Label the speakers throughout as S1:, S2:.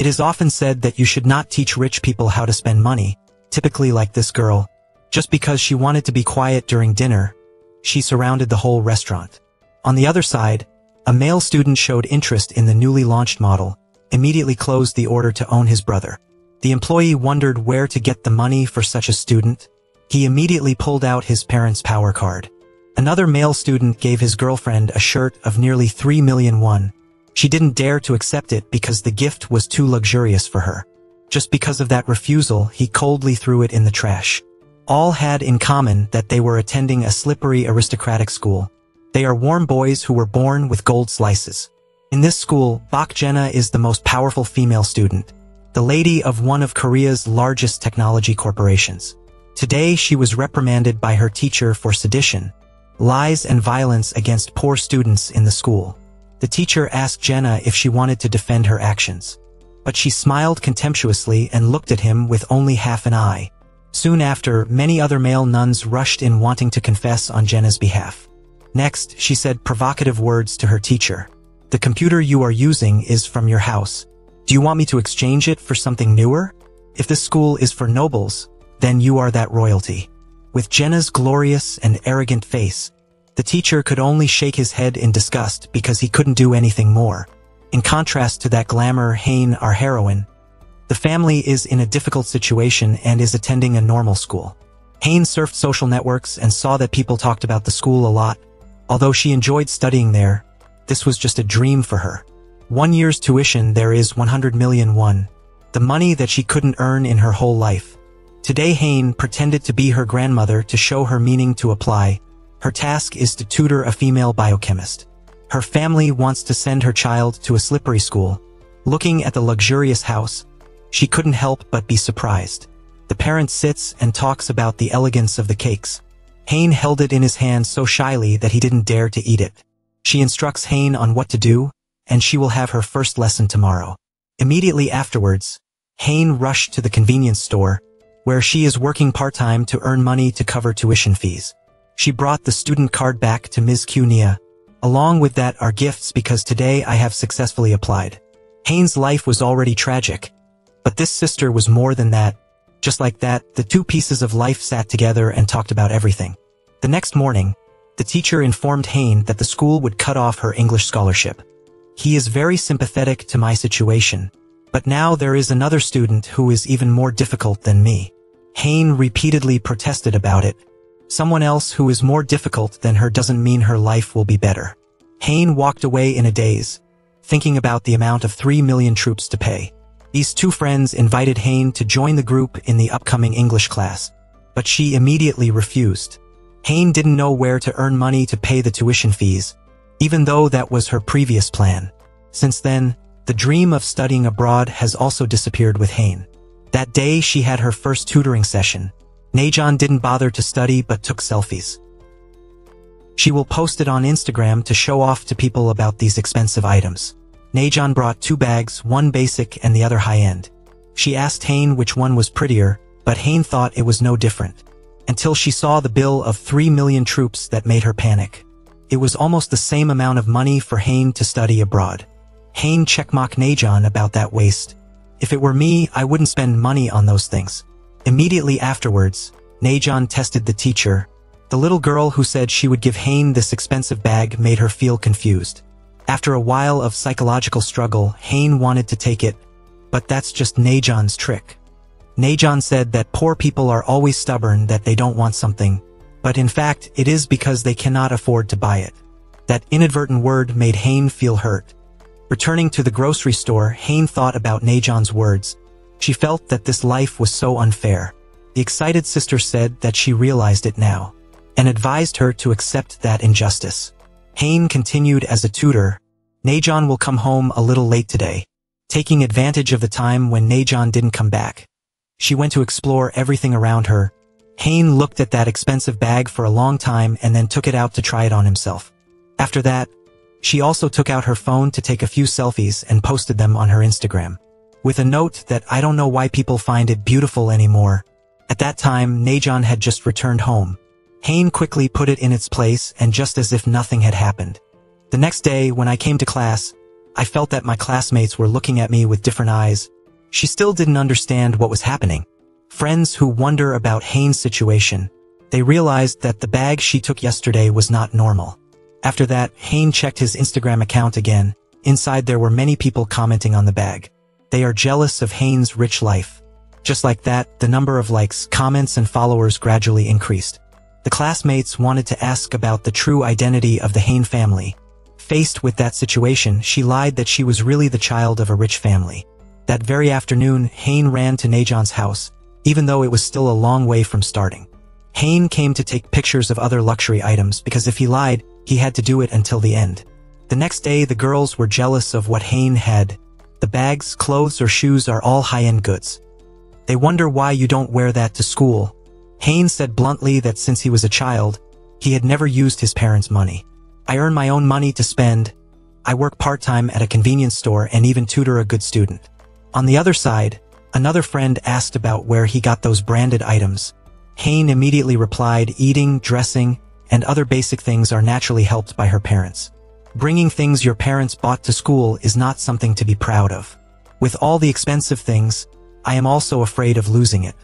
S1: It is often said that you should not teach rich people how to spend money, typically like this girl. Just because she wanted to be quiet during dinner, she surrounded the whole restaurant. On the other side, a male student showed interest in the newly launched model, immediately closed the order to own his brother. The employee wondered where to get the money for such a student. He immediately pulled out his parents' power card. Another male student gave his girlfriend a shirt of nearly 3 million won. She didn't dare to accept it because the gift was too luxurious for her. Just because of that refusal, he coldly threw it in the trash. All had in common that they were attending a slippery aristocratic school. They are warm boys who were born with gold slices. In this school, Bak Jena is the most powerful female student, the lady of one of Korea's largest technology corporations. Today she was reprimanded by her teacher for sedition, lies and violence against poor students in the school. The teacher asked Jena if she wanted to defend her actions. But she smiled contemptuously and looked at him with only half an eye. Soon after, many other male nuns rushed in wanting to confess on Jena's behalf. Next, she said provocative words to her teacher. "The computer you are using is from your house. Do you want me to exchange it for something newer? If this school is for nobles, then you are that royalty." With Jena's glorious and arrogant face, the teacher could only shake his head in disgust because he couldn't do anything more. In contrast to that glamour, Hein, our heroine, the family is in a difficult situation and is attending a normal school. Hein surfed social networks and saw that people talked about the school a lot. Although she enjoyed studying there, this was just a dream for her. 1 year's tuition there is 100 million won, the money that she couldn't earn in her whole life. Today Hein pretended to be her grandmother to show her meaning to apply. Her task is to tutor a female biochemist. Her family wants to send her child to a slippery school. Looking at the luxurious house, she couldn't help but be surprised. The parent sits and talks about the elegance of the cakes. Hein held it in his hand so shyly that he didn't dare to eat it. She instructs Hein on what to do, and she will have her first lesson tomorrow. Immediately afterwards, Hein rushed to the convenience store, where she is working part-time to earn money to cover tuition fees. She brought the student card back to Ms. Nia. Along with that are gifts because today I have successfully applied. Hein's life was already tragic, but this sister was more than that. Just like that, the two pieces of life sat together and talked about everything. The next morning, the teacher informed Hein that the school would cut off her English scholarship. He is very sympathetic to my situation, but now there is another student who is even more difficult than me. Hein repeatedly protested about it. Someone else who is more difficult than her doesn't mean her life will be better. Hein walked away in a daze, thinking about the amount of 3 million troops to pay. These two friends invited Hein to join the group in the upcoming English class, but she immediately refused. Hein didn't know where to earn money to pay the tuition fees, even though that was her previous plan. Since then, the dream of studying abroad has also disappeared with Hein. That day she had her first tutoring session. Najeon didn't bother to study but took selfies. She will post it on Instagram to show off to people about these expensive items. Najeon brought 2 bags, one basic and the other high-end. She asked Hein which one was prettier, but Hein thought it was no different. Until she saw the bill of 3 million troops that made her panic. It was almost the same amount of money for Hein to study abroad. Hein checkmarked Najeon about that waste. If it were me, I wouldn't spend money on those things. Immediately afterwards, Najeon tested the teacher. The little girl who said she would give Hein this expensive bag made her feel confused. After a while of psychological struggle, Hein wanted to take it, but that's just Najeon's trick. Najeon said that poor people are always stubborn that they don't want something, but in fact it is because they cannot afford to buy it. That inadvertent word made Hein feel hurt. Returning to the grocery store, Hein thought about Najeon's words. She felt that this life was so unfair. The excited sister said that she realized it now, and advised her to accept that injustice. Hein continued as a tutor. Najeon will come home a little late today. Taking advantage of the time when Najeon didn't come back, she went to explore everything around her. Hein looked at that expensive bag for a long time and then took it out to try it on himself. After that, she also took out her phone to take a few selfies and posted them on her Instagram, with a note that I don't know why people find it beautiful anymore. At that time, Najeon had just returned home. Hein quickly put it in its place and just as if nothing had happened. The next day, when I came to class, I felt that my classmates were looking at me with different eyes. She still didn't understand what was happening. Friends who wonder about Haynes' situation, they realized that the bag she took yesterday was not normal. After that, Haynes checked his Instagram account again. Inside there were many people commenting on the bag. They are jealous of Haynes' rich life. Just like that, the number of likes, comments, and followers gradually increased. The classmates wanted to ask about the true identity of the Haynes family. Faced with that situation, she lied that she was really the child of a rich family. That very afternoon, Haynes ran to Najon's house, even though it was still a long way from starting. Haynes came to take pictures of other luxury items because if he lied, he had to do it until the end. The next day, the girls were jealous of what Haynes had. The bags, clothes, or shoes are all high-end goods. They wonder why you don't wear that to school. Haynes said bluntly that since he was a child, he had never used his parents' money. I earn my own money to spend. I work part-time at a convenience store and even tutor a good student. On the other side, another friend asked about where he got those branded items. Haynes immediately replied, eating, dressing, and other basic things are naturally helped by her parents. Bringing things your parents bought to school is not something to be proud of. With all the expensive things, I am also afraid of losing it.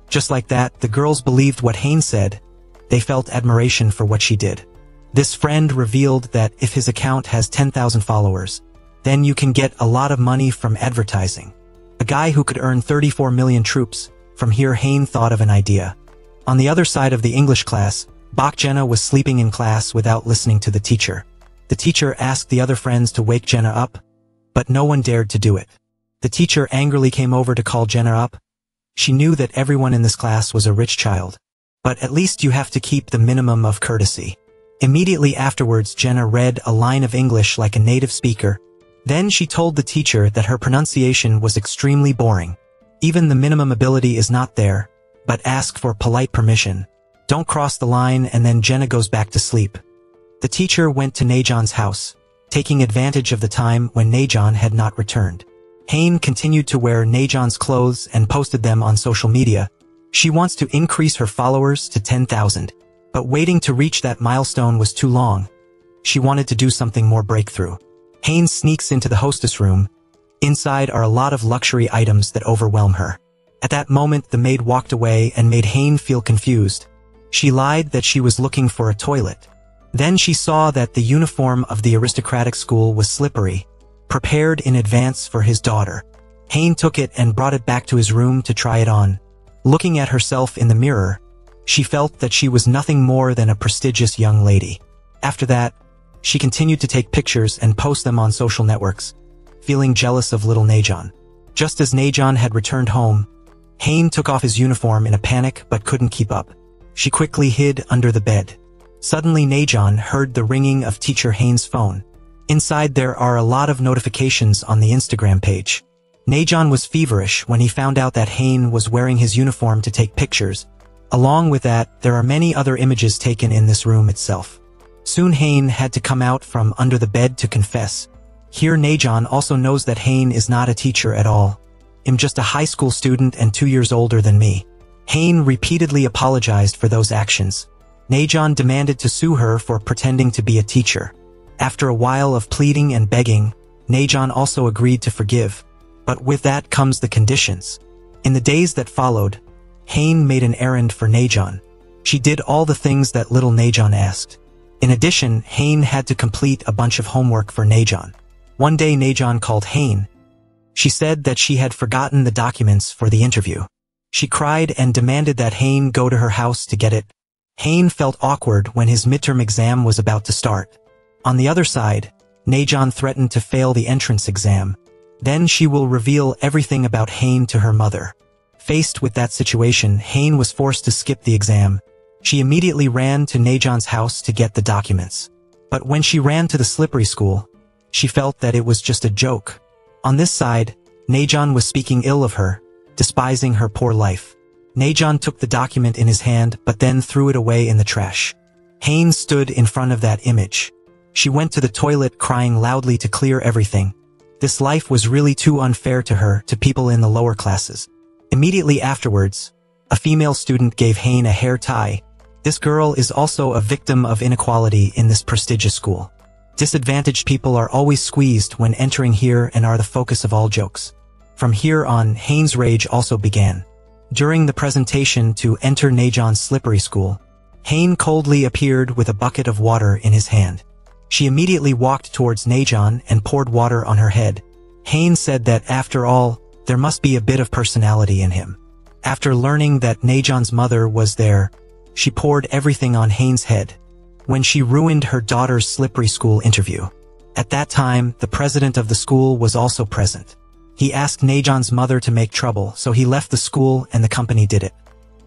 S1: Just like that, the girls believed what Haynes said. They felt admiration for what she did. This friend revealed that if his account has 10,000 followers, then you can get a lot of money from advertising. A guy who could earn 34 million troops. From here, Haynes thought of an idea. On the other side of the English class, Jenna was sleeping in class without listening to the teacher. The teacher asked the other friends to wake Jenna up, but no one dared to do it. The teacher angrily came over to call Jenna up. She knew that everyone in this class was a rich child. But at least you have to keep the minimum of courtesy. Immediately afterwards, Jenna read a line of English like a native speaker. Then she told the teacher that her pronunciation was extremely boring. Even the minimum ability is not there, but ask for polite permission. Don't cross the line, and then Jenna goes back to sleep. The teacher went to Najon's house, taking advantage of the time when Najon had not returned. Haynes continued to wear Najon's clothes and posted them on social media. She wants to increase her followers to 10,000. But waiting to reach that milestone was too long. She wanted to do something more breakthrough. Haynes sneaks into the hostess room. Inside are a lot of luxury items that overwhelm her. At that moment, the maid walked away and made Haynes feel confused. She lied that she was looking for a toilet. Then she saw that the uniform of the aristocratic school was slippery, prepared in advance for his daughter. Haynes took it and brought it back to his room to try it on. Looking at herself in the mirror, she felt that she was nothing more than a prestigious young lady. After that, she continued to take pictures and post them on social networks, feeling jealous of little Najon. Just as Najon had returned home, Haynes took off his uniform in a panic but couldn't keep up. She quickly hid under the bed. Suddenly Najon heard the ringing of teacher Haynes' phone. Inside there are a lot of notifications on the Instagram page. Najon was feverish when he found out that Haynes was wearing his uniform to take pictures. Along with that, there are many other images taken in this room itself. Soon Haynes had to come out from under the bed to confess. Here Najon also knows that Haynes is not a teacher at all. I'm just a high school student and 2 years older than me. Haynes repeatedly apologized for those actions. Najon demanded to sue her for pretending to be a teacher. After a while of pleading and begging, Najon also agreed to forgive. But with that comes the conditions. In the days that followed, Haynes made an errand for Najon. She did all the things that little Najon asked. In addition, Haynes had to complete a bunch of homework for Najon. One day Najon called Haynes. She said that she had forgotten the documents for the interview. She cried and demanded that Haynes go to her house to get it. Haynes felt awkward when his midterm exam was about to start. On the other side, Najon threatened to fail the entrance exam. Then she will reveal everything about Haynes to her mother. Faced with that situation, Haynes was forced to skip the exam. She immediately ran to Najon's house to get the documents. But when she ran to the slippery school, she felt that it was just a joke. On this side, Najon was speaking ill of her, despising her poor life. Najon took the document in his hand but then threw it away in the trash. Haynes stood in front of that image. She went to the toilet crying loudly to clear everything. This life was really too unfair to her, to people in the lower classes. Immediately afterwards, a female student gave Haynes a hair tie. This girl is also a victim of inequality in this prestigious school. Disadvantaged people are always squeezed when entering here and are the focus of all jokes. From here on, Haynes' rage also began. During the presentation to enter Najon's slippery school, Hayne coldly appeared with a bucket of water in his hand. She immediately walked towards Najon and poured water on her head. Hayne said that after all, there must be a bit of personality in him. After learning that Najon's mother was there, she poured everything on Haynes' head when she ruined her daughter's slippery school interview. At that time, the president of the school was also present. He asked Najon's mother to make trouble, so he left the school and the company did it.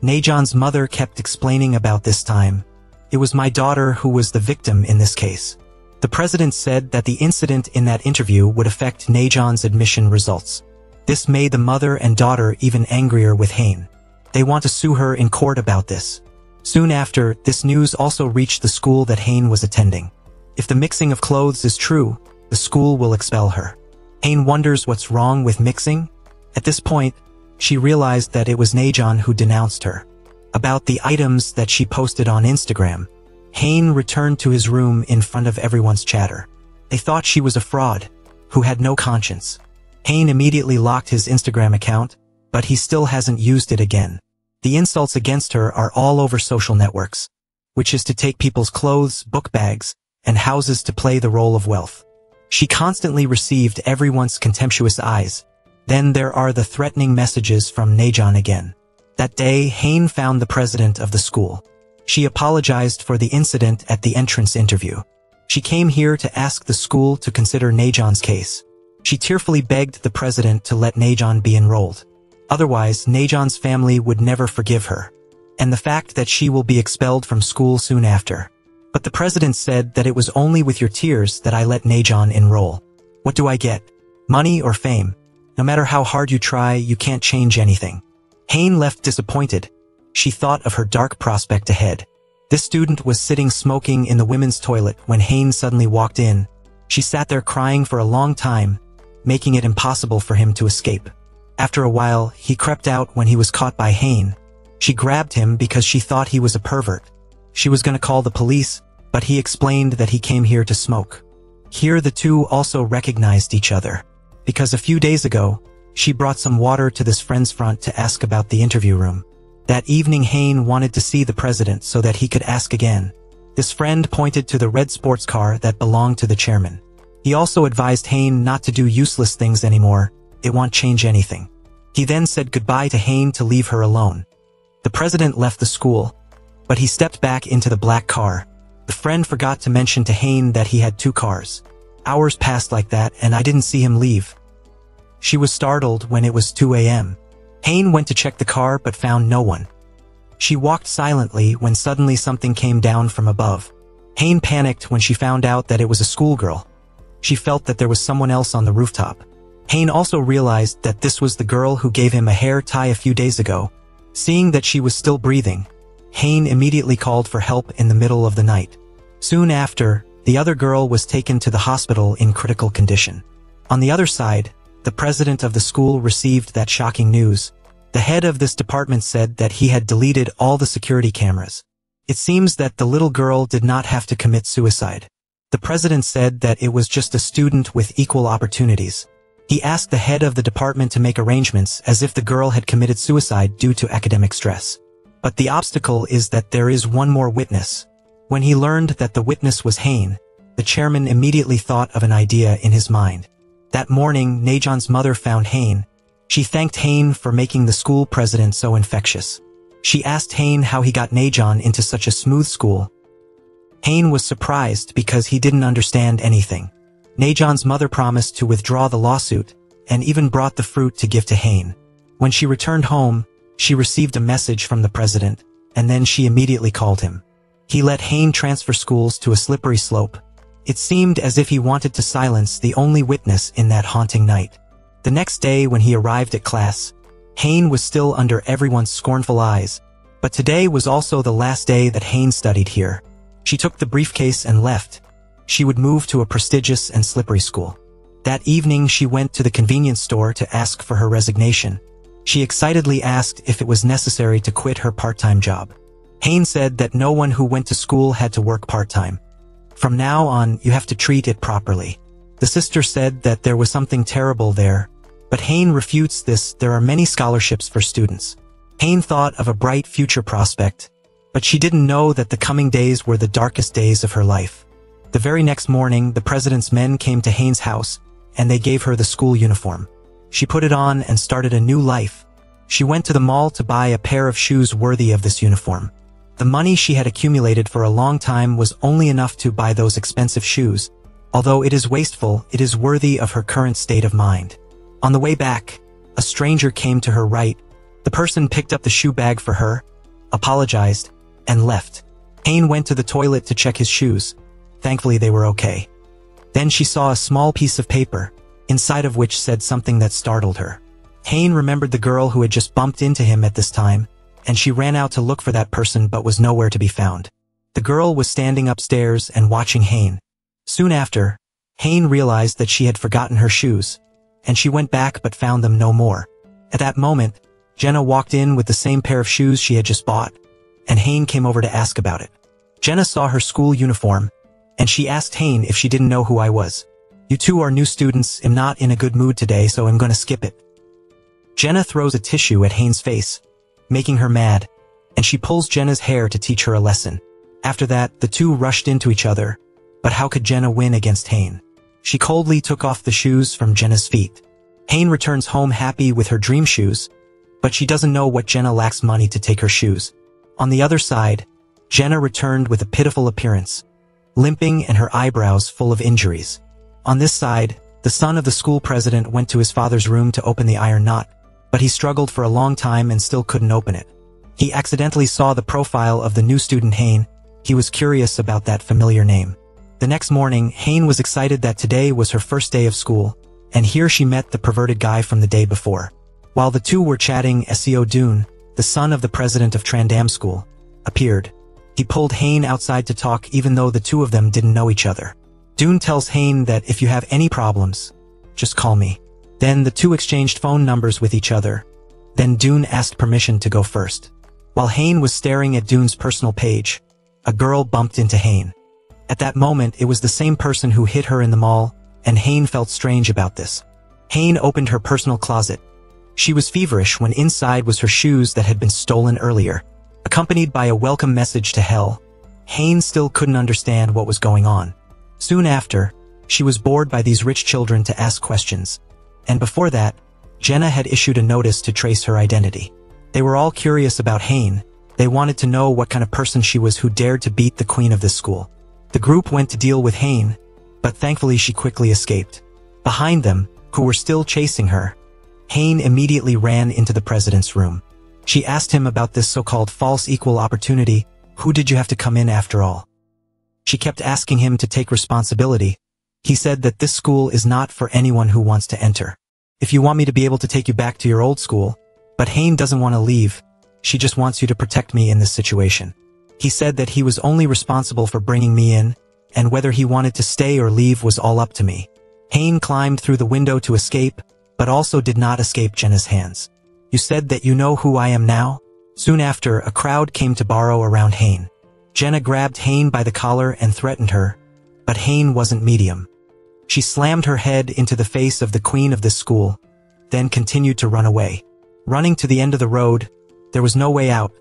S1: Najon's mother kept explaining about this time. It was my daughter who was the victim in this case. The president said that the incident in that interview would affect Najon's admission results. This made the mother and daughter even angrier with Hayne. They want to sue her in court about this. Soon after, this news also reached the school that Hayne was attending. If the mixing of clothes is true, the school will expel her. Hayne wonders what's wrong with mixing. At this point, she realized that it was Najon who denounced her. About the items that she posted on Instagram, Hayne returned to his room in front of everyone's chatter. They thought she was a fraud, who had no conscience. Hayne immediately locked his Instagram account, but he still hasn't used it again. The insults against her are all over social networks, which is to take people's clothes, book bags, and houses to play the role of wealth. She constantly received everyone's contemptuous eyes. Then there are the threatening messages from Najon again. That day, Hayne found the president of the school. She apologized for the incident at the entrance interview. She came here to ask the school to consider Najon's case. She tearfully begged the president to let Najon be enrolled. Otherwise, Najon's family would never forgive her, and the fact that she will be expelled from school soon after. But the president said that it was only with your tears that I let Najon enroll. What do I get? Money or fame? No matter how hard you try, you can't change anything. Hayne left disappointed. She thought of her dark prospect ahead. This student was sitting smoking in the women's toilet when Hayne suddenly walked in. She sat there crying for a long time, making it impossible for him to escape. After a while, he crept out when he was caught by Hayne. She grabbed him because she thought he was a pervert. She was going to call the police, but he explained that he came here to smoke. Here the two also recognized each other, because a few days ago, she brought some water to this friend's front to ask about the interview room. That evening Hayne wanted to see the president so that he could ask again. This friend pointed to the red sports car that belonged to the chairman. He also advised Hayne not to do useless things anymore. It won't change anything. He then said goodbye to Hayne to leave her alone. The president left the school, but he stepped back into the black car. The friend forgot to mention to Hayne that he had 2 cars. Hours passed like that and I didn't see him leave. She was startled when it was 2 a.m. Hayne went to check the car but found no one. She walked silently when suddenly something came down from above. Hayne panicked when she found out that it was a schoolgirl. She felt that there was someone else on the rooftop. Hayne also realized that this was the girl who gave him a hair tie a few days ago. Seeing that she was still breathing, Hayne immediately called for help in the middle of the night. Soon after, the other girl was taken to the hospital in critical condition. On the other side, the president of the school received that shocking news. The head of this department said that he had deleted all the security cameras. It seems that the little girl did not have to commit suicide. The president said that it was just a student with equal opportunities. He asked the head of the department to make arrangements as if the girl had committed suicide due to academic stress. But the obstacle is that there is one more witness. When he learned that the witness was Hayne, the chairman immediately thought of an idea in his mind. That morning, Najon's mother found Hayne. She thanked Hayne for making the school president so infectious. She asked Hayne how he got Najon into such a smooth school. Hayne was surprised because he didn't understand anything. Najon's mother promised to withdraw the lawsuit, and even brought the fruit to give to Hayne. When she returned home, she received a message from the president, and then she immediately called him. He let Hayne transfer schools to a slippery slope. It seemed as if he wanted to silence the only witness in that haunting night. The next day when he arrived at class, Hayne was still under everyone's scornful eyes, but today was also the last day that Hayne studied here. She took the briefcase and left. She would move to a prestigious and slippery school. That evening she went to the convenience store to ask for her resignation. She excitedly asked if it was necessary to quit her part-time job. Hayne said that no one who went to school had to work part-time. From now on, you have to treat it properly. The sister said that there was something terrible there, but Hayne refutes this. There are many scholarships for students. Hayne thought of a bright future prospect, but she didn't know that the coming days were the darkest days of her life. The very next morning, the president's men came to Hayne's house, and they gave her the school uniform. She put it on and started a new life. She went to the mall to buy a pair of shoes worthy of this uniform. The money she had accumulated for a long time was only enough to buy those expensive shoes. Although it is wasteful, it is worthy of her current state of mind. On the way back, a stranger came to her right. The person picked up the shoe bag for her, apologized, and left. Hayne went to the toilet to check his shoes. Thankfully, they were okay. Then she saw a small piece of paper, inside of which said something that startled her. Hayne remembered the girl who had just bumped into him at this time, and she ran out to look for that person but was nowhere to be found. The girl was standing upstairs and watching Hayne. Soon after, Hayne realized that she had forgotten her shoes, and she went back but found them no more. At that moment, Jenna walked in with the same pair of shoes she had just bought, and Hayne came over to ask about it. Jenna saw her school uniform, and she asked Hayne if she didn't know who I was. "You two are new students. I'm not in a good mood today, so I'm gonna skip it." Jenna throws a tissue at Hayne's face, making her mad, and she pulls Jenna's hair to teach her a lesson. After that, the two rushed into each other, but how could Jenna win against Hayne? She coldly took off the shoes from Jenna's feet. Hayne returns home happy with her dream shoes, but she doesn't know what Jenna lacks money to take her shoes. On the other side, Jenna returned with a pitiful appearance, limping and her eyebrows full of injuries. On this side, the son of the school president went to his father's room to open the iron knot, but he struggled for a long time and still couldn't open it. He accidentally saw the profile of the new student Hayne. He was curious about that familiar name. The next morning, Hayne was excited that today was her first day of school, and here she met the perverted guy from the day before. While the two were chatting, SEO Dune, the son of the president of Trandam School, appeared. He pulled Hayne outside to talk even though the two of them didn't know each other. Dune tells Hayne that if you have any problems, just call me. Then the two exchanged phone numbers with each other. Then Dune asked permission to go first. While Hayne was staring at Dune's personal page, a girl bumped into Hayne. At that moment, it was the same person who hit her in the mall, and Hayne felt strange about this. Hayne opened her personal closet. She was feverish when inside was her shoes that had been stolen earlier. Accompanied by a welcome message to hell, Hayne still couldn't understand what was going on. Soon after, she was bored by these rich children to ask questions. And before that, Jenna had issued a notice to trace her identity. They were all curious about Hayne. They wanted to know what kind of person she was who dared to beat the queen of this school. The group went to deal with Hayne, but thankfully she quickly escaped. Behind them, who were still chasing her, Hayne immediately ran into the president's room. She asked him about this so-called false equal opportunity. Who did you have to come in after all? She kept asking him to take responsibility. He said that this school is not for anyone who wants to enter. If you want me to be able to take you back to your old school, but Hayne doesn't want to leave. She just wants you to protect me in this situation. He said that he was only responsible for bringing me in, and whether he wanted to stay or leave was all up to me. Hayne climbed through the window to escape, but also did not escape Jenna's hands. You said that you know who I am now? Soon after, a crowd came to borrow around Hayne. Jenna grabbed Hayne by the collar and threatened her, but Hayne wasn't medium. She slammed her head into the face of the queen of this school, then continued to run away. Running to the end of the road, there was no way out.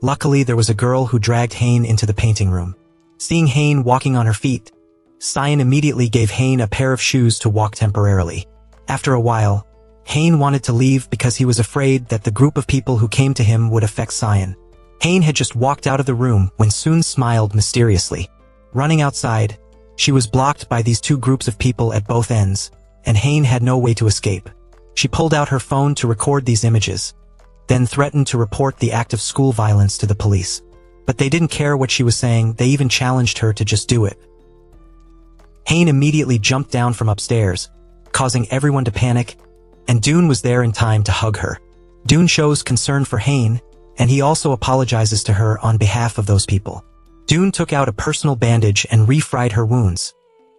S1: Luckily, there was a girl who dragged Hayne into the painting room. Seeing Hayne walking on her feet, Cyan immediately gave Hayne a pair of shoes to walk temporarily. After a while, Hayne wanted to leave because he was afraid that the group of people who came to him would affect Cyan. Hayne had just walked out of the room when Soon smiled mysteriously. Running outside, she was blocked by these two groups of people at both ends, and Hayne had no way to escape. She pulled out her phone to record these images, then threatened to report the act of school violence to the police. But they didn't care what she was saying, they even challenged her to just do it. Hayne immediately jumped down from upstairs, causing everyone to panic, and Dune was there in time to hug her. Dune shows concern for Hayne, and he also apologizes to her on behalf of those people. Dune took out a personal bandage and refried her wounds.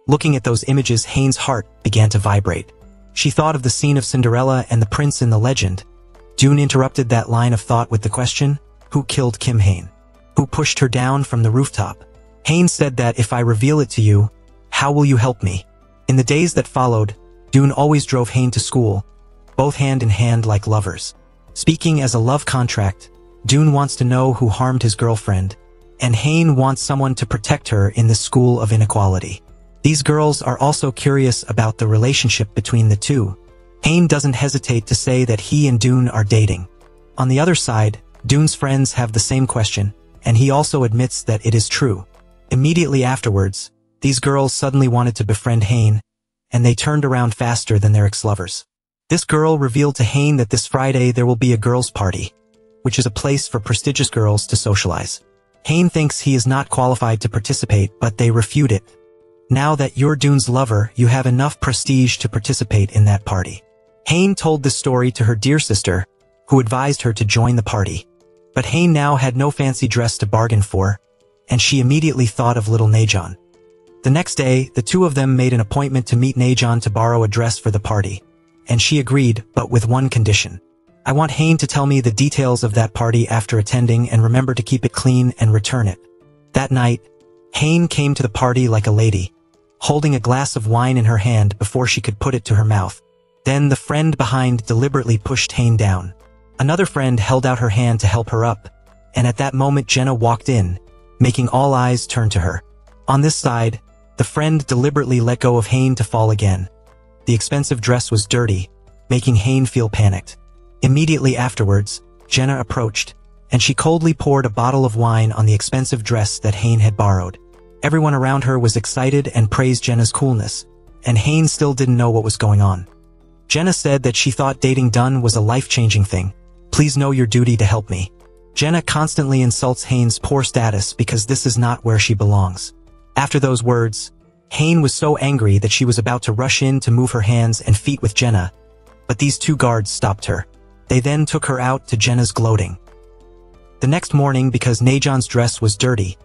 S1: Looking at those images, Hayne's heart began to vibrate. She thought of the scene of Cinderella and the prince in the legend. Dune interrupted that line of thought with the question, who killed Kim Hayne? Who pushed her down from the rooftop? Hayne said that if I reveal it to you, how will you help me? In the days that followed, Dune always drove Hayne to school, both hand in hand like lovers. Speaking as a love contract, Dune wants to know who harmed his girlfriend, and Hayne wants someone to protect her in this school of inequality. These girls are also curious about the relationship between the two. Hayne doesn't hesitate to say that he and Dune are dating. On the other side, Dune's friends have the same question, and he also admits that it is true. Immediately afterwards, these girls suddenly wanted to befriend Hayne, and they turned around faster than their ex-lovers. This girl revealed to Hayne that this Friday there will be a girls' party, which is a place for prestigious girls to socialize. Hayne thinks he is not qualified to participate, but they refute it. Now that you're Dune's lover, you have enough prestige to participate in that party. Hayne told this story to her dear sister, who advised her to join the party. But Hayne now had no fancy dress to bargain for, and she immediately thought of little Najon. The next day, the two of them made an appointment to meet Najon to borrow a dress for the party, and she agreed, but with one condition. I want Hayne to tell me the details of that party after attending and remember to keep it clean and return it. That night, Hayne came to the party like a lady, holding a glass of wine in her hand before she could put it to her mouth. Then the friend behind deliberately pushed Hayne down. Another friend held out her hand to help her up, and at that moment Jenna walked in, making all eyes turn to her. On this side, the friend deliberately let go of Hayne to fall again. The expensive dress was dirty, making Hayne feel panicked. Immediately afterwards, Jenna approached, and she coldly poured a bottle of wine on the expensive dress that Hayne had borrowed. Everyone around her was excited and praised Jenna's coolness, and Hayne still didn't know what was going on. Jenna said that she thought dating Dunn was a life-changing thing. Please know your duty to help me. Jenna constantly insults Hayne's poor status because this is not where she belongs. After those words, Hayne was so angry that she was about to rush in to move her hands and feet with Jenna, but these two guards stopped her. They then took her out to Jenna's gloating. The next morning, because Najon's dress was dirty,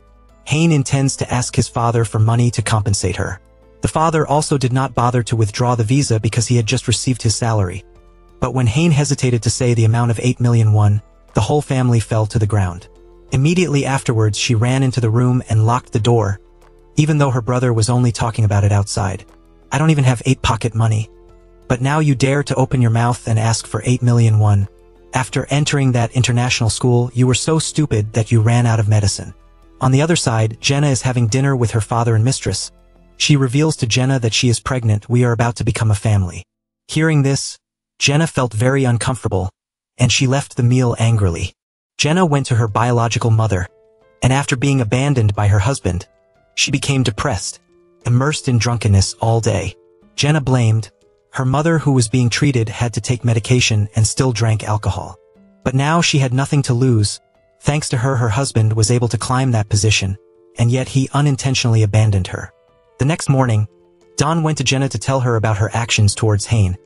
S1: Hayne intends to ask his father for money to compensate her. The father also did not bother to withdraw the visa because he had just received his salary. But when Hayne hesitated to say the amount of 8 million won, the whole family fell to the ground. Immediately afterwards, she ran into the room and locked the door, even though her brother was only talking about it outside. I don't even have 8 pocket money. But now you dare to open your mouth and ask for 8 million won. After entering that international school, you were so stupid that you ran out of medicine. On the other side, Jenna is having dinner with her father and mistress. She reveals to Jenna that she is pregnant. We are about to become a family. Hearing this, Jenna felt very uncomfortable, and she left the meal angrily. Jenna went to her biological mother, and after being abandoned by her husband, she became depressed, immersed in drunkenness all day. Jenna blamed her mother, who was being treated, had to take medication and still drank alcohol. But now she had nothing to lose. Thanks to her, her husband was able to climb that position, and yet he unintentionally abandoned her. The next morning, Dawn went to Jenna to tell her about her actions towards Hayne,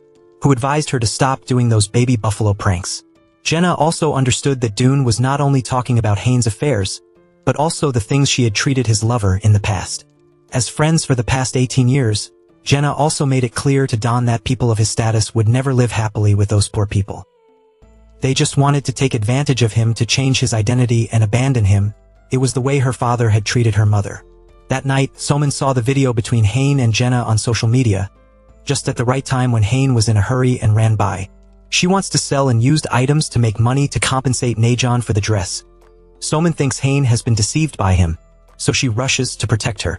S1: who advised her to stop doing those baby buffalo pranks. Jenna also understood that Dune was not only talking about Hayne's affairs, but also the things she had treated his lover in the past. As friends for the past 18 years, Jenna also made it clear to Dawn that people of his status would never live happily with those poor people. They just wanted to take advantage of him to change his identity and abandon him. It was the way her father had treated her mother. That night, Soman saw the video between Hayne and Jenna on social media, just at the right time when Hayne was in a hurry and ran by. She wants to sell unused items to make money to compensate Najon for the dress. Soman thinks Hayne has been deceived by him, so she rushes to protect her.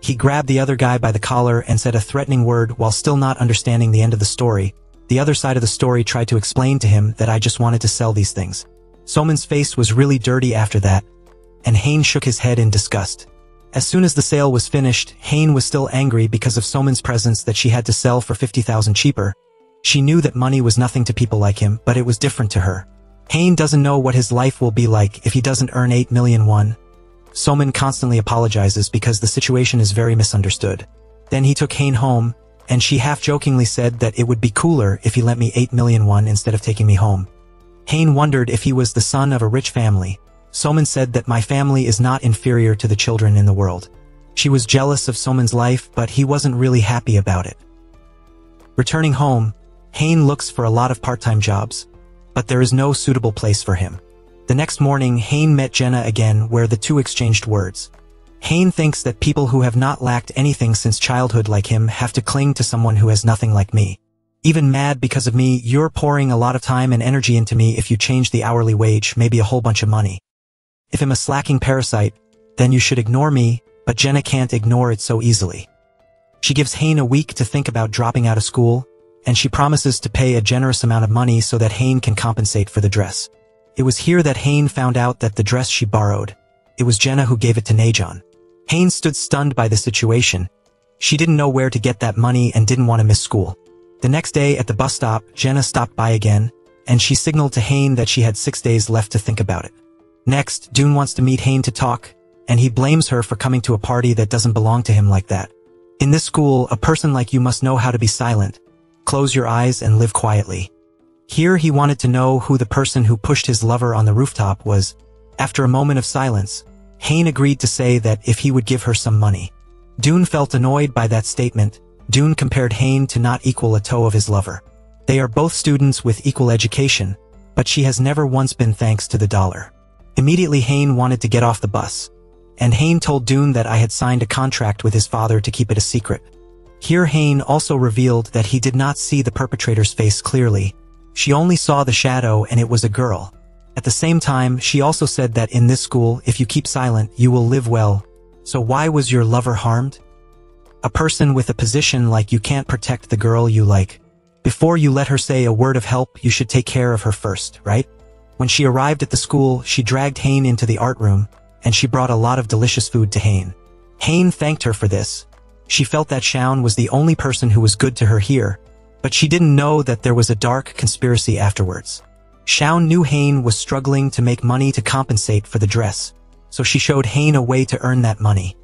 S1: He grabbed the other guy by the collar and said a threatening word while still not understanding the end of the story. The other side of the story tried to explain to him that I just wanted to sell these things. Soman's face was really dirty after that, and Hayne shook his head in disgust. As soon as the sale was finished, Hayne was still angry because of Soman's presence that she had to sell for 50,000 cheaper. She knew that money was nothing to people like him, but it was different to her. Hayne doesn't know what his life will be like if he doesn't earn 8 million won. Soman constantly apologizes because the situation is very misunderstood. Then he took Hayne home, and she half-jokingly said that it would be cooler if he lent me 8 million won instead of taking me home. Hayne wondered if he was the son of a rich family. Soman said that my family is not inferior to the children in the world. She was jealous of Soman's life, but he wasn't really happy about it. Returning home, Hayne looks for a lot of part-time jobs, but there is no suitable place for him. The next morning, Hayne met Jenna again, where the two exchanged words. Hayne thinks that people who have not lacked anything since childhood like him have to cling to someone who has nothing like me. Even mad because of me, you're pouring a lot of time and energy into me. If you change the hourly wage, maybe a whole bunch of money. If I'm a slacking parasite, then you should ignore me, but Jenna can't ignore it so easily. She gives Hayne a week to think about dropping out of school, and she promises to pay a generous amount of money so that Hayne can compensate for the dress. It was here that Hayne found out that the dress she borrowed, it was Jenna who gave it to Najon. Hayne stood stunned by the situation. She didn't know where to get that money and didn't want to miss school. The next day at the bus stop, Jenna stopped by again, and she signaled to Hayne that she had 6 days left to think about it. Next, Dune wants to meet Hayne to talk, and he blames her for coming to a party that doesn't belong to him like that. In this school, a person like you must know how to be silent, close your eyes and live quietly. Here he wanted to know who the person who pushed his lover on the rooftop was. After a moment of silence, Hayne agreed to say that if he would give her some money. Dune felt annoyed by that statement. Dune compared Hayne to not equal a toe of his lover. They are both students with equal education, but she has never once been thanks to the dollar. Immediately Hayne wanted to get off the bus, and Hayne told Dune that I had signed a contract with his father to keep it a secret. Here Hayne also revealed that he did not see the perpetrator's face clearly. She only saw the shadow, and it was a girl. At the same time, she also said that in this school, if you keep silent, you will live well. So why was your lover harmed? A person with a position like you can't protect the girl you like. Before you let her say a word of help, you should take care of her first, right? When she arrived at the school, she dragged Hayne into the art room, and she brought a lot of delicious food to Hayne. Hayne thanked her for this. She felt that Shaun was the only person who was good to her here, but she didn't know that there was a dark conspiracy afterwards. Shaun knew Hayne was struggling to make money to compensate for the dress, so she showed Hayne a way to earn that money.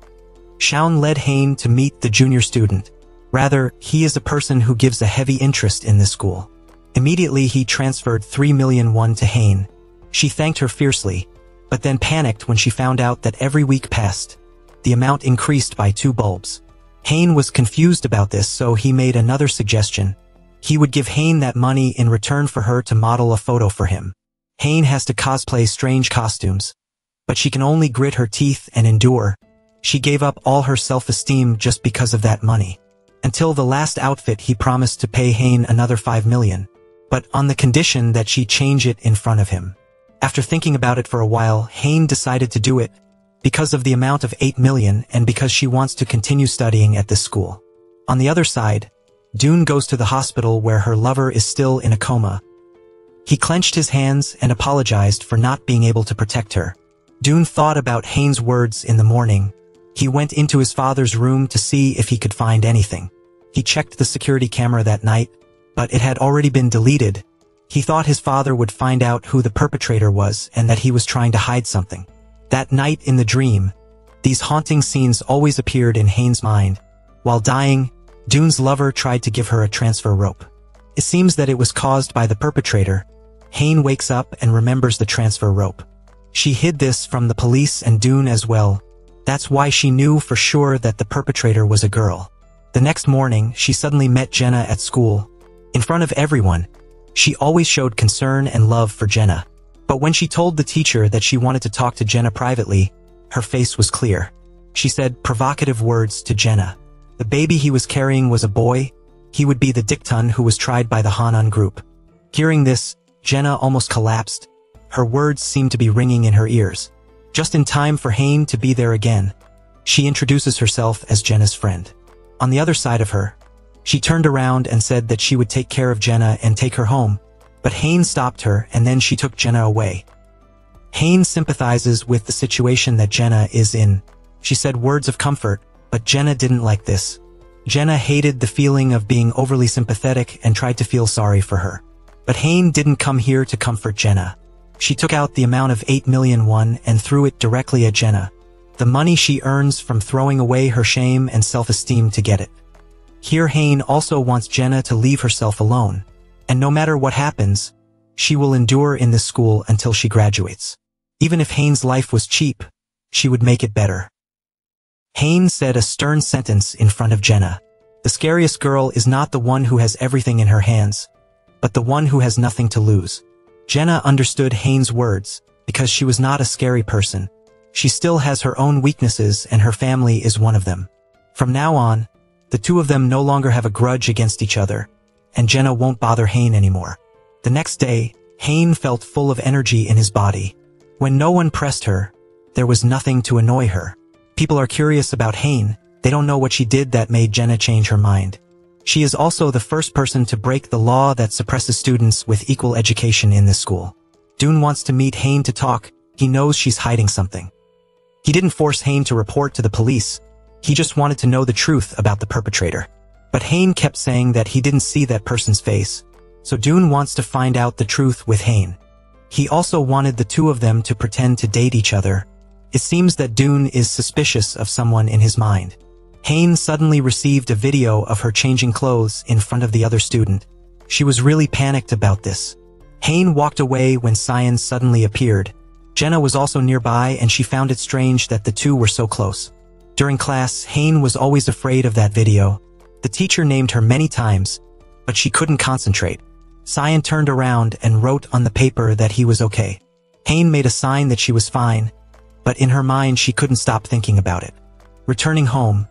S1: Shaun led Hayne to meet the junior student. Rather, he is a person who gives a heavy interest in this school. Immediately he transferred 3 million won to Hayne. She thanked her fiercely, but then panicked when she found out that every week passed, the amount increased by 2 bulbs. Hayne was confused about this, so he made another suggestion. He would give Hayne that money in return for her to model a photo for him. Hayne has to cosplay strange costumes, but she can only grit her teeth and endure. She gave up all her self-esteem just because of that money. Until the last outfit, he promised to pay Hayne another 5 million, but on the condition that she change it in front of him. After thinking about it for a while, Hayne decided to do it, because of the amount of 8 million and because she wants to continue studying at this school. On the other side, Dune goes to the hospital where her lover is still in a coma. He clenched his hands and apologized for not being able to protect her. Dune thought about Hayne's words in the morning. He went into his father's room to see if he could find anything. He checked the security camera that night, but it had already been deleted. He thought his father would find out who the perpetrator was and that he was trying to hide something. That night in the dream, these haunting scenes always appeared in Hayne's mind. While dying, Dune's lover tried to give her a transfer rope. It seems that it was caused by the perpetrator. Hayne wakes up and remembers the transfer rope. She hid this from the police and Dune as well. That's why she knew for sure that the perpetrator was a girl. The next morning, she suddenly met Jenna at school. In front of everyone, she always showed concern and love for Jenna. But when she told the teacher that she wanted to talk to Jenna privately, her face was clear. She said provocative words to Jenna. The baby he was carrying was a boy. He would be the Dicton who was tried by the Hanan group. Hearing this, Jenna almost collapsed. Her words seemed to be ringing in her ears. Just in time for Hayne to be there again, she introduces herself as Jenna's friend. On the other side of her, she turned around and said that she would take care of Jenna and take her home, but Hayne stopped her and then she took Jenna away. Hayne sympathizes with the situation that Jenna is in. She said words of comfort, but Jenna didn't like this. Jenna hated the feeling of being overly sympathetic and tried to feel sorry for her. But Hayne didn't come here to comfort Jenna. She took out the amount of 8 million won and threw it directly at Jenna. The money she earns from throwing away her shame and self-esteem to get it. Here Hayne also wants Jenna to leave herself alone. And no matter what happens, she will endure in this school until she graduates. Even if Hayne's life was cheap, she would make it better. Hayne said a stern sentence in front of Jenna. The scariest girl is not the one who has everything in her hands, but the one who has nothing to lose. Jenna understood Hayne's words, because she was not a scary person. She still has her own weaknesses and her family is one of them. From now on, the two of them no longer have a grudge against each other, and Jenna won't bother Hayne anymore. The next day, Hayne felt full of energy in his body. When no one pressed her, there was nothing to annoy her. People are curious about Hayne. They don't know what she did that made Jenna change her mind. She is also the first person to break the law that suppresses students with equal education in this school. Dune wants to meet Hayne to talk. He knows she's hiding something. He didn't force Hayne to report to the police. He just wanted to know the truth about the perpetrator. But Hayne kept saying that he didn't see that person's face. So Dune wants to find out the truth with Hayne. He also wanted the two of them to pretend to date each other. It seems that Dune is suspicious of someone in his mind. Hayne suddenly received a video of her changing clothes in front of the other student. She was really panicked about this. Hayne walked away when Cyan suddenly appeared. Jenna was also nearby and she found it strange that the two were so close. During class, Hayne was always afraid of that video. The teacher named her many times, but she couldn't concentrate. Cyan turned around and wrote on the paper that he was okay. Hayne made a sign that she was fine, but in her mind she couldn't stop thinking about it. Returning home,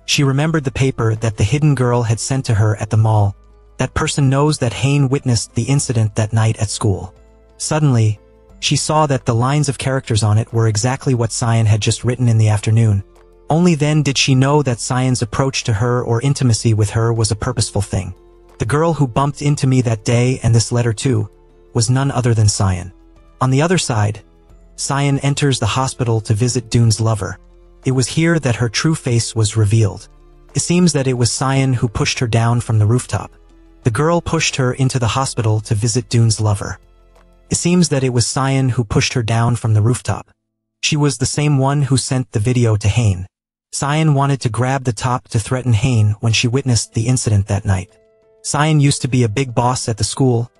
S1: she remembered the paper that the hidden girl had sent to her at the mall. That person knows that Hayne witnessed the incident that night at school. Suddenly, she saw that the lines of characters on it were exactly what Cyan had just written in the afternoon. Only then did she know that Cyan's approach to her or intimacy with her was a purposeful thing. The girl who bumped into me that day and this letter too, was none other than Cyan. On the other side, Cyan enters the hospital to visit Dune's lover. It was here that her true face was revealed. It seems that it was Cyan who pushed her down from the rooftop. The girl pushed her into the hospital to visit Dune's lover. It seems that it was Cyan who pushed her down from the rooftop. She was the same one who sent the video to Hayne. Cyan wanted to grab the top to threaten Hayne when she witnessed the incident that night. Cyan used to be a big boss at the school,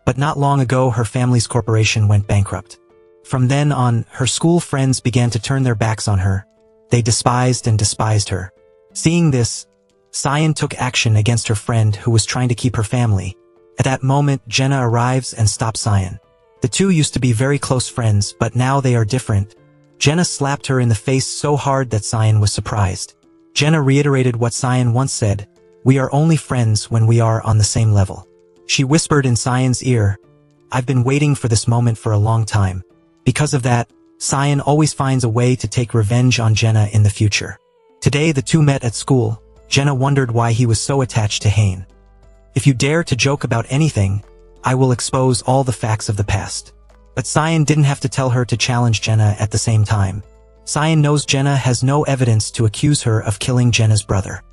S1: but not long ago her family's corporation went bankrupt. From then on, her school friends began to turn their backs on her. They despised and despised her. Seeing this, Cyan took action against her friend who was trying to keep her family. At that moment, Jenna arrives and stops Cyan. The two used to be very close friends, but now they are different. Jenna slapped her in the face so hard that Cyan was surprised. Jenna reiterated what Cyan once said, "We are only friends when we are on the same level." She whispered in Cyan's ear, "I've been waiting for this moment for a long time." Because of that, Cyan always finds a way to take revenge on Jenna in the future. Today the two met at school. Jenna wondered why he was so attached to Hayne. "If you dare to joke about anything, I will expose all the facts of the past." But Cyan didn't have to tell her to challenge Jenna at the same time. Cyan knows Jenna has no evidence to accuse her of killing Jenna's brother.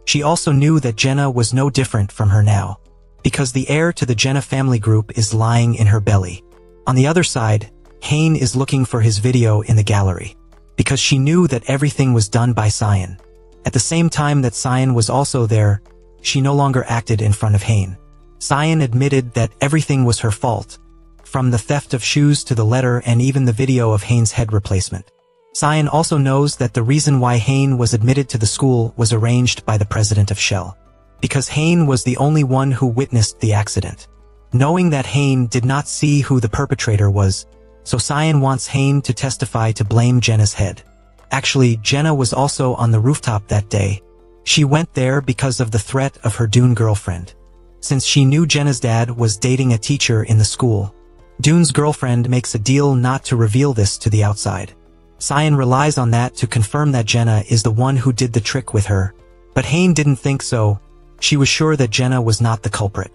S1: She also knew that Jenna was no different from her now, because the heir to the Jenna family group is lying in her belly. On the other side, Hayne is looking for his video in the gallery, because she knew that everything was done by Cyan. At the same time that Cyan was also there, she no longer acted in front of Hayne. Cyan admitted that everything was her fault, from the theft of shoes to the letter and even the video of Hayne's head replacement. Cyan also knows that the reason why Hayne was admitted to the school was arranged by the president of Shell, because Hayne was the only one who witnessed the accident. Knowing that Hayne did not see who the perpetrator was, so Cyan wants Hayne to testify to blame Jenna's head. Actually, Jenna was also on the rooftop that day. She went there because of the threat of her Dune girlfriend. Since she knew Jenna's dad was dating a teacher in the school, Dune's girlfriend makes a deal not to reveal this to the outside. Cyan relies on that to confirm that Jenna is the one who did the trick with her. But Hayne didn't think so. She was sure that Jenna was not the culprit.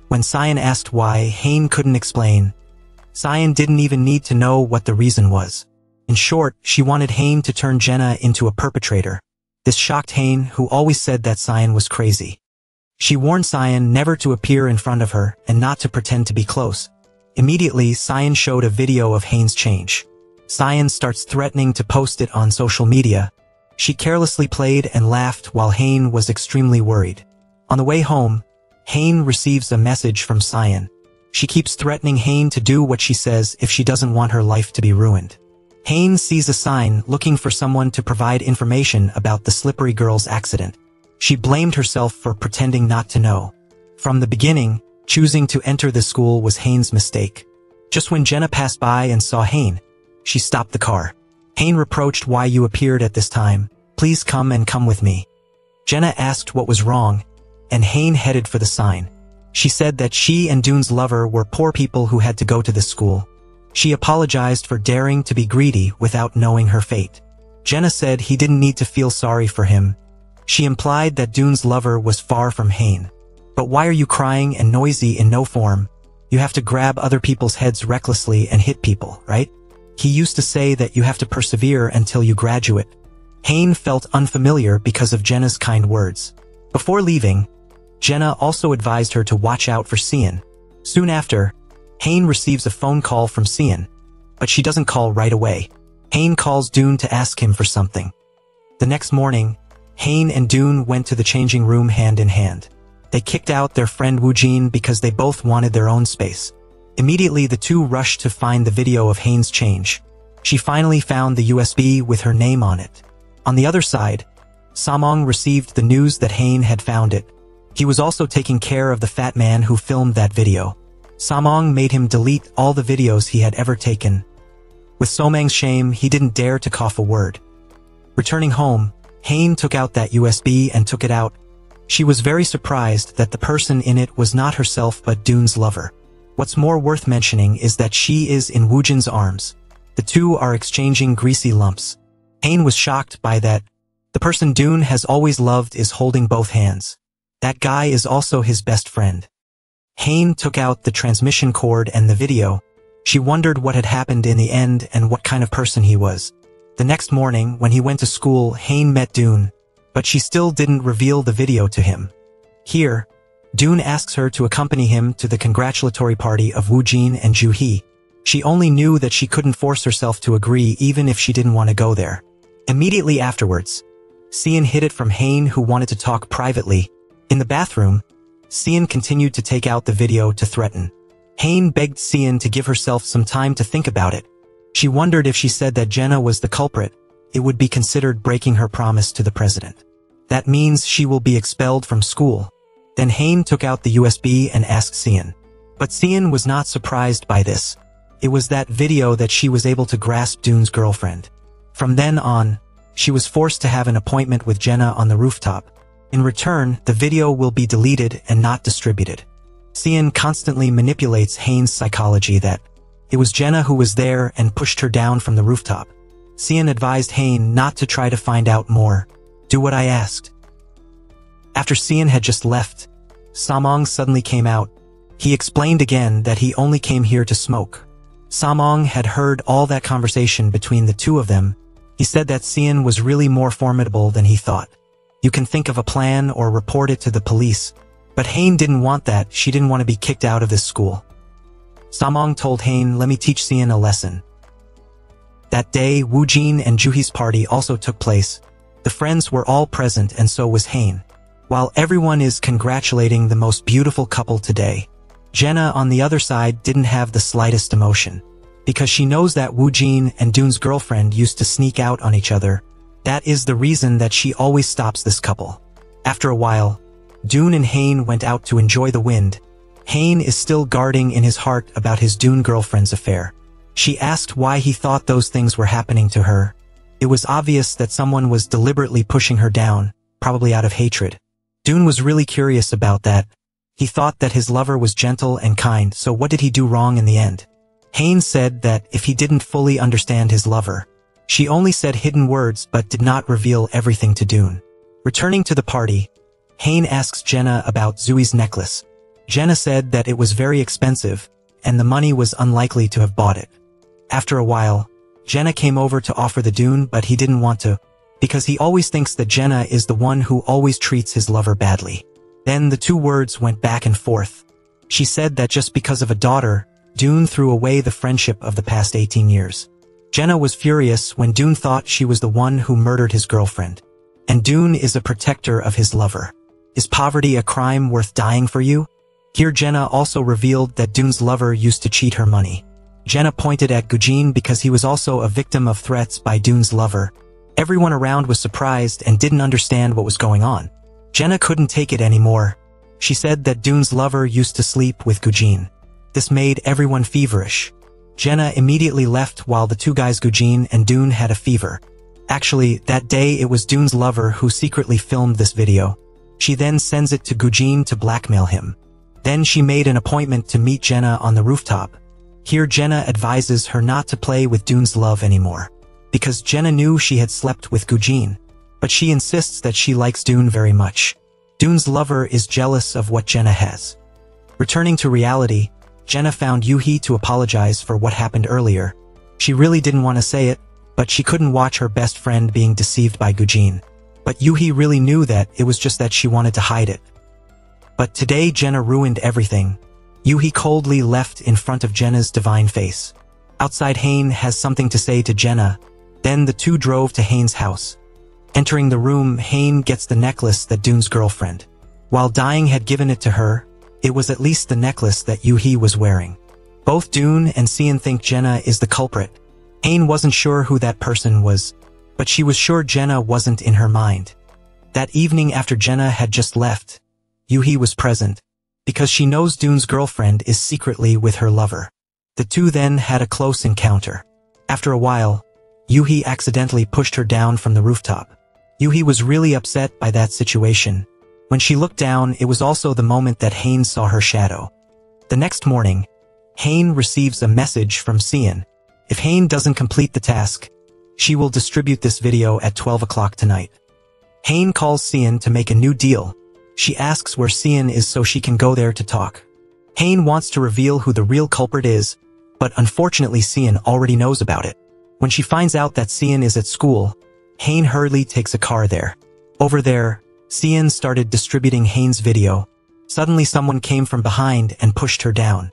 S1: When Cyan asked why, Hayne couldn't explain. Cyan didn't even need to know what the reason was. In short, she wanted Hayne to turn Jenna into a perpetrator. This shocked Hayne, who always said that Cyan was crazy. She warned Cyan never to appear in front of her and not to pretend to be close. Immediately, Cyan showed a video of Hayne's change. Cyan starts threatening to post it on social media. She carelessly played and laughed while Hayne was extremely worried. On the way home, Hayne receives a message from Cyan. She keeps threatening Hayne to do what she says if she doesn't want her life to be ruined. Hayne sees a sign looking for someone to provide information about the Slippery Girls accident. She blamed herself for pretending not to know. From the beginning, choosing to enter the school was Hayne's mistake. Just when Jenna passed by and saw Hayne, she stopped the car. Hain reproached why you appeared at this time. Please come and come with me. Jenna asked what was wrong, and Hain headed for the sign. She said that she and Dune's lover were poor people who had to go to this school. She apologized for daring to be greedy without knowing her fate. Jenna said he didn't need to feel sorry for him. She implied that Dune's lover was far from Hain. But why are you crying and noisy in no form? You have to grab other people's heads recklessly and hit people, right? He used to say that you have to persevere until you graduate. Hain felt unfamiliar because of Jenna's kind words. Before leaving, Jenna also advised her to watch out for Cian. Soon after, Hain receives a phone call from Cian, but she doesn't call right away. Hain calls Dune to ask him for something. The next morning, Hain and Dune went to the changing room hand in hand. They kicked out their friend Woojin because they both wanted their own space. Immediately, the two rushed to find the video of Hain's change. She finally found the USB with her name on it. On the other side, Samong received the news that Hain had found it. He was also taking care of the fat man who filmed that video. Samong made him delete all the videos he had ever taken. With Somang's shame, he didn't dare to cough a word. Returning home, Hain took out that USB and took it out. She was very surprised that the person in it was not herself but Dune's lover. What's more worth mentioning is that she is in Woojin's arms. The two are exchanging greasy lumps. Hain was shocked by that. The person Dune has always loved is holding both hands. That guy is also his best friend. Hain took out the transmission cord and the video. She wondered what had happened in the end and what kind of person he was. The next morning, when he went to school, Hain met Dune, but she still didn't reveal the video to him. Here, Dune asks her to accompany him to the congratulatory party of Woojin and Juhee. She only knew that she couldn't force herself to agree even if she didn't want to go there. Immediately afterwards, Cian hid it from Hain, who wanted to talk privately. In the bathroom, Cian continued to take out the video to threaten. Hain begged Cian to give herself some time to think about it. She wondered if she said that Jenna was the culprit, it would be considered breaking her promise to the president. That means she will be expelled from school. Then Hain took out the USB and asked Cian. But Cian was not surprised by this. It was that video that she was able to grasp Dune's girlfriend. From then on, she was forced to have an appointment with Jenna on the rooftop. In return, the video will be deleted and not distributed. Cian constantly manipulates Hain's psychology that it was Jenna who was there and pushed her down from the rooftop. Cian advised Hain not to try to find out more. Do what I asked. After Cian had just left, Samong suddenly came out. He explained again that he only came here to smoke. Samong had heard all that conversation between the two of them. He said that Cian was really more formidable than he thought. You can think of a plan or report it to the police. But Hain didn't want that. She didn't want to be kicked out of this school. Samong told Hain, let me teach Cian a lesson. That day, Woojin and Juhee's party also took place. The friends were all present and so was Hain. While everyone is congratulating the most beautiful couple today, Jenna on the other side didn't have the slightest emotion. Because she knows that Woojin and Dune's girlfriend used to sneak out on each other. That is the reason that she always stops this couple. After a while, Dune and Hain went out to enjoy the wind. Hain is still guarding in his heart about his Dune girlfriend's affair. She asked why he thought those things were happening to her. It was obvious that someone was deliberately pushing her down, probably out of hatred. Dune was really curious about that. He thought that his lover was gentle and kind, so what did he do wrong in the end? Hain said that if he didn't fully understand his lover, she only said hidden words but did not reveal everything to Dune. Returning to the party, Hain asks Jenna about Zui's necklace. Jenna said that it was very expensive, and the money was unlikely to have bought it. After a while, Jenna came over to offer the Dune, but he didn't want to, because he always thinks that Jenna is the one who always treats his lover badly. Then the two words went back and forth. She said that just because of a daughter, Dune threw away the friendship of the past 18 years. Jenna was furious when Dune thought she was the one who murdered his girlfriend. And Dune is a protector of his lover. Is poverty a crime worth dying for you? Here Jenna also revealed that Dune's lover used to cheat her money. Jenna pointed at Gujin because he was also a victim of threats by Dune's lover. Everyone around was surprised and didn't understand what was going on. Jenna couldn't take it anymore. She said that Dune's lover used to sleep with Gujin. This made everyone feverish. Jenna immediately left while the two guys Gujin and Dune had a fever. Actually, that day it was Dune's lover who secretly filmed this video. She then sends it to Gujin to blackmail him. Then she made an appointment to meet Jenna on the rooftop. Here Jenna advises her not to play with Dune's love anymore, because Jenna knew she had slept with Gujin, but she insists that she likes Dune very much. Dune's lover is jealous of what Jenna has. Returning to reality, Jenna found Yuhi to apologize for what happened earlier. She really didn't want to say it, but she couldn't watch her best friend being deceived by Gujin. But Yuhi really knew that it was just that she wanted to hide it. But today Jenna ruined everything. Yuhi coldly left in front of Jenna's divine face. Outside, Hain has something to say to Jenna. Then the two drove to Hain's house. Entering the room, Hain gets the necklace that Dune's girlfriend, while dying, had given it to her. It was at least the necklace that Yuhi was wearing. Both Dune and Sian think Jenna is the culprit. Hain wasn't sure who that person was, but she was sure Jenna wasn't in her mind. That evening after Jenna had just left, Yuhi was present, because she knows Dune's girlfriend is secretly with her lover. The two then had a close encounter. After a while, Yuhi accidentally pushed her down from the rooftop. Yuhi was really upset by that situation. When she looked down, it was also the moment that Hain saw her shadow. The next morning, Hain receives a message from Sian. If Hain doesn't complete the task, she will distribute this video at 12 o'clock tonight. Hain calls Sian to make a new deal. She asks where Sian is so she can go there to talk. Hain wants to reveal who the real culprit is, but unfortunately Sian already knows about it. When she finds out that Sian is at school, Hain hurriedly takes a car there. Over there, Sian started distributing Hain's video. Suddenly someone came from behind and pushed her down.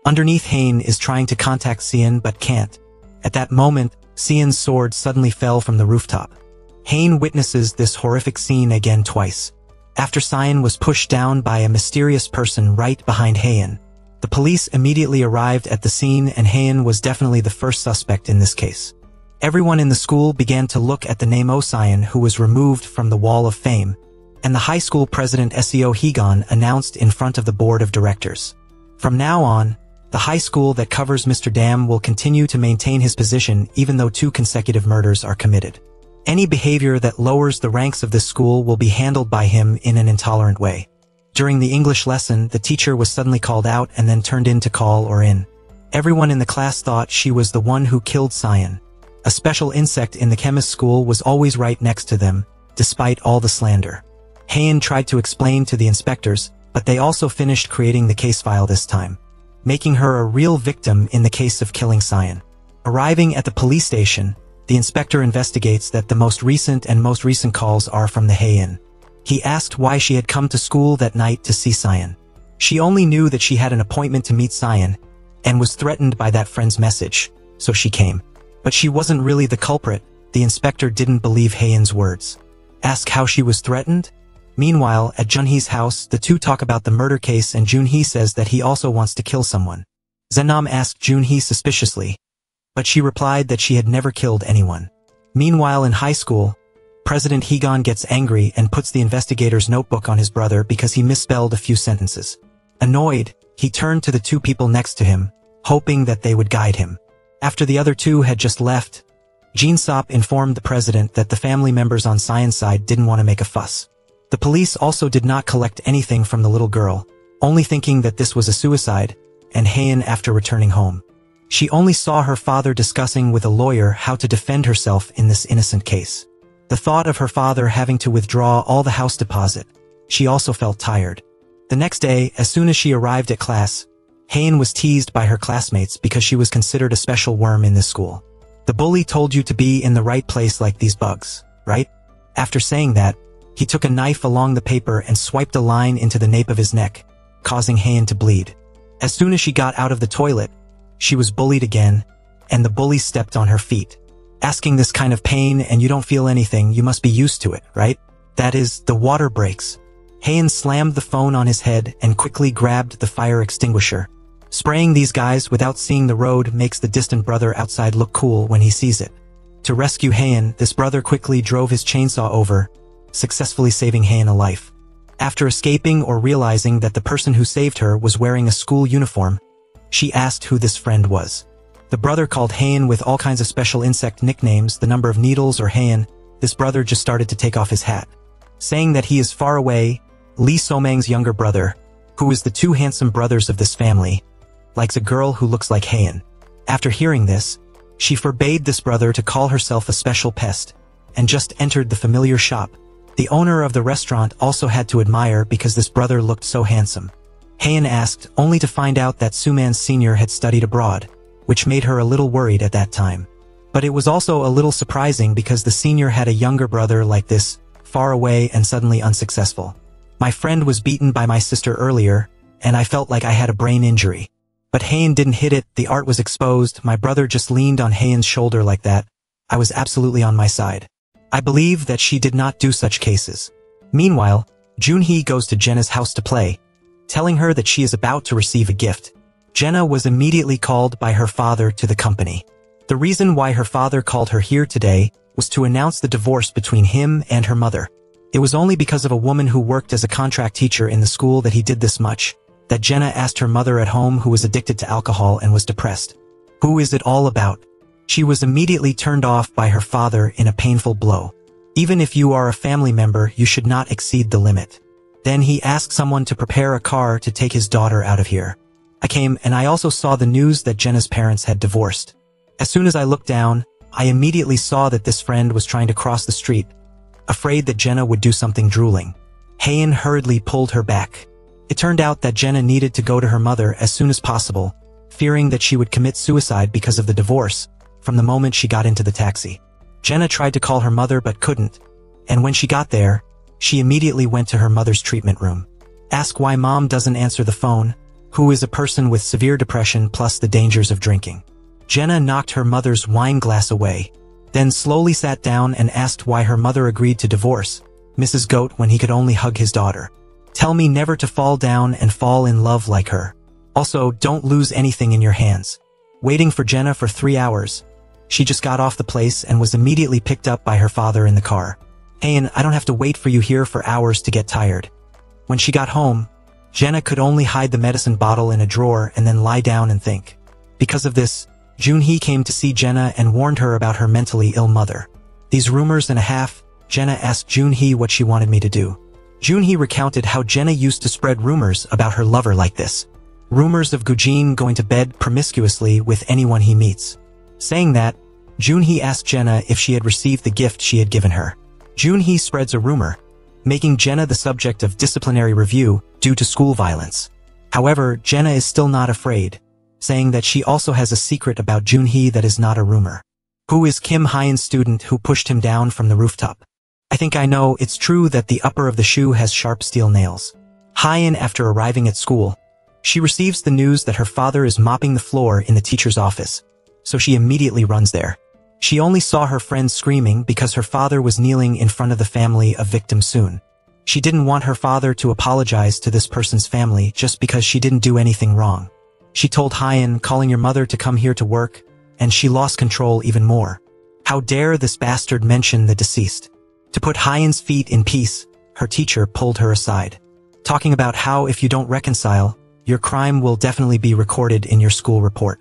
S1: Underneath, Hain is trying to contact Sian but can't. At that moment, Sian's sword suddenly fell from the rooftop. Hain witnesses this horrific scene again twice. After Sian was pushed down by a mysterious person right behind Hain, the police immediately arrived at the scene, and Hain was definitely the first suspect in this case. Everyone in the school began to look at the name Sian, who was removed from the Wall of Fame, and the high school president Seo Higan announced in front of the board of directors. From now on, the high school that covers Mr. Dam will continue to maintain his position even though 2 consecutive murders are committed. Any behavior that lowers the ranks of this school will be handled by him in an intolerant way. During the English lesson, the teacher was suddenly called out and then turned in to call or in. Everyone in the class thought she was the one who killed Sian. A special insect in the chemist school was always right next to them, despite all the slander. Hain tried to explain to the inspectors, but they also finished creating the case file this time, making her a real victim in the case of killing Sian. Arriving at the police station, the inspector investigates that the most recent calls are from the Hain. He asked why she had come to school that night to see Sian. She only knew that she had an appointment to meet Sian, and was threatened by that friend's message, so she came. But she wasn't really the culprit. The inspector didn't believe Hain's words. Ask how she was threatened? Meanwhile, at Junhee's house, the two talk about the murder case, and Junhee says that he also wants to kill someone. Zenam asked Junhee suspiciously, but she replied that she had never killed anyone. Meanwhile, in high school, President Higan gets angry and puts the investigator's notebook on his brother because he misspelled a few sentences. Annoyed, he turned to the 2 people next to him, hoping that they would guide him. After the other 2 had just left, Jin Sop informed the president that the family members on Sian's side didn't want to make a fuss. The police also did not collect anything from the little girl, only thinking that this was a suicide, and Hain after returning home. She only saw her father discussing with a lawyer how to defend herself in this innocent case. The thought of her father having to withdraw all the house deposit, she also felt tired. The next day, as soon as she arrived at class, Hain was teased by her classmates because she was considered a special worm in this school. The bully told you to be in the right place like these bugs, right? After saying that, he took a knife along the paper and swiped a line into the nape of his neck, causing Hain to bleed. As soon as she got out of the toilet, she was bullied again, and the bully stepped on her feet. Asking this kind of pain and you don't feel anything, you must be used to it, right? That is, the water breaks. Hain slammed the phone on his head and quickly grabbed the fire extinguisher. Spraying these guys without seeing the road makes the distant brother outside look cool when he sees it. To rescue Hain, this brother quickly drove his chainsaw over, successfully saving Hain a life. After escaping or realizing that the person who saved her was wearing a school uniform, she asked who this friend was. The brother called Hayan with all kinds of special insect nicknames, the number of needles or Hayan. This brother just started to take off his hat, saying that he is far away. Lee Somang's younger brother, who is the two handsome brothers of this family, likes a girl who looks like Hayan. After hearing this, she forbade this brother to call herself a special pest, and just entered the familiar shop. The owner of the restaurant also had to admire because this brother looked so handsome. Hayan asked, only to find out that Suman's senior had studied abroad, which made her a little worried at that time. But it was also a little surprising because the senior had a younger brother like this, far away and suddenly unsuccessful. My friend was beaten by my sister earlier, and I felt like I had a brain injury. But Hayan didn't hit it, the art was exposed, my brother just leaned on Hayan's shoulder like that. I was absolutely on my side. I believe that she did not do such cases. Meanwhile, Junhee goes to Jenna's house to play, telling her that she is about to receive a gift. Jenna was immediately called by her father to the company. The reason why her father called her here today was to announce the divorce between him and her mother. It was only because of a woman who worked as a contract teacher in the school that he did this much, that Jenna asked her mother at home, who was addicted to alcohol and was depressed. Who is it all about? She was immediately turned off by her father in a painful blow. Even if you are a family member, you should not exceed the limit. Then he asked someone to prepare a car to take his daughter out of here. I came and I also saw the news that Jenna's parents had divorced. As soon as I looked down, I immediately saw that this friend was trying to cross the street, afraid that Jenna would do something drooling. Hayan hurriedly pulled her back. It turned out that Jenna needed to go to her mother as soon as possible, fearing that she would commit suicide because of the divorce, from the moment she got into the taxi. Jenna tried to call her mother but couldn't, and when she got there, she immediately went to her mother's treatment room. Ask why mom doesn't answer the phone, who is a person with severe depression plus the dangers of drinking. Jenna knocked her mother's wine glass away, then slowly sat down and asked why her mother agreed to divorce Mrs. Goat when he could only hug his daughter. Tell me never to fall down and fall in love like her. Also, don't lose anything in your hands. Waiting for Jenna for 3 hours. She just got off the place and was immediately picked up by her father in the car. Hayan, I don't have to wait for you here for hours to get tired. When she got home, Jenna could only hide the medicine bottle in a drawer and then lie down and think. Because of this, Junhee came to see Jenna and warned her about her mentally ill mother. These rumors and a half, Jenna asked Junhee what she wanted me to do. Junhee recounted how Jenna used to spread rumors about her lover like this. Rumors of Gujin going to bed promiscuously with anyone he meets. Saying that, Junhee asked Jenna if she had received the gift she had given her. Junhee spreads a rumor, making Jenna the subject of disciplinary review due to school violence. However, Jenna is still not afraid, saying that she also has a secret about Junhee that is not a rumor. Who is Kim Hayan's student who pushed him down from the rooftop? I think I know. It's true that the upper of the shoe has sharp steel nails. Hayan, after arriving at school, she receives the news that her father is mopping the floor in the teacher's office, so she immediately runs there. She only saw her friend screaming because her father was kneeling in front of the family of victim Soon. She didn't want her father to apologize to this person's family just because she didn't do anything wrong. She told Hayan, calling your mother to come here to work, and she lost control even more. How dare this bastard mention the deceased? To put Hayan's feet in peace, her teacher pulled her aside, talking about how if you don't reconcile, your crime will definitely be recorded in your school report.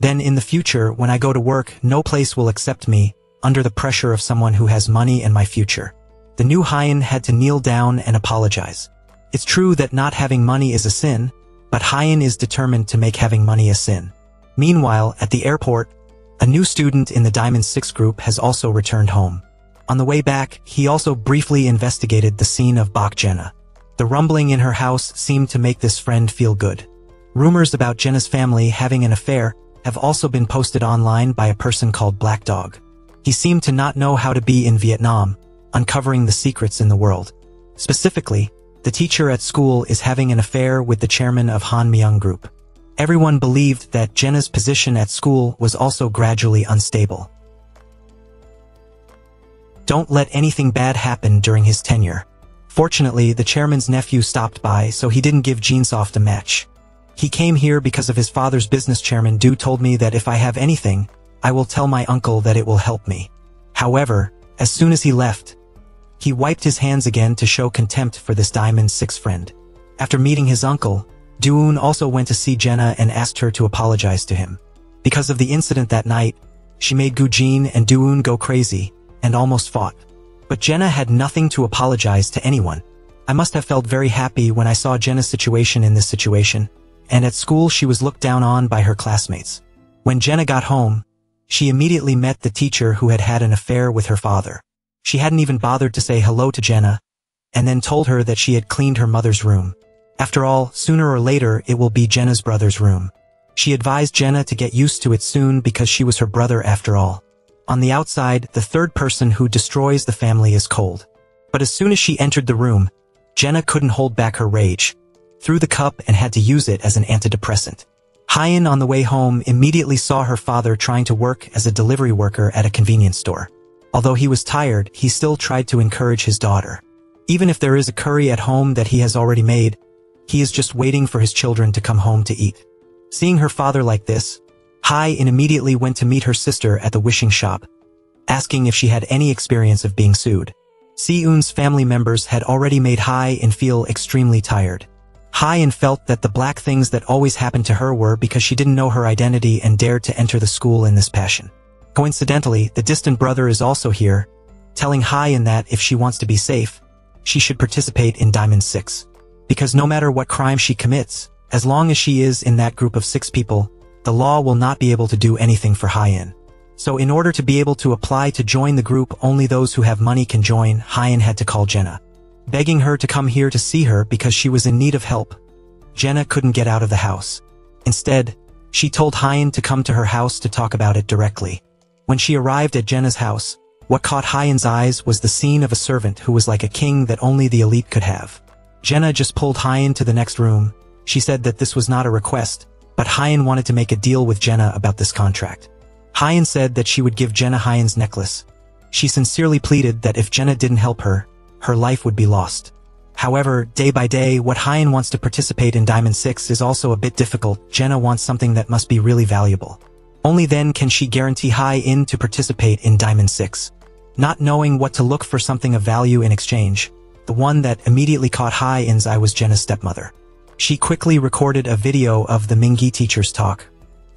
S1: Then in the future, when I go to work, no place will accept me, under the pressure of someone who has money and my future. The new Hayan had to kneel down and apologize. It's true that not having money is a sin, but Hayan is determined to make having money a sin. Meanwhile, at the airport, a new student in the Diamond 6 group has also returned home. On the way back, he also briefly investigated the scene of Bak Jenna. The rumbling in her house seemed to make this friend feel good. Rumors about Jenna's family having an affair have also been posted online by a person called Black Dog. He seemed to not know how to be in Vietnam, uncovering the secrets in the world. Specifically, the teacher at school is having an affair with the chairman of Han Myung Group. Everyone believed that Jenna's position at school was also gradually unstable. Don't let anything bad happen during his tenure. Fortunately, the chairman's nephew stopped by, so he didn't give Jeansoft a match. He came here because of his father's business. Chairman Du told me that if I have anything, I will tell my uncle that it will help me. However, as soon as he left, he wiped his hands again to show contempt for this Diamond 6 friend. After meeting his uncle, Duun also went to see Jenna and asked her to apologize to him. Because of the incident that night, she made Gujin and Doon go crazy, and almost fought. But Jenna had nothing to apologize to anyone. I must have felt very happy when I saw Jenna's situation in this situation, and at school she was looked down on by her classmates. When Jenna got home, she immediately met the teacher who had had an affair with her father. She hadn't even bothered to say hello to Jenna, and then told her that she had cleaned her mother's room. After all, sooner or later it will be Jenna's brother's room. She advised Jenna to get used to it soon because she was her brother after all. On the outside, the third person who destroys the family is cold. But as soon as she entered the room, Jenna couldn't hold back her rage, threw the cup and had to use it as an antidepressant. Hyen on the way home immediately saw her father trying to work as a delivery worker at a convenience store. Although he was tired, he still tried to encourage his daughter. Even if there is a curry at home that he has already made, he is just waiting for his children to come home to eat. Seeing her father like this, Hyen immediately went to meet her sister at the wishing shop, asking if she had any experience of being sued. Si-eun's family members had already made Hyen feel extremely tired. Hyen felt that the black things that always happened to her were because she didn't know her identity and dared to enter the school in this passion. Coincidentally, the distant brother is also here, telling Hyen that if she wants to be safe, she should participate in Diamond 6. Because no matter what crime she commits, as long as she is in that group of 6 people, the law will not be able to do anything for Hyen. So in order to be able to apply to join the group, only those who have money can join. Hyen had to call Jenna, begging her to come here to see her because she was in need of help. Jenna couldn't get out of the house. Instead, she told Hyen to come to her house to talk about it directly. When she arrived at Jenna's house, what caught Hyen's eyes was the scene of a servant who was like a king that only the elite could have. Jenna just pulled Hyen to the next room. She said that this was not a request, but Hyen wanted to make a deal with Jenna about this contract. Hyen said that she would give Jenna Hyen's necklace. She sincerely pleaded that if Jenna didn't help her, her life would be lost. However, day by day, what Hyen wants to participate in Diamond 6 is also a bit difficult. Jenna wants something that must be really valuable. Only then can she guarantee Hyen to participate in Diamond 6. Not knowing what to look for something of value in exchange, the one that immediately caught Hyen's eye was Jenna's stepmother. She quickly recorded a video of the Mingi teacher's talk.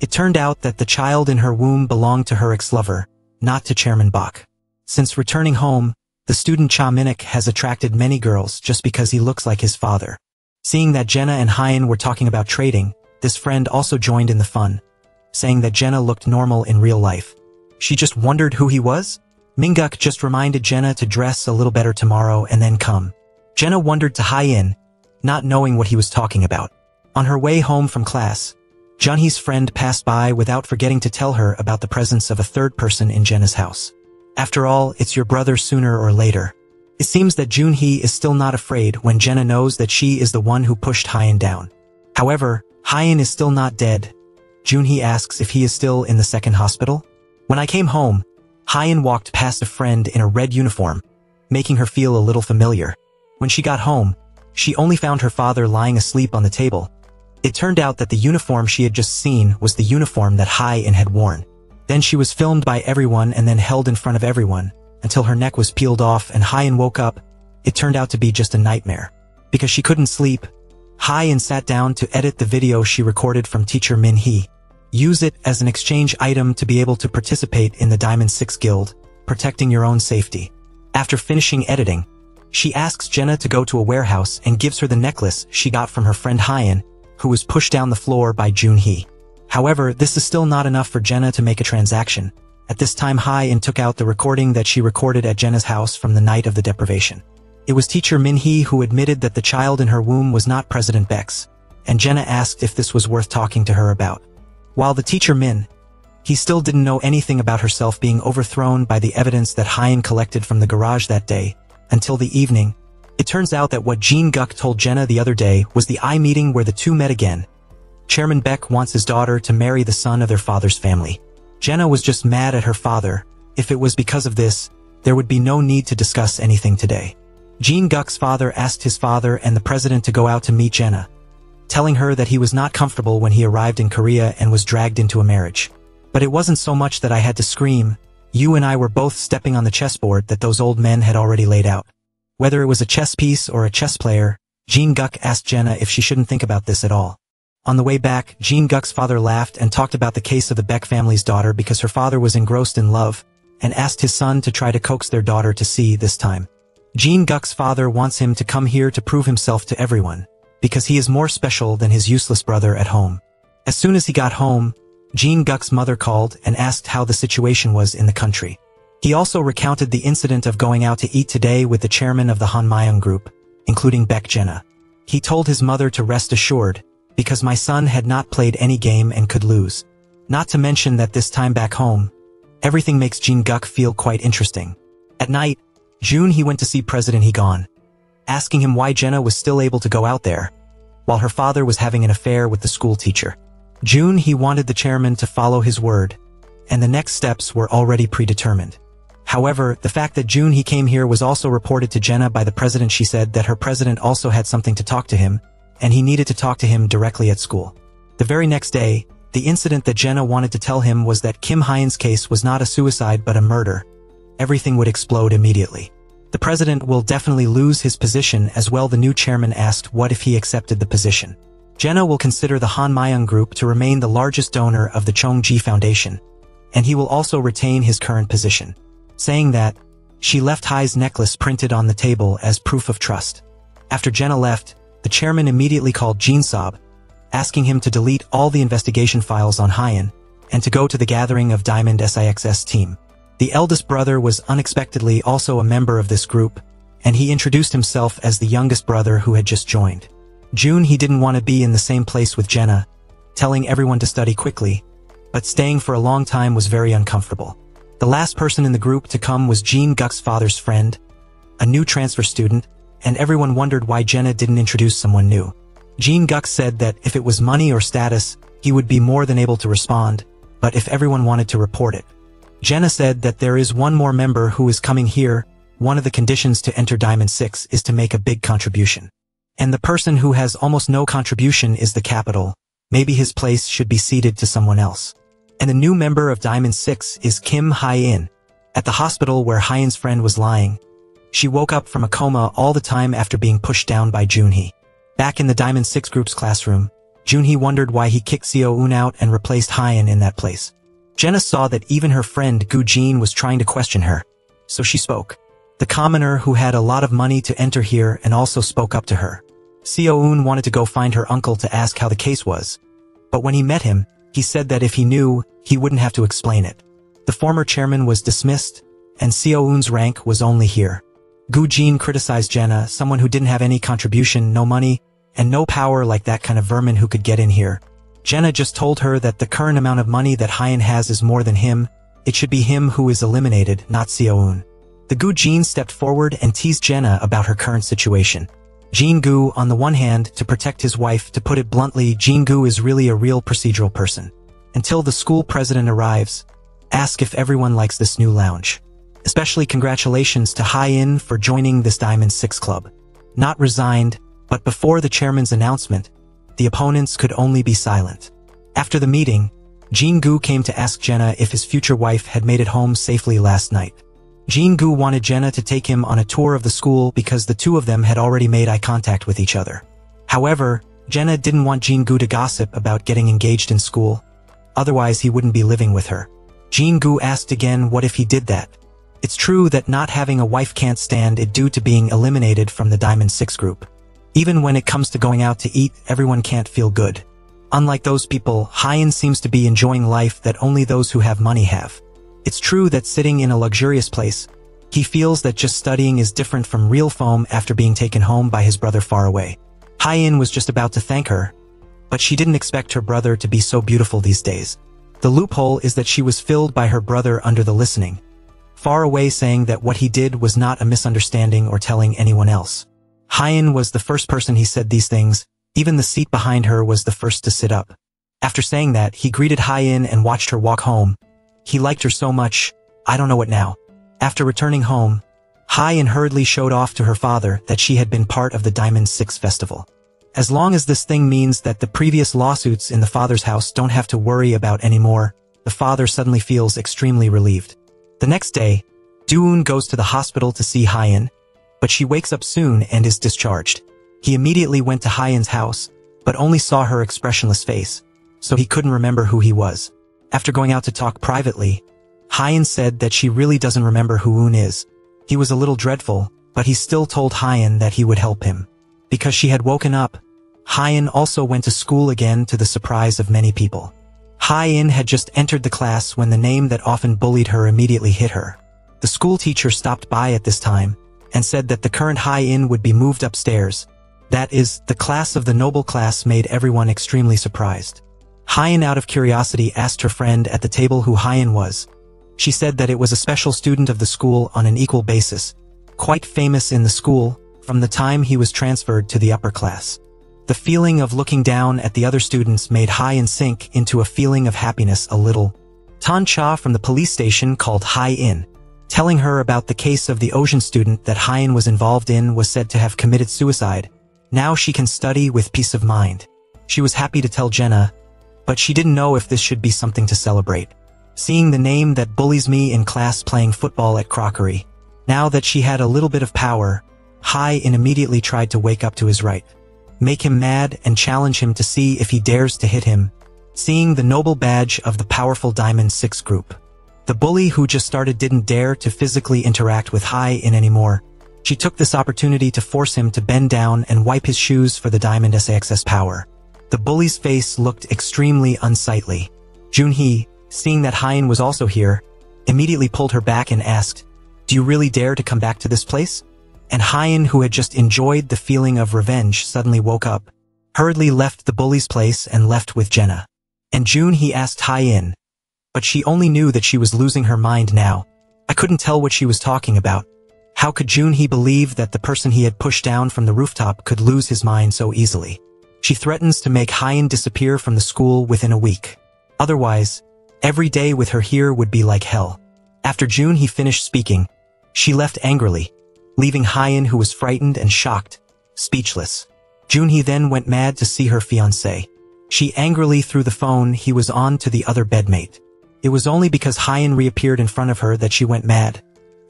S1: It turned out that the child in her womb belonged to her ex-lover, not to Chairman Bok. Since returning home, the student Cha Minik has attracted many girls just because he looks like his father. Seeing that Jenna and Hyen were talking about trading, this friend also joined in the fun, saying that Jenna looked normal in real life. She just wondered who he was? Minguk just reminded Jenna to dress a little better tomorrow and then come. Jenna wondered to Hyen, not knowing what he was talking about. On her way home from class, Junhee's friend passed by without forgetting to tell her about the presence of a third person in Jenna's house. After all, it's your brother sooner or later. It seems that Junhee is still not afraid when Jenna knows that she is the one who pushed Hyen down. However, Hyen is still not dead. Junhee asks if he is still in the second hospital. When I came home, Hyen walked past a friend in a red uniform, making her feel a little familiar. When she got home, she only found her father lying asleep on the table. It turned out that the uniform she had just seen was the uniform that Hyen had worn. Then she was filmed by everyone and then held in front of everyone, until her neck was peeled off and Hyen woke up. It turned out to be just a nightmare. Because she couldn't sleep, Hyen sat down to edit the video she recorded from teacher Min Hee. Use it as an exchange item to be able to participate in the Diamond 6 Guild, protecting your own safety. After finishing editing, she asks Jenna to go to a warehouse and gives her the necklace she got from her friend Hyen, who was pushed down the floor by Junhee. However, this is still not enough for Jenna to make a transaction. At this time, Hyen took out the recording that she recorded at Jenna's house from the night of the deprivation. It was teacher Min Hee who admitted that the child in her womb was not President Beck's, and Jenna asked if this was worth talking to her about. While the teacher Min Hee still didn't know anything about herself being overthrown by the evidence that Hyen collected from the garage that day, until the evening, it turns out that what Jin Guk told Jenna the other day was the eye meeting where the two met again. Chairman Beck wants his daughter to marry the son of their father's family. Jenna was just mad at her father. If it was because of this, there would be no need to discuss anything today. Jin Guk's father asked his father and the president to go out to meet Jenna, telling her that he was not comfortable when he arrived in Korea and was dragged into a marriage. But it wasn't so much that I had to scream. You and I were both stepping on the chessboard that those old men had already laid out. Whether it was a chess piece or a chess player, Jin Guk asked Jenna if she shouldn't think about this at all. On the way back, Jean Guk's father laughed and talked about the case of the Beck family's daughter because her father was engrossed in love, and asked his son to try to coax their daughter to see this time. Jean Guk's father wants him to come here to prove himself to everyone, because he is more special than his useless brother at home. As soon as he got home, Jean Guk's mother called and asked how the situation was in the country. He also recounted the incident of going out to eat today with the chairman of the Han Mayung group, including Beck Jenna. He told his mother to rest assured, because my son had not played any game and could lose. Not to mention that this time back home, everything makes Jean Guk feel quite interesting. At night, he went to see President He-gon, asking him why Jenna was still able to go out there, while her father was having an affair with the school teacher. He wanted the chairman to follow his word, and the next steps were already predetermined. However, the fact that He came here was also reported to Jenna by the president. She said that her president also had something to talk to him, and he needed to talk to him directly at school. The very next day, the incident that Jenna wanted to tell him was that Kim Hyun's case was not a suicide but a murder. Everything would explode immediately. The president will definitely lose his position as well. The new chairman asked what if he accepted the position. Jenna will consider the Han Mayung Group to remain the largest donor of the Chong-ji Foundation, and he will also retain his current position. Saying that, she left Hai's necklace printed on the table as proof of trust. After Jenna left, the chairman immediately called Jin Sob, asking him to delete all the investigation files on Hyun, and to go to the gathering of Diamond Six's team. The eldest brother was unexpectedly also a member of this group, and he introduced himself as the youngest brother who had just joined. He didn't want to be in the same place with Jenna, telling everyone to study quickly, but staying for a long time was very uncomfortable. The last person in the group to come was Jean Guk's father's friend, a new transfer student, and everyone wondered why Jenna didn't introduce someone new. Jean Guk said that if it was money or status, he would be more than able to respond, but if everyone wanted to report it. Jenna said that there is one more member who is coming here. One of the conditions to enter Diamond 6 is to make a big contribution. And the person who has almost no contribution is the capital. Maybe his place should be ceded to someone else. And the new member of Diamond 6 is Kim Hyun. At the hospital where Hyun's friend was lying, she woke up from a coma all the time after being pushed down by Junhee. Back in the Diamond 6 group's classroom, Junhee wondered why he kicked Seo-eun out and replaced Hyun in that place. Jenna saw that even her friend Gu Jin was trying to question her, so she spoke. The commoner who had a lot of money to enter here and also spoke up to her. Seo-eun wanted to go find her uncle to ask how the case was, but when he met him, he said that if he knew, he wouldn't have to explain it. The former chairman was dismissed, and Seo-eun's rank was only here. Gu Jin criticized Jenna, someone who didn't have any contribution, no money, and no power like that kind of vermin who could get in here. Jenna just told her that the current amount of money that Hyun has is more than him. It should be him who is eliminated, not Seo-eun. The Gu Jin stepped forward and teased Jenna about her current situation. Jin Gu, on the one hand, to protect his wife, to put it bluntly, Jin Gu is really a real procedural person. Until the school president arrives, ask if everyone likes this new lounge. Especially congratulations to Hyun for joining this Diamond 6 club. Not resigned, but before the chairman's announcement, the opponents could only be silent. After the meeting, Jin Gu came to ask Jenna if his future wife had made it home safely last night. Jin Gu wanted Jenna to take him on a tour of the school because the two of them had already made eye contact with each other. However, Jenna didn't want Jin Gu to gossip about getting engaged in school, otherwise he wouldn't be living with her. Jin Gu asked again what if he did that. It's true that not having a wife can't stand it due to being eliminated from the Diamond 6 group. Even when it comes to going out to eat, everyone can't feel good. Unlike those people, Hyun seems to be enjoying life that only those who have money have. It's true that sitting in a luxurious place, he feels that just studying is different from real foam after being taken home by his brother far away. Hyun was just about to thank her, but she didn't expect her brother to be so beautiful these days. The loophole is that she was filled by her brother under the listening, far away, saying that what he did was not a misunderstanding or telling anyone else. Hyun was the first person he said these things, even the seat behind her was the first to sit up. After saying that, he greeted Hyun and watched her walk home. He liked her so much, I don't know what now. After returning home, Hyun hurriedly showed off to her father that she had been part of the Diamond 6 festival. As long as this thing means that the previous lawsuits in the father's house don't have to worry about anymore, the father suddenly feels extremely relieved. The next day, Doo-eun goes to the hospital to see Hyun, but she wakes up soon and is discharged. He immediately went to Hyun's house, but only saw her expressionless face, so he couldn't remember who he was. After going out to talk privately, Hyan said that she really doesn't remember who Eun is. He was a little dreadful, but he still told Hyan that he would help him. Because she had woken up, Hyan also went to school again to the surprise of many people. Hyan had just entered the class when the name that often bullied her immediately hit her. The school teacher stopped by at this time and said that the current Hyan would be moved upstairs. That is, the class of the noble class made everyone extremely surprised. Hyan out of curiosity asked her friend at the table who Hyan was. She said that it was a special student of the school on an equal basis, quite famous in the school from the time he was transferred to the upper class. The feeling of looking down at the other students made Hyan sink into a feeling of happiness a little. Tan Cha from the police station called Hyan, telling her about the case of the Ocean student that Hyan was involved in was said to have committed suicide. Now she can study with peace of mind. She was happy to tell Jenna, but she didn't know if this should be something to celebrate. Seeing the name that bullies me in class playing football at crockery. Now that she had a little bit of power, Hyan immediately tried to wake up to his right. Make him mad and challenge him to see if he dares to hit him. Seeing the noble badge of the powerful Diamond 6 group. The bully who just started didn't dare to physically interact with Hyan anymore. She took this opportunity to force him to bend down and wipe his shoes for the Diamond SAXS power. The bully's face looked extremely unsightly. Junhee, seeing that Hyan was also here, immediately pulled her back and asked, "Do you really dare to come back to this place?" And Hyan, who had just enjoyed the feeling of revenge, suddenly woke up, hurriedly left the bully's place and left with Jenna. And Junhee asked Hyan, but she only knew that she was losing her mind now. I couldn't tell what she was talking about. How could Junhee believe that the person he had pushed down from the rooftop could lose his mind so easily? She threatens to make Hyan disappear from the school within a week. Otherwise, every day with her here would be like hell. After Junhee finished speaking, she left angrily, leaving Hyan, who was frightened and shocked, speechless. Junhee then went mad to see her fiancé. She angrily threw the phone he was on to the other bedmate. It was only because Hyan reappeared in front of her that she went mad,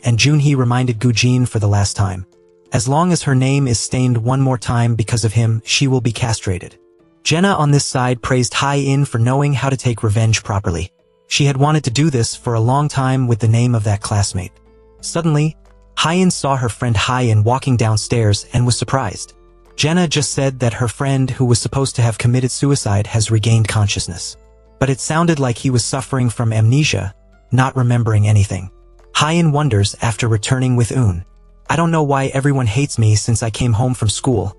S1: and Junhee reminded Gujin for the last time. As long as her name is stained one more time because of him, she will be castrated. Jenna on this side praised Hyan for knowing how to take revenge properly. She had wanted to do this for a long time with the name of that classmate. Suddenly, Hyan saw her friend Hyan walking downstairs and was surprised. Jenna just said that her friend who was supposed to have committed suicide has regained consciousness. But it sounded like he was suffering from amnesia, not remembering anything. Hyan wonders after returning with Eun. I don't know why everyone hates me since I came home from school.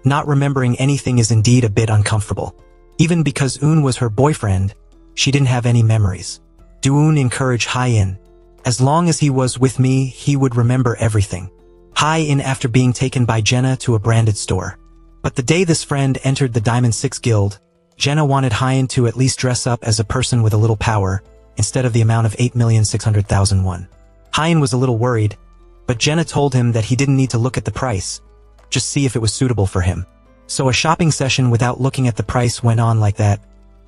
S1: Not remembering anything is indeed a bit uncomfortable. Even because Eun was her boyfriend, she didn't have any memories. Eun encouraged Hyan. As long as he was with me, he would remember everything. Hyan after being taken by Jenna to a branded store. But the day this friend entered the Diamond 6 Guild, Jenna wanted Hyan to at least dress up as a person with a little power, instead of the amount of 8,600,000 won. Hyan was a little worried, but Jenna told him that he didn't need to look at the price, just see if it was suitable for him. So a shopping session without looking at the price went on like that.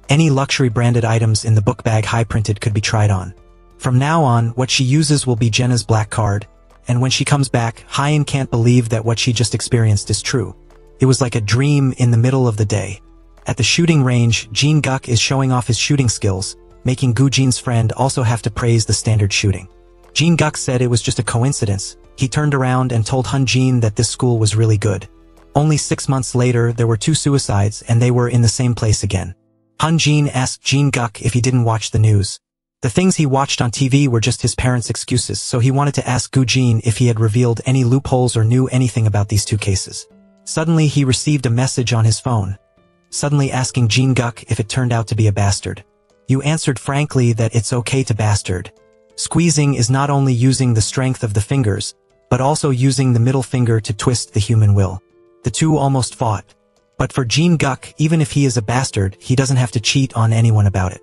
S1: Any luxury branded items in the book bag high printed could be tried on. From now on, what she uses will be Jenna's black card, and when she comes back, Hyan can't believe that what she just experienced is true. It was like a dream in the middle of the day. At the shooting range, Jin Guk is showing off his shooting skills, making Gu Jin's friend also have to praise the standard shooting. Jin Guk said it was just a coincidence. He turned around and told Hun Jin that this school was really good. Only 6 months later, there were 2 suicides and they were in the same place again. Hun Jin asked Jin Guk if he didn't watch the news. The things he watched on TV were just his parents' excuses, so he wanted to ask Gu Jin if he had revealed any loopholes or knew anything about these 2 cases. Suddenly he received a message on his phone, suddenly asking Jin Guk if it turned out to be a bastard. You answered frankly that it's okay to bastard. Squeezing is not only using the strength of the fingers, but also using the middle finger to twist the human will. The 2 almost fought. But for Jin Guk, even if he is a bastard, he doesn't have to cheat on anyone about it.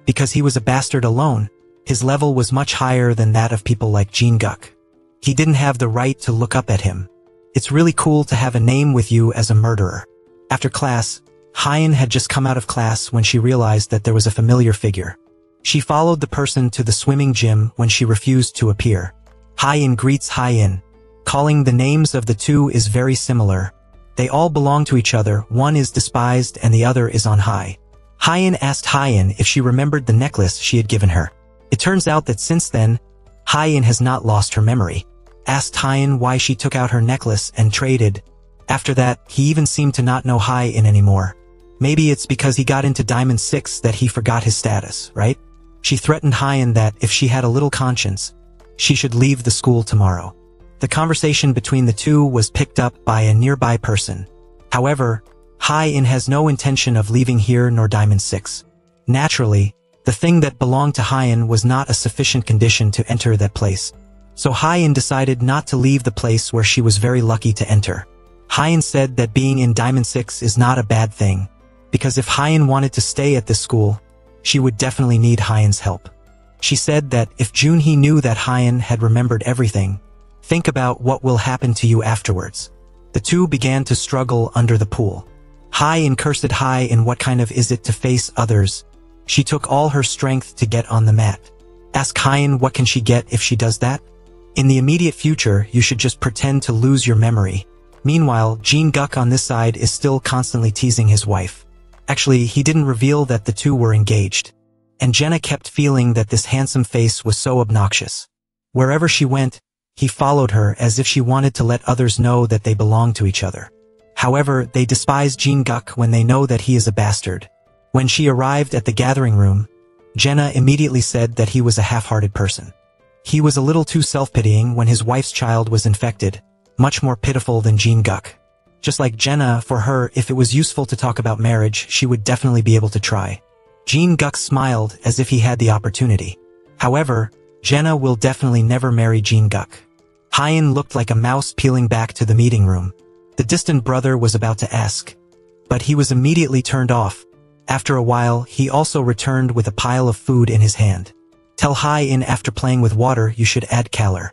S1: Because he was a bastard alone, his level was much higher than that of people like Jin Guk. He didn't have the right to look up at him. It's really cool to have a name with you as a murderer. After class, Hyan had just come out of class when she realized that there was a familiar figure. She followed the person to the swimming gym when she refused to appear. Hyan greets Hyan. Calling the names of the 2 is very similar. They all belong to each other, one is despised and the other is on high. Hyein asked Hyein if she remembered the necklace she had given her. It turns out that since then, Hyein has not lost her memory. Asked Hyein why she took out her necklace and traded. After that, he even seemed to not know Hyein anymore. Maybe it's because he got into Diamond 6 that he forgot his status, right? She threatened Hyein that if she had a little conscience, she should leave the school tomorrow. The conversation between the two was picked up by a nearby person. However, Hyein has no intention of leaving here nor Diamond 6. Naturally, the thing that belonged to Hyein was not a sufficient condition to enter that place. So Hyein decided not to leave the place where she was very lucky to enter. Hyein said that being in Diamond 6 is not a bad thing, because if Hyein wanted to stay at this school, she would definitely need Hyein's help. She said that if Junhee knew that Hyein had remembered everything, think about what will happen to you afterwards. The two began to struggle under the pool. Hyein cursed Hyein what kind of is it to face others. She took all her strength to get on the mat. Ask Hyein what can she get if she does that? In the immediate future, you should just pretend to lose your memory. Meanwhile, Jin Guk on this side is still constantly teasing his wife. Actually, he didn't reveal that the two were engaged. And Jenna kept feeling that this handsome face was so obnoxious. Wherever she went, he followed her as if she wanted to let others know that they belonged to each other. However, they despise Jin Guk when they know that he is a bastard. When she arrived at the gathering room, Jenna immediately said that he was a half-hearted person. He was a little too self-pitying when his wife's child was infected, much more pitiful than Jin Guk. Just like Jenna, for her, if it was useful to talk about marriage, she would definitely be able to try. Jin Guk smiled as if he had the opportunity. However, Jenna will definitely never marry Jin Guk. Hyein looked like a mouse peeling back to the meeting room. The distant brother was about to ask, but he was immediately turned off. After a while, he also returned with a pile of food in his hand. Tell Hyein after playing with water you should add color.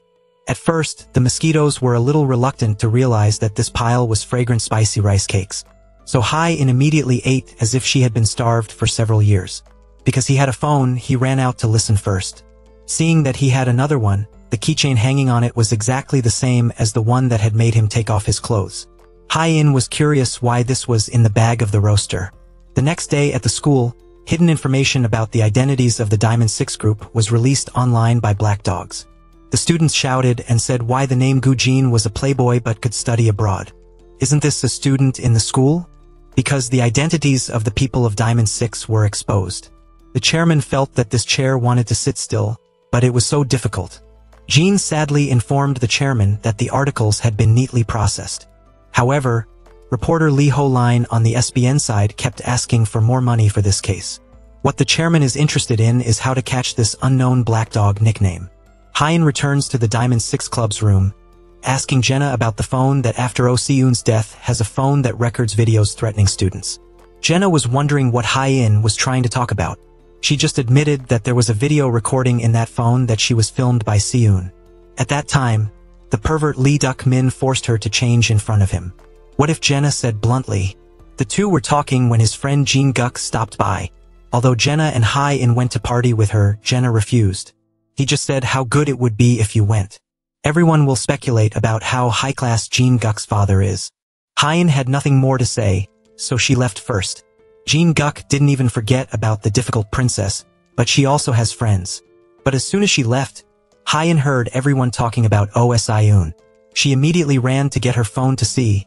S1: At first, the mosquitoes were a little reluctant to realize that this pile was fragrant spicy rice cakes. So Hyein immediately ate as if she had been starved for several years. Because he had a phone, he ran out to listen first. Seeing that he had another one, the keychain hanging on it was exactly the same as the one that had made him take off his clothes. Hyein was curious why this was in the bag of the roaster. The next day at the school, hidden information about the identities of the Diamond 6 group was released online by Black Dogs. The students shouted and said why the name Gujin was a playboy but could study abroad. Isn't this a student in the school? Because the identities of the people of Diamond 6 were exposed. The chairman felt that this chair wanted to sit still, but it was so difficult. Jean sadly informed the chairman that the articles had been neatly processed. However, reporter Lee Ho-line on the SBN side kept asking for more money for this case. What the chairman is interested in is how to catch this unknown Black Dog nickname. Hyein returns to the Diamond 6 Club's room, asking Jenna about the phone that after Oh Si-eun's death has a phone that records videos threatening students. Jenna was wondering what Hyein was trying to talk about. She just admitted that there was a video recording in that phone that she was filmed by Si-eun. At that time, the pervert Lee Duk-min forced her to change in front of him. What if Jenna said bluntly? The two were talking when his friend Jin Guk stopped by. Although Jenna and Hyein went to party with her, Jenna refused. He just said how good it would be if you went. Everyone will speculate about how high-class Jin Guk's father is. Hyein had nothing more to say, so she left first. Jin Guk didn't even forget about the difficult princess, but she also has friends. But as soon as she left, Hyein heard everyone talking about Oh Si-eun. She immediately ran to get her phone to see.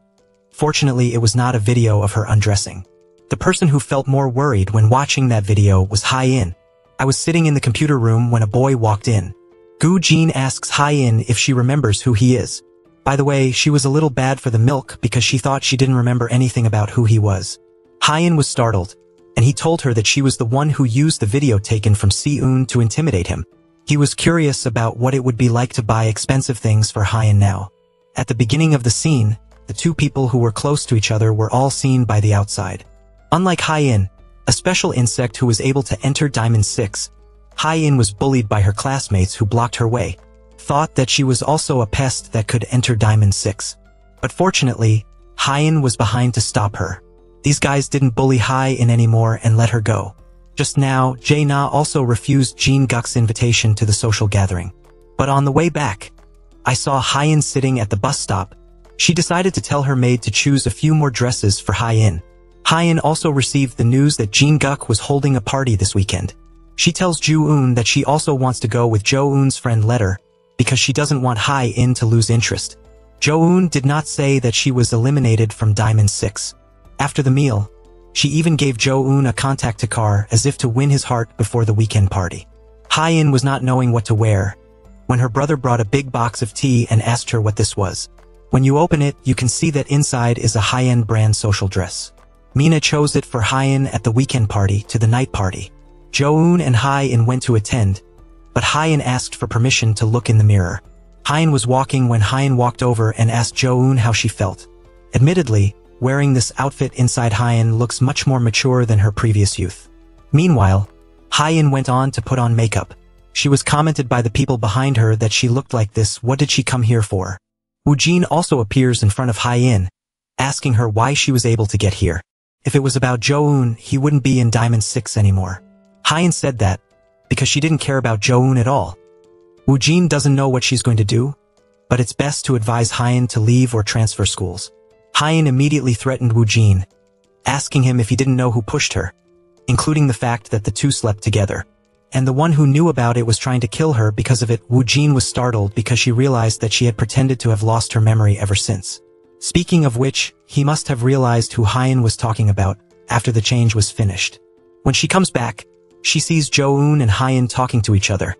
S1: Fortunately, it was not a video of her undressing. The person who felt more worried when watching that video was Hyein. I was sitting in the computer room when a boy walked in. Gu Jin asks Hyein if she remembers who he is. By the way, she was a little bad for the milk because she thought she didn't remember anything about who he was. Hyein was startled, and he told her that she was the one who used the video taken from Si-eun to intimidate him. He was curious about what it would be like to buy expensive things for Hyein now. At the beginning of the scene, the two people who were close to each other were all seen by the outside. Unlike Hyein, a special insect who was able to enter Diamond 6, Hyein was bullied by her classmates who blocked her way, thought that she was also a pest that could enter Diamond 6. But fortunately, Hyein was behind to stop her. These guys didn't bully Hyein anymore and let her go. Just now, Jae-na also refused Jin Guk's invitation to the social gathering. But on the way back, I saw Hyein sitting at the bus stop, She decided to tell her maid to choose a few more dresses for Hye-in. Hye-in also received the news that Jin-guk was holding a party this weekend. She tells Ju-eun that she also wants to go with Jo-eun's friend Letter, because she doesn't want Hye-in to lose interest. Jo-eun did not say that she was eliminated from Diamond 6. After the meal, she even gave Jo-eun a contact car as if to win his heart before the weekend party. Hye-in was not knowing what to wear, when her brother brought a big box of tea and asked her what this was. When you open it, you can see that inside is a high-end brand social dress. Mina chose it for Hye-in at the weekend party to the night party. Jo-eun and Hye-in went to attend, but Hye-in asked for permission to look in the mirror. Hye-in was walking when Hye-in walked over and asked Jo-eun how she felt. Admittedly, wearing this outfit inside Hye-in looks much more mature than her previous youth. Meanwhile, Hye-in went on to put on makeup. She was commented by the people behind her that she looked like this. What did she come here for? Woo-jin also appears in front of Hye-in, asking her why she was able to get here. If it was about Jo-eun, he wouldn't be in Diamond 6 anymore. Hye-in said that because she didn't care about Jo-eun at all. Woo-jin doesn't know what she's going to do, but it's best to advise Hye-in to leave or transfer schools. Hye-in immediately threatened Woo-jin, asking him if he didn't know who pushed her, including the fact that the two slept together. And the one who knew about it was trying to kill her because of it. Woo-jin was startled because she realized that she had pretended to have lost her memory ever since. Speaking of which, he must have realized who Hye-in was talking about after the change was finished. When she comes back, she sees Jo-eun and Hye-in talking to each other.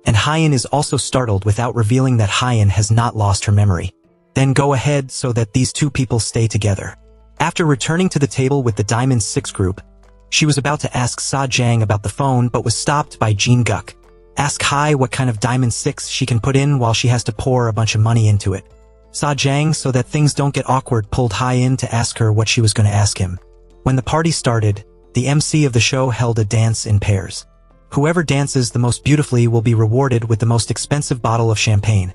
S1: And Hye-in is also startled without revealing that Hye-in has not lost her memory. Then go ahead so that these two people stay together. After returning to the table with the Diamond 6 group, she was about to ask Sa-jang about the phone but was stopped by Jin-guk. Ask Hye what kind of Diamond 6 she can put in while she has to pour a bunch of money into it. Sa-jang, so that things don't get awkward, pulled Hye-in to ask her what she was going to ask him. When the party started, the MC of the show held a dance in pairs. Whoever dances the most beautifully will be rewarded with the most expensive bottle of champagne,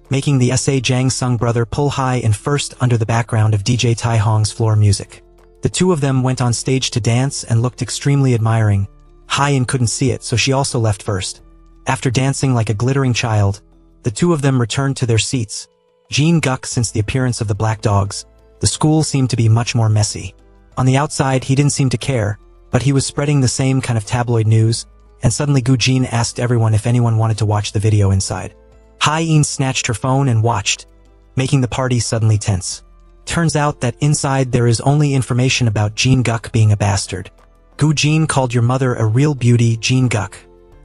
S1: making the Sa-jang Sung brother pull Hye-in first under the background of DJ Tai Hong's floor music. The two of them went on stage to dance and looked extremely admiring. Hye-in couldn't see it, so she also left first. After dancing like a glittering child, the two of them returned to their seats. Jin-guk, since the appearance of the black dogs, the school seemed to be much more messy. On the outside, he didn't seem to care, but he was spreading the same kind of tabloid news, and suddenly Gu-jin asked everyone if anyone wanted to watch the video inside. Hye-in snatched her phone and watched, making the party suddenly tense. Turns out that inside there is only information about Jin-guk being a bastard. Gu-jin called your mother a real beauty, Jin-guk.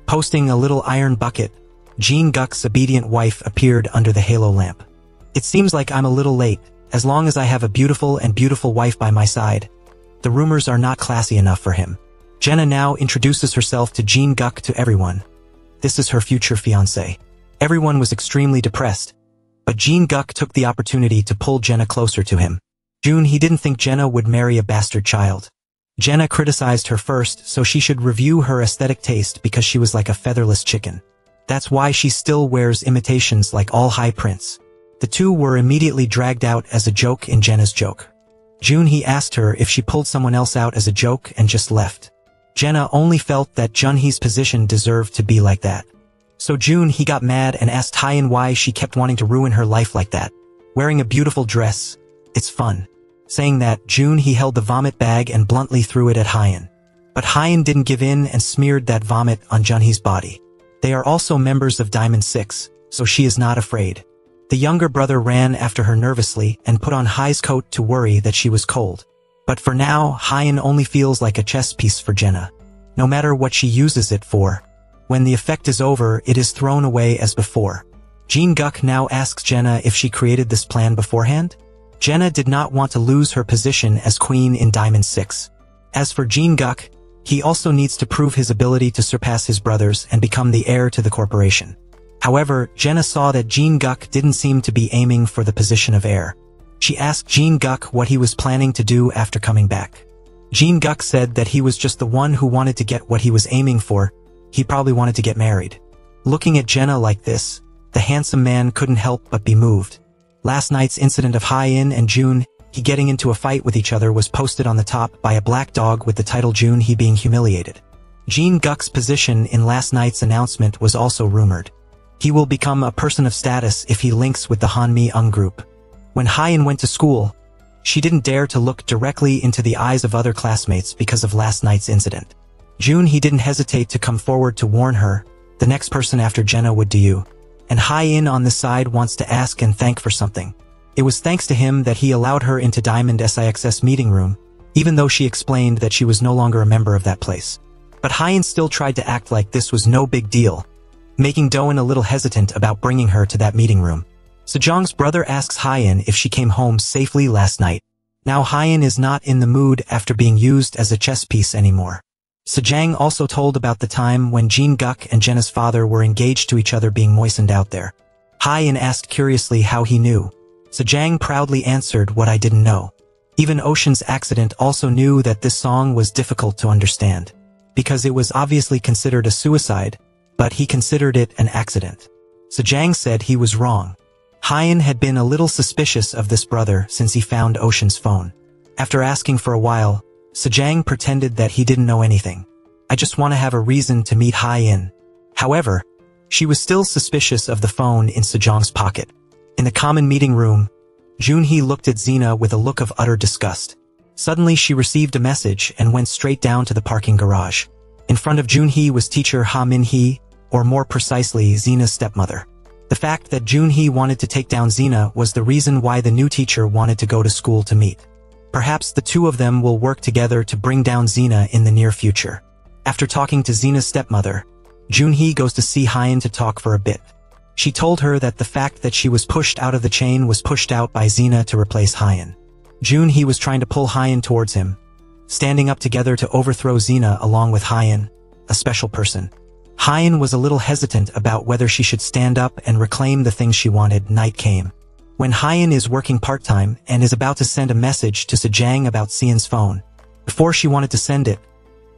S1: Posting a little iron bucket, Jin-guk's obedient wife appeared under the halo lamp. It seems like I'm a little late, as long as I have a beautiful wife by my side. The rumors are not classy enough for him. Jenna now introduces herself to Jin-guk to everyone. This is her future fiancé. Everyone was extremely depressed, but Jin-guk took the opportunity to pull Jenna closer to him. He didn't think Jenna would marry a bastard child. Jenna criticized her first, so she should review her aesthetic taste because she was like a featherless chicken. That's why she still wears imitations like all high prince. The two were immediately dragged out as a joke in Jenna's joke. He asked her if she pulled someone else out as a joke and just left. Jenna only felt that Junhee's position deserved to be like that. So he got mad and asked Hye-in why she kept wanting to ruin her life like that. Wearing a beautiful dress, it's fun. Saying that, he held the vomit bag and bluntly threw it at Hye-in. But Hye-in didn't give in and smeared that vomit on Junhee's body. They are also members of Diamond 6, so she is not afraid. The younger brother ran after her nervously and put on Hye's coat to worry that she was cold. But for now, Hye-in only feels like a chess piece for Jenna. No matter what she uses it for, when the effect is over, it is thrown away as before. Jin-guk now asks Jenna if she created this plan beforehand. Jenna did not want to lose her position as queen in Diamond 6. As for Jin-guk, he also needs to prove his ability to surpass his brothers and become the heir to the corporation. However, Jenna saw that Jin-guk didn't seem to be aiming for the position of heir. She asked Jin-guk what he was planning to do after coming back. Jin-guk said that he was just the one who wanted to get what he was aiming for. He probably wanted to get married. Looking at Jenna like this, the handsome man couldn't help but be moved. Last night's incident of Hye-in and Junhee getting into a fight with each other was posted on the top by a black dog with the title Junhee being humiliated. Jin-guk's position in last night's announcement was also rumored. He will become a person of status if he links with the Hanmi-eung group. When Hyein went to school, she didn't dare to look directly into the eyes of other classmates because of last night's incident. He didn't hesitate to come forward to warn her, the next person after Jenna would do you. And Hyein on this side wants to ask and thank for something. It was thanks to him that he allowed her into Diamond Six's meeting room, even though she explained that she was no longer a member of that place. But Hyein still tried to act like this was no big deal, making Doan a little hesitant about bringing her to that meeting room. Sejong's brother asks Hyein if she came home safely last night. Now Hyein is not in the mood after being used as a chess piece anymore. Sejong also told about the time when Jin Guk and Jenna's father were engaged to each other being moistened out there. Hyein asked curiously how he knew. Sejong proudly answered, what I didn't know. Even Ocean's accident also knew that this song was difficult to understand, because it was obviously considered a suicide, but he considered it an accident. Sejong said he was wrong. Hyein had been a little suspicious of this brother since he found Ocean's phone. After asking for a while, Sejong pretended that he didn't know anything. I just want to have a reason to meet Hyein. However, she was still suspicious of the phone in Sejong's pocket. In the common meeting room, Junhee looked at Xena with a look of utter disgust. Suddenly she received a message and went straight down to the parking garage. In front of Junhee was teacher Ha Min-hee, or more precisely Xena's stepmother. The fact that Junhee wanted to take down Xena was the reason why the new teacher wanted to go to school to meet. Perhaps the two of them will work together to bring down Xena in the near future. After talking to Xena's stepmother, Junhee goes to see Hyein to talk for a bit. She told her that the fact that she was pushed out of the chain was pushed out by Xena to replace Hyein. Junhee was trying to pull Hyein towards him, standing up together to overthrow Xena along with Hyein, a special person. Hyein was a little hesitant about whether she should stand up and reclaim the things she wanted. Night came. When Hyein is working part-time and is about to send a message to Sejong about Sion's phone, before she wanted to send it,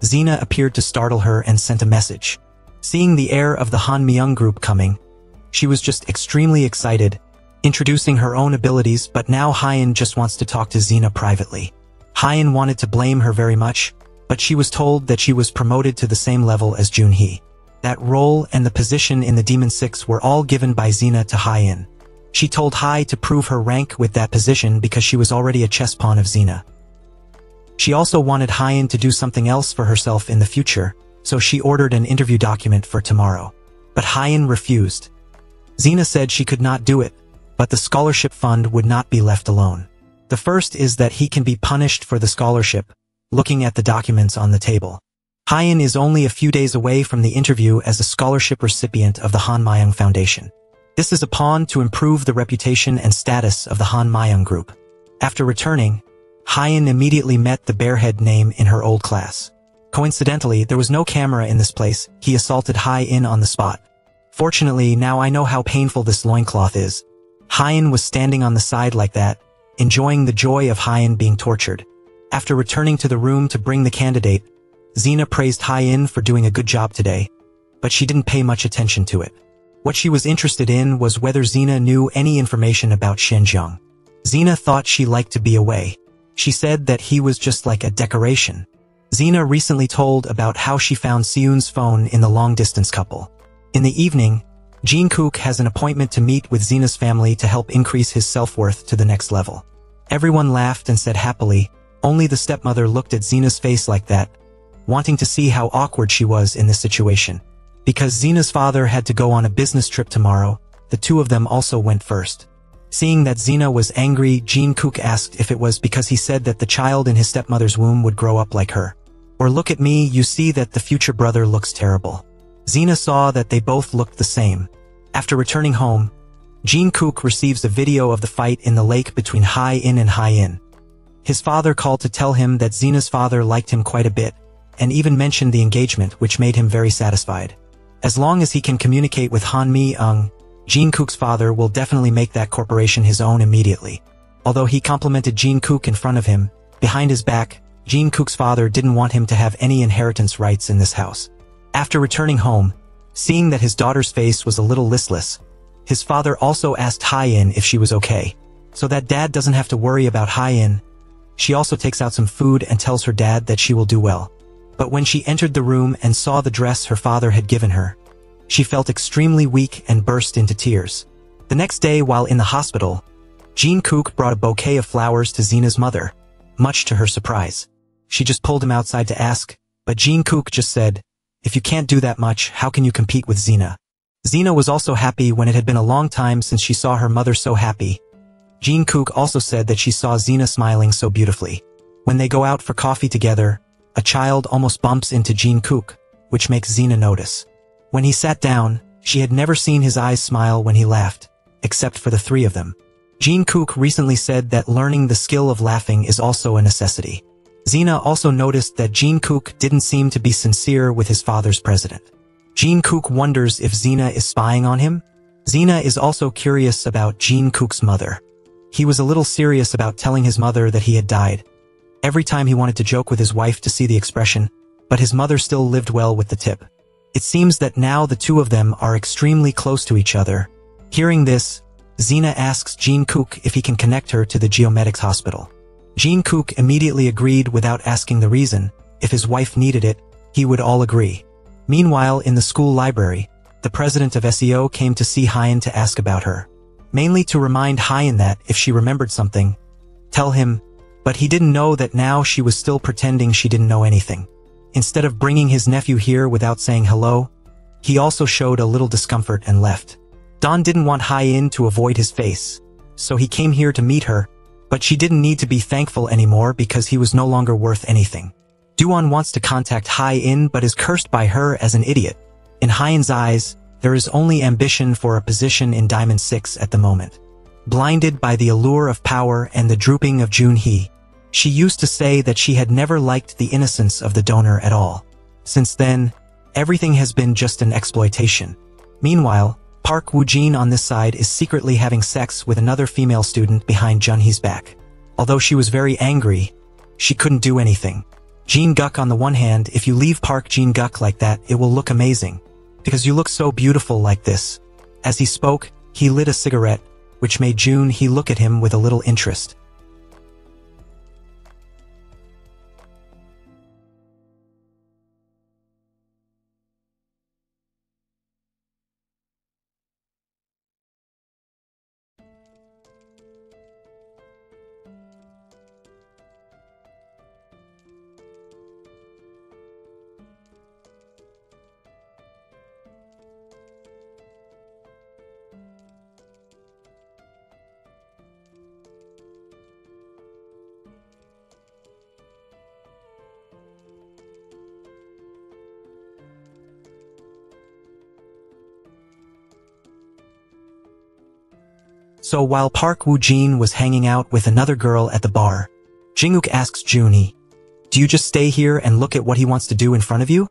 S1: Xena appeared to startle her and sent a message. Seeing the heir of the Han Myung group coming, she was just extremely excited, introducing her own abilities, but now Hyein just wants to talk to Xena privately. Hyein wanted to blame her very much, but she was told that she was promoted to the same level as Junhee. That role and the position in the Demon Six were all given by Xena to Hyein. She told Hai to prove her rank with that position because she was already a chess pawn of Xena. She also wanted Hyein to do something else for herself in the future, so she ordered an interview document for tomorrow. But Hyein refused. Xena said she could not do it, but the scholarship fund would not be left alone. The first is that he can be punished for the scholarship, looking at the documents on the table. Hyein is only a few days away from the interview as a scholarship recipient of the Han Myung Foundation. This is a pawn to improve the reputation and status of the Han Myung group. After returning, Hyein immediately met the barehead name in her old class. Coincidentally, there was no camera in this place. He assaulted Hyein on the spot. Fortunately, now I know how painful this loincloth is. Hyein was standing on the side like that, enjoying the joy of Hyein being tortured. After returning to the room to bring the candidate, Xena praised Hyein for doing a good job today, but she didn't pay much attention to it. What she was interested in was whether Xena knew any information about Shenjiang. Xena thought she liked to be away. She said that he was just like a decoration. Xena recently told about how she found Seun's phone in the long-distance couple. In the evening, Jin Kook has an appointment to meet with Xena's family to help increase his self-worth to the next level. Everyone laughed and said happily, only the stepmother looked at Xena's face like that, wanting to see how awkward she was in this situation. Because Xena's father had to go on a business trip tomorrow, the two of them also went first. Seeing that Xena was angry, Jin Kook asked if it was because he said that the child in his stepmother's womb would grow up like her. Or look at me, you see that the future brother looks terrible. Xena saw that they both looked the same. After returning home, Jin Kook receives a video of the fight in the lake between Hyein and Hyein. His father called to tell him that Xena's father liked him quite a bit, and even mentioned the engagement, which made him very satisfied. As long as he can communicate with Han Mi-eung, Jin Kook's father will definitely make that corporation his own immediately. Although he complimented Jin Kook in front of him, behind his back, Jin Kook's father didn't want him to have any inheritance rights in this house. After returning home, seeing that his daughter's face was a little listless, his father also asked Hyein if she was okay, so that dad doesn't have to worry about Hyein. She also takes out some food and tells her dad that she will do well. But when she entered the room and saw the dress her father had given her, she felt extremely weak and burst into tears. The next day while in the hospital, Jin-kook brought a bouquet of flowers to Zena's mother, much to her surprise. She just pulled him outside to ask, but Jin-kook just said, "If you can't do that much, how can you compete with Zena?" Zena was also happy when it had been a long time since she saw her mother so happy. Jin-kook also said that she saw Zena smiling so beautifully. When they go out for coffee together, a child almost bumps into Jin-kook, which makes Zena notice. When he sat down, she had never seen his eyes smile when he laughed, except for the three of them. Jin-kook recently said that learning the skill of laughing is also a necessity. Zena also noticed that Jin-kook didn't seem to be sincere with his father's president. Jin-kook wonders if Zena is spying on him. Zena is also curious about Jin-kook's mother. He was a little serious about telling his mother that he had died. Every time he wanted to joke with his wife to see the expression, but his mother still lived well with the tip. It seems that now the two of them are extremely close to each other. Hearing this, Zena asks Jin-kook if he can connect her to the geomedics hospital. Jin-kook immediately agreed without asking the reason. If his wife needed it, he would all agree. Meanwhile, in the school library, the president of SEO came to see Hyen to ask about her. Mainly to remind Hyen that, if she remembered something, tell him, but he didn't know that now she was still pretending she didn't know anything. Instead of bringing his nephew here without saying hello, he also showed a little discomfort and left. Don didn't want Hyen to avoid his face, so he came here to meet her, but she didn't need to be thankful anymore because he was no longer worth anything. Duan wants to contact Hyen but is cursed by her as an idiot. In Hyen's eyes, there is only ambition for a position in Diamond 6 at the moment. Blinded by the allure of power and the drooping of Junhee, she used to say that she had never liked the innocence of the donor at all. Since then, everything has been just an exploitation. Meanwhile, Park Woo-jin on this side is secretly having sex with another female student behind Junhee's back. Although she was very angry, she couldn't do anything. Jin-guk on the one hand, if you leave Park Jin-guk like that, it will look amazing. Because you look so beautiful like this. As he spoke, he lit a cigarette, which made Junhee look at him with a little interest. So while Park Woo-jin was hanging out with another girl at the bar, Jin-guk asks Junhee, "Do you just stay here and look at what he wants to do in front of you?"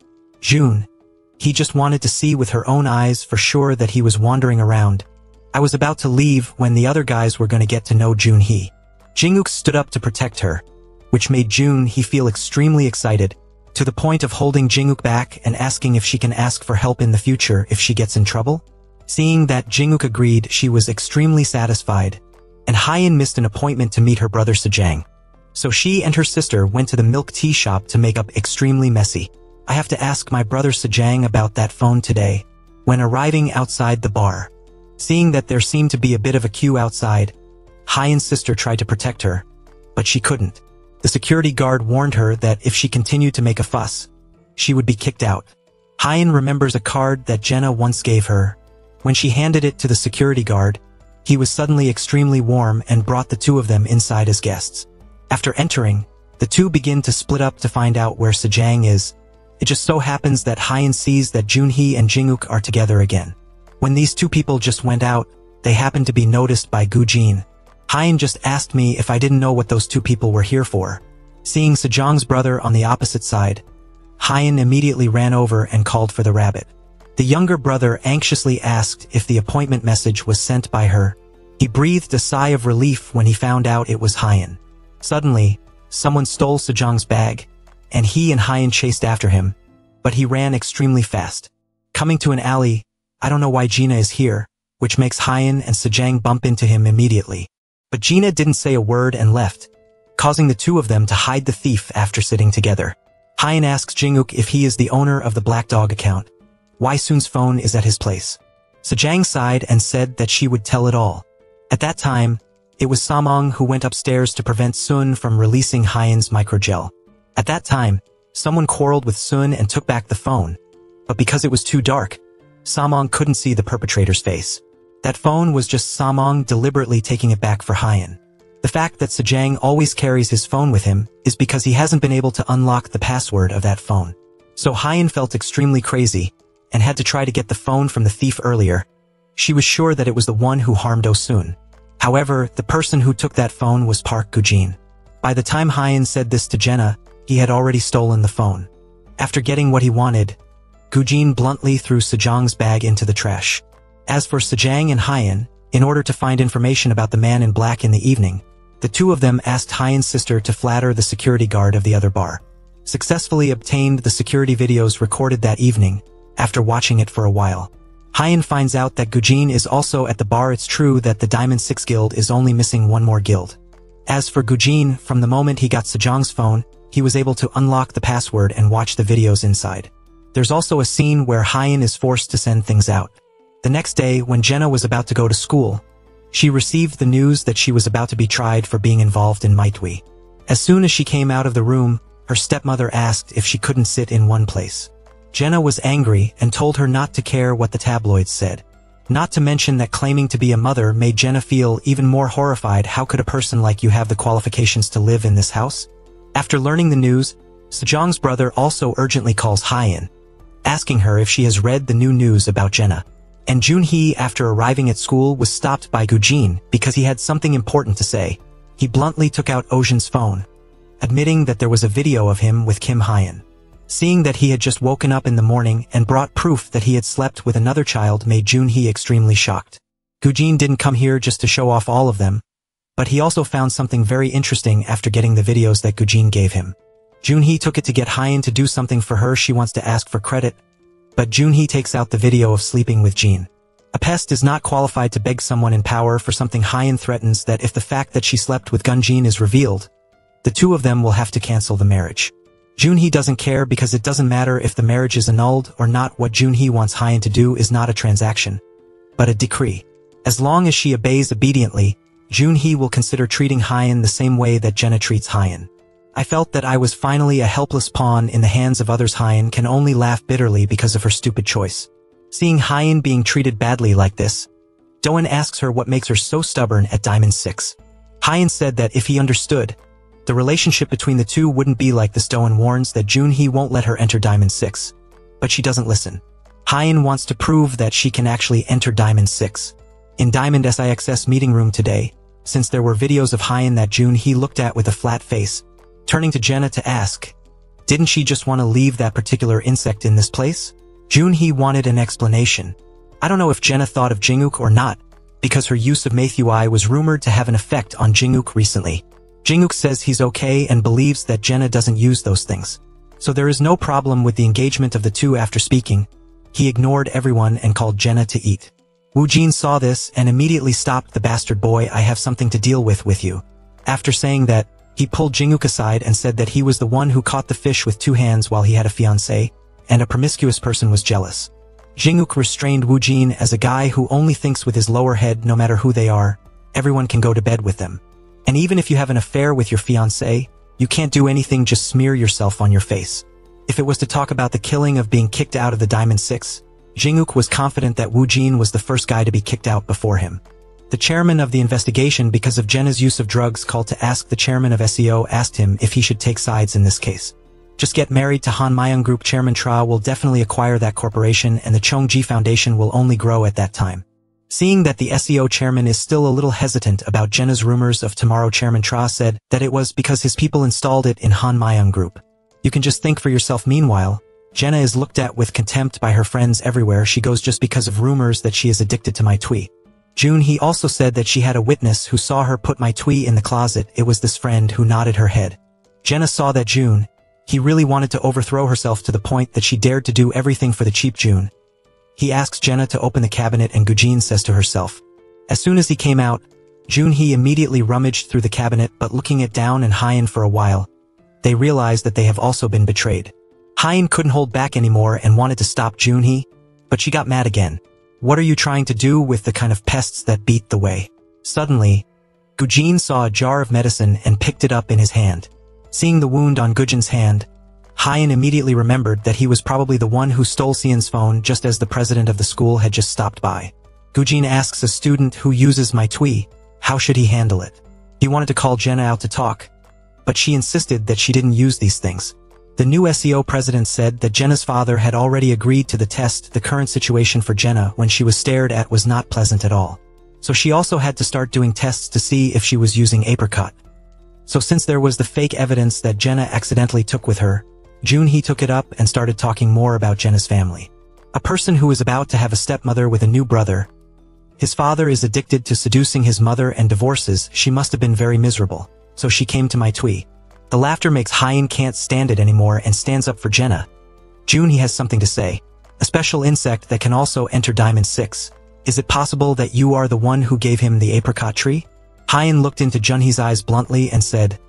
S1: He just wanted to see with her own eyes for sure that he was wandering around. I was about to leave when the other guys were going to get to know Junhee. Jin-guk stood up to protect her, which made Junhee feel extremely excited, to the point of holding Jin-guk back and asking if she can ask for help in the future if she gets in trouble. Seeing that Jin-guk agreed, she was extremely satisfied, and Hyen missed an appointment to meet her brother Sejang. So she and her sister went to the milk tea shop to make up extremely messy. I have to ask my brother Sejang about that phone today. When arriving outside the bar, seeing that there seemed to be a bit of a queue outside, Hyen's sister tried to protect her, but she couldn't. The security guard warned her that if she continued to make a fuss, she would be kicked out. Hyen remembers a card that Jenna once gave her. When she handed it to the security guard, he was suddenly extremely warm and brought the two of them inside as guests. After entering, the two begin to split up to find out where Sejang is. It just so happens that Hyen sees that Junhee and Jin-guk are together again. When these two people just went out, they happened to be noticed by Gu-jin. Hyen just asked me if I didn't know what those two people were here for. Seeing Sejang's brother on the opposite side, Hyen immediately ran over and called for the rabbit. The younger brother anxiously asked if the appointment message was sent by her. He breathed a sigh of relief when he found out it was Hyen. Suddenly, someone stole Sejang's bag, and he and Hyen chased after him, but he ran extremely fast. Coming to an alley, I don't know why Gina is here, which makes Hyen and Sejang bump into him immediately. But Gina didn't say a word and left, causing the two of them to hide the thief after sitting together. Hyen asks Jin-guk if he is the owner of the Black Dog account. Why Soon's phone is at his place. Sejang sighed and said that she would tell it all. At that time, It was Samong who went upstairs to prevent Sun from releasing Hyen's microgel. At that time, someone quarreled with Sun and took back the phone. But because it was too dark, Samong couldn't see the perpetrator's face. That phone was just Samong deliberately taking it back for Hyen. The fact that Sejang always carries his phone with him is because he hasn't been able to unlock the password of that phone. So Hyen felt extremely crazy and had to try to get the phone from the thief earlier. She was sure that it was the one who harmed Oh-sun. However, the person who took that phone was Park Gujin. By the time Hyen said this to Jenna, he had already stolen the phone. After getting what he wanted, Gujin bluntly threw Sejang's bag into the trash. As for Sejang and Hyen, in order to find information about the man in black in the evening, the two of them asked Hyen's sister to flatter the security guard of the other bar. Successfully obtained the security videos recorded that evening, after watching it for a while. Hyen finds out that Gujin is also at the bar. It's true that the Diamond 6 guild is only missing one more guild. As for Gujin, from the moment he got Sejang's phone, he was able to unlock the password and watch the videos inside. There's also a scene where Hyen is forced to send things out. The next day, when Jenna was about to go to school, she received the news that she was about to be tried for being involved in Maitwi. As soon as she came out of the room, her stepmother asked if she couldn't sit in one place. Jenna was angry and told her not to care what the tabloids said. Not to mention that claiming to be a mother made Jenna feel even more horrified. How could a person like you have the qualifications to live in this house? After learning the news, Sejong's brother also urgently calls Hyen, asking her if she has read the new news about Jenna. And Junhee, after arriving at school, was stopped by Gujin because he had something important to say. He bluntly took out Ojin's phone, admitting that there was a video of him with Kim Hyen. Seeing that he had just woken up in the morning and brought proof that he had slept with another child made Junhee extremely shocked. Gujin didn't come here just to show off all of them, but he also found something very interesting after getting the videos that Gujin gave him. Junhee took it to get Hyen to do something for her. She wants to ask for credit, but Junhee takes out the video of sleeping with Jin. A pest is not qualified to beg someone in power for something. Hyen threatens that if the fact that she slept with Gunjin is revealed, the two of them will have to cancel the marriage. Junhee doesn't care because it doesn't matter if the marriage is annulled or not. What Junhee wants Hyen to do is not a transaction, but a decree. As long as she obeys obediently, Junhee will consider treating Hyen the same way that Jenna treats Hyen. I felt that I was finally a helpless pawn in the hands of others. Hyen can only laugh bitterly because of her stupid choice. Seeing Hyen being treated badly like this, Doan asks her what makes her so stubborn at Diamond 6. Hyen said that if he understood, the relationship between the two wouldn't be like this. Doan warns that Junhee won't let her enter Diamond 6, but she doesn't listen. Hyen wants to prove that she can actually enter Diamond 6. In Diamond SIX's meeting room today, since there were videos of Hyen that Junhee looked at with a flat face, turning to Jenna to ask, didn't she just want to leave that particular insect in this place? Junhee wanted an explanation. I don't know if Jenna thought of Jinguk or not, because her use of Mathui was rumored to have an effect on Jinguk recently. Jinguk says he's okay and believes that Jenna doesn't use those things. So there is no problem with the engagement of the two. After speaking, he ignored everyone and called Jenna to eat. Woo Jin saw this and immediately stopped the bastard boy. I have something to deal with you. After saying that, he pulled Jinguk aside and said that he was the one who caught the fish with 2 hands while he had a fiancée, and a promiscuous person was jealous. Jinguk restrained Woo Jin as a guy who only thinks with his lower head. No matter who they are, everyone can go to bed with them. And even if you have an affair with your fiancé, you can't do anything, just smear yourself on your face. If it was to talk about the killing of being kicked out of the Diamond 6, Jinguk was confident that Woo Jin was the first guy to be kicked out before him. The chairman of the investigation, because of Jenna's use of drugs, called to ask the chairman of SEO, asked him if he should take sides in this case. Just get married to Han Myung Group. Chairman Tra will definitely acquire that corporation and the Chongji Foundation will only grow at that time. Seeing that the SEO chairman is still a little hesitant about Jenna's rumors of tomorrow, Chairman Tra said that it was because his people installed it in Han Myung Group. You can just think for yourself. Meanwhile, Jenna is looked at with contempt by her friends everywhere she goes just because of rumors that she is addicted to Maithui. Junhee also said that she had a witness who saw her put Maithui in the closet. It was this friend who nodded her head. Jenna saw that he really wanted to overthrow herself to the point that she dared to do everything for the cheap June. He asks Jenna to open the cabinet and Gujin says to herself. As soon as he came out, Junhee immediately rummaged through the cabinet, but looking at Down and Hyen for a while, they realized that they have also been betrayed. Hyen couldn't hold back anymore and wanted to stop Junhee, but she got mad again. What are you trying to do with the kind of pests that beat the way? Suddenly, Gujin saw a jar of medicine and picked it up in his hand. Seeing the wound on Gujin's hand, Hyen immediately remembered that he was probably the one who stole Xian's phone just as the president of the school had just stopped by. Gujin asks a student who uses my Twi, how should he handle it? He wanted to call Jenna out to talk, but she insisted that she didn't use these things. The new SEO president said that Jenna's father had already agreed to the test. The current situation for Jenna when she was stared at was not pleasant at all. So she also had to start doing tests to see if she was using apricot. So since there was the fake evidence that Jenna accidentally took with her, Junhee took it up and started talking more about Jenna's family. A person who is about to have a stepmother with a new brother. His father is addicted to seducing his mother and divorces. She must have been very miserable. So she came to my Twi. The laughter makes Hyen can't stand it anymore and stands up for Jenna. Junhee has something to say. A special insect that can also enter Diamond 6. Is it possible that you are the one who gave him the apricot tree? Hyen looked into Junhee's eyes bluntly and said,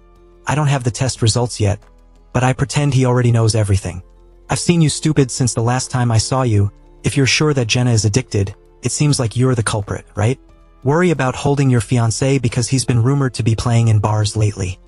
S1: I don't have the test results yet, but I pretend he already knows everything. I've seen you stupid since the last time I saw you. If you're sure that Jenna is addicted, it seems like you're the culprit, right? Worry about holding your fiancé because he's been rumored to be playing in bars lately.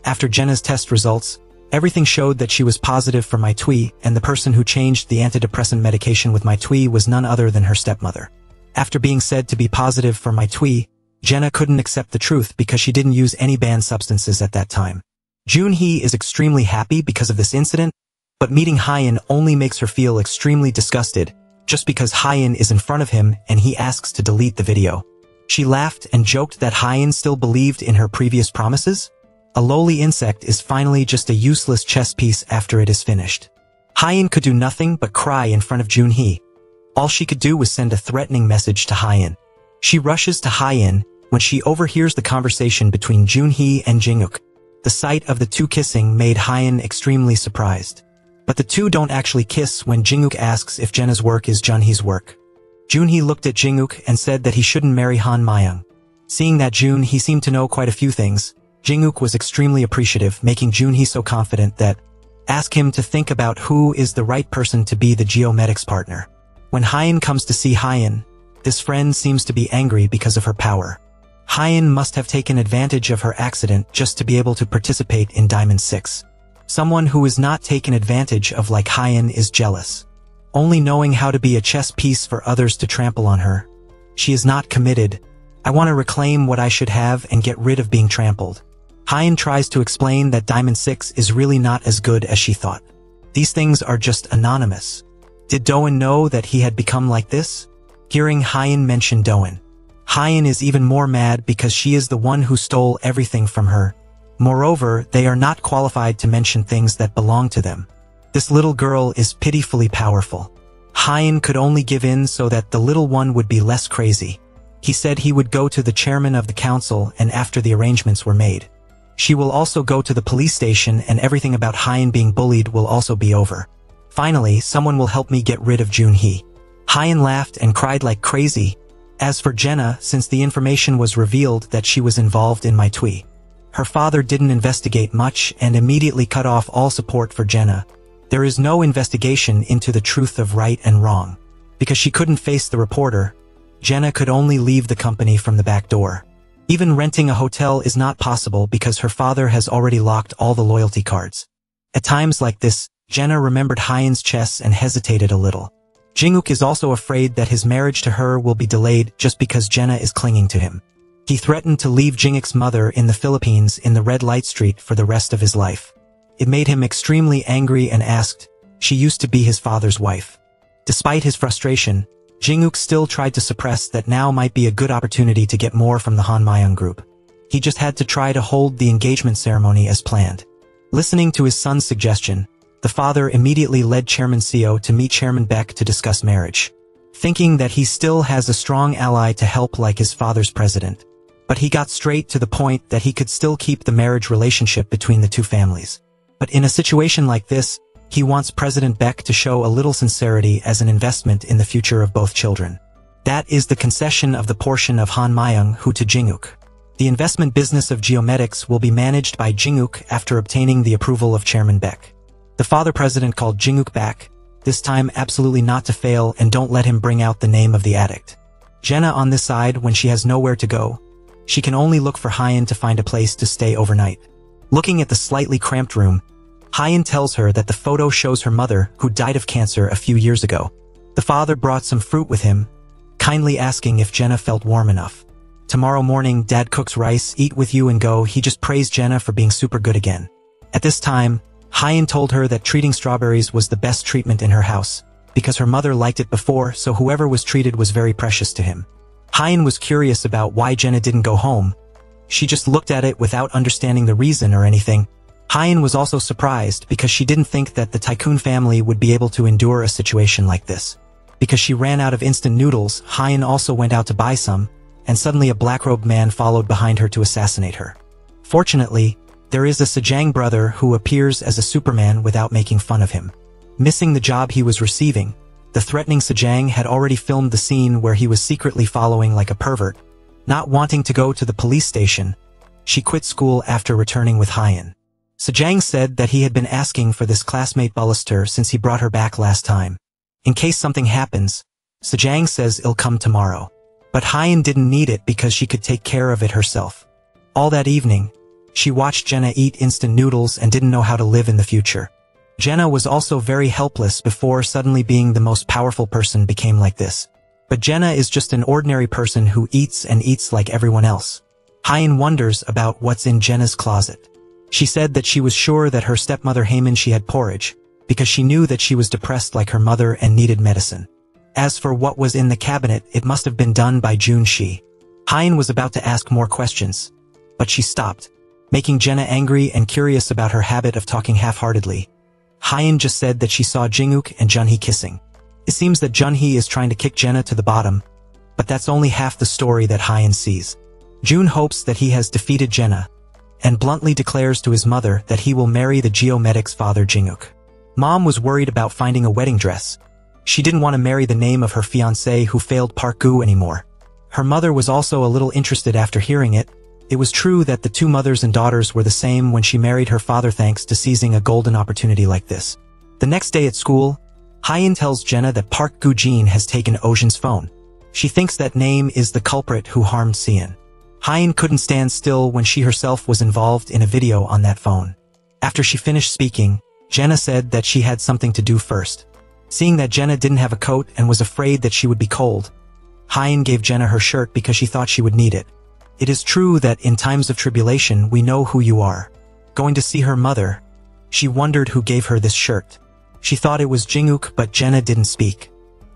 S1: After Jenna's test results, everything showed that she was positive for my Twi, and the person who changed the antidepressant medication with my Twi was none other than her stepmother. After being said to be positive for my Twi, Jenna couldn't accept the truth because she didn't use any banned substances at that time. Junhee is extremely happy because of this incident, but meeting Hyen only makes her feel extremely disgusted, just because Hyen is in front of him and he asks to delete the video. She laughed and joked that Hyen still believed in her previous promises. A lowly insect is finally just a useless chess piece after it is finished. Hyen could do nothing but cry in front of Junhee. All she could do was send a threatening message to Hyen. She rushes to Hyen when she overhears the conversation between Junhee and Jinguk. The sight of the two kissing made Hyen extremely surprised. But the two don't actually kiss when Jinguk asks if Jenna's work is Junhee's work. Junhee looked at Jinguk and said that he shouldn't marry Han Mayung. Seeing that Junhee seemed to know quite a few things, Jinguk was extremely appreciative, making Junhee so confident that ask him to think about who is the right person to be the geomedics partner. When Hyen comes to see Hyen, this friend seems to be angry because of her power. Hyen must have taken advantage of her accident just to be able to participate in Diamond 6. Someone who is not taken advantage of like Hyen is jealous. Only knowing how to be a chess piece for others to trample on her. She is not committed. I want to reclaim what I should have and get rid of being trampled. Hyen tries to explain that Diamond 6 is really not as good as she thought. These things are just anonymous. Did Doan know that he had become like this? Hearing Hyen mention Doan, Hyen is even more mad because she is the one who stole everything from her. Moreover, they are not qualified to mention things that belong to them. This little girl is pitifully powerful. Hyen could only give in so that the little one would be less crazy. He said he would go to the chairman of the council and after the arrangements were made. She will also go to the police station and everything about Hyen being bullied will also be over. Finally, someone will help me get rid of Junhee. Hyen laughed and cried like crazy. As for Jenna, since the information was revealed that she was involved in my Twi, her father didn't investigate much and immediately cut off all support for Jenna. There is no investigation into the truth of right and wrong. Because she couldn't face the reporter, Jenna could only leave the company from the back door. Even renting a hotel is not possible because her father has already locked all the loyalty cards. At times like this, Jenna remembered Hyen's chess and hesitated a little. Jinguk is also afraid that his marriage to her will be delayed just because Jenna is clinging to him. He threatened to leave Jinguk's mother in the Philippines in the red light street for the rest of his life. It made him extremely angry and asked, she used to be his father's wife. Despite his frustration, Jinguk still tried to suppress that now might be a good opportunity to get more from the Han Mayung group. He just had to try to hold the engagement ceremony as planned. Listening to his son's suggestion, the father immediately led Chairman Seo to meet Chairman Beck to discuss marriage. Thinking that he still has a strong ally to help like his father's president. But he got straight to the point that he could still keep the marriage relationship between the two families. But in a situation like this, he wants President Beck to show a little sincerity as an investment in the future of both children. That is the concession of the portion of Han Mayung who to Jinguk. The investment business of geomedics will be managed by Jinguk after obtaining the approval of Chairman Beck. The father president called Jinguk back, this time absolutely not to fail and don't let him bring out the name of the addict. Jenna on this side when she has nowhere to go. She can only look for Hyan to find a place to stay overnight. Looking at the slightly cramped room, Hyan tells her that the photo shows her mother, who died of cancer a few years ago. The father brought some fruit with him, kindly asking if Jenna felt warm enough. Tomorrow morning, Dad cooks rice, eat with you and go. He just praised Jenna for being super good again. At this time, Hyan told her that treating strawberries was the best treatment in her house, because her mother liked it before, so whoever was treated was very precious to him. Hyan was curious about why Jenna didn't go home. She just looked at it without understanding the reason or anything. Hyan was also surprised because she didn't think that the tycoon family would be able to endure a situation like this. Because she ran out of instant noodles, Hyan also went out to buy some, and suddenly a black-robed man followed behind her to assassinate her. Fortunately, there is a Sejang brother who appears as a Superman without making fun of him. Missing the job he was receiving, the threatening Sejang had already filmed the scene where he was secretly following like a pervert. Not wanting to go to the police station, she quit school after returning with Hyan. Sejang said that he had been asking for this classmate Bullied since he brought her back last time. In case something happens, Sejang says it'll come tomorrow. But Hyan didn't need it because she could take care of it herself. All that evening, she watched Jenna eat instant noodles and didn't know how to live in the future. Jenna was also very helpless before suddenly being the most powerful person became like this. But Jenna is just an ordinary person who eats and eats like everyone else. Hyan wonders about what's in Jenna's closet. She said that she was sure that her stepmother Heyman had porridge, because she knew that she was depressed like her mother and needed medicine. As for what was in the cabinet, it must have been done by Jun Shi. Hyan was about to ask more questions, but she stopped, making Jenna angry and curious about her habit of talking half-heartedly. Hyan just said that she saw Jinguk and Junhee kissing. It seems that Junhee is trying to kick Jenna to the bottom, but that's only half the story that Hyan sees. Jun hopes that he has defeated Jenna, and bluntly declares to his mother that he will marry the geomedic's father Jinguk. Mom was worried about finding a wedding dress. She didn't want to marry the name of her fiancé who failed Park Gu anymore. Her mother was also a little interested after hearing it. It was true that the two mothers and daughters were the same when she married her father thanks to seizing a golden opportunity like this. The next day at school, Hyan tells Jenna that Park Gu Jin has taken Ocean's phone. She thinks that name is the culprit who harmed Sian. Hyan couldn't stand still when she herself was involved in a video on that phone. After she finished speaking, Jenna said that she had something to do first. Seeing that Jenna didn't have a coat and was afraid that she would be cold, Hyan gave Jenna her shirt because she thought she would need it. It is true that in times of tribulation we know who you are. Going to see her mother, she wondered who gave her this shirt. She thought it was Jinguk, but Jenna didn't speak.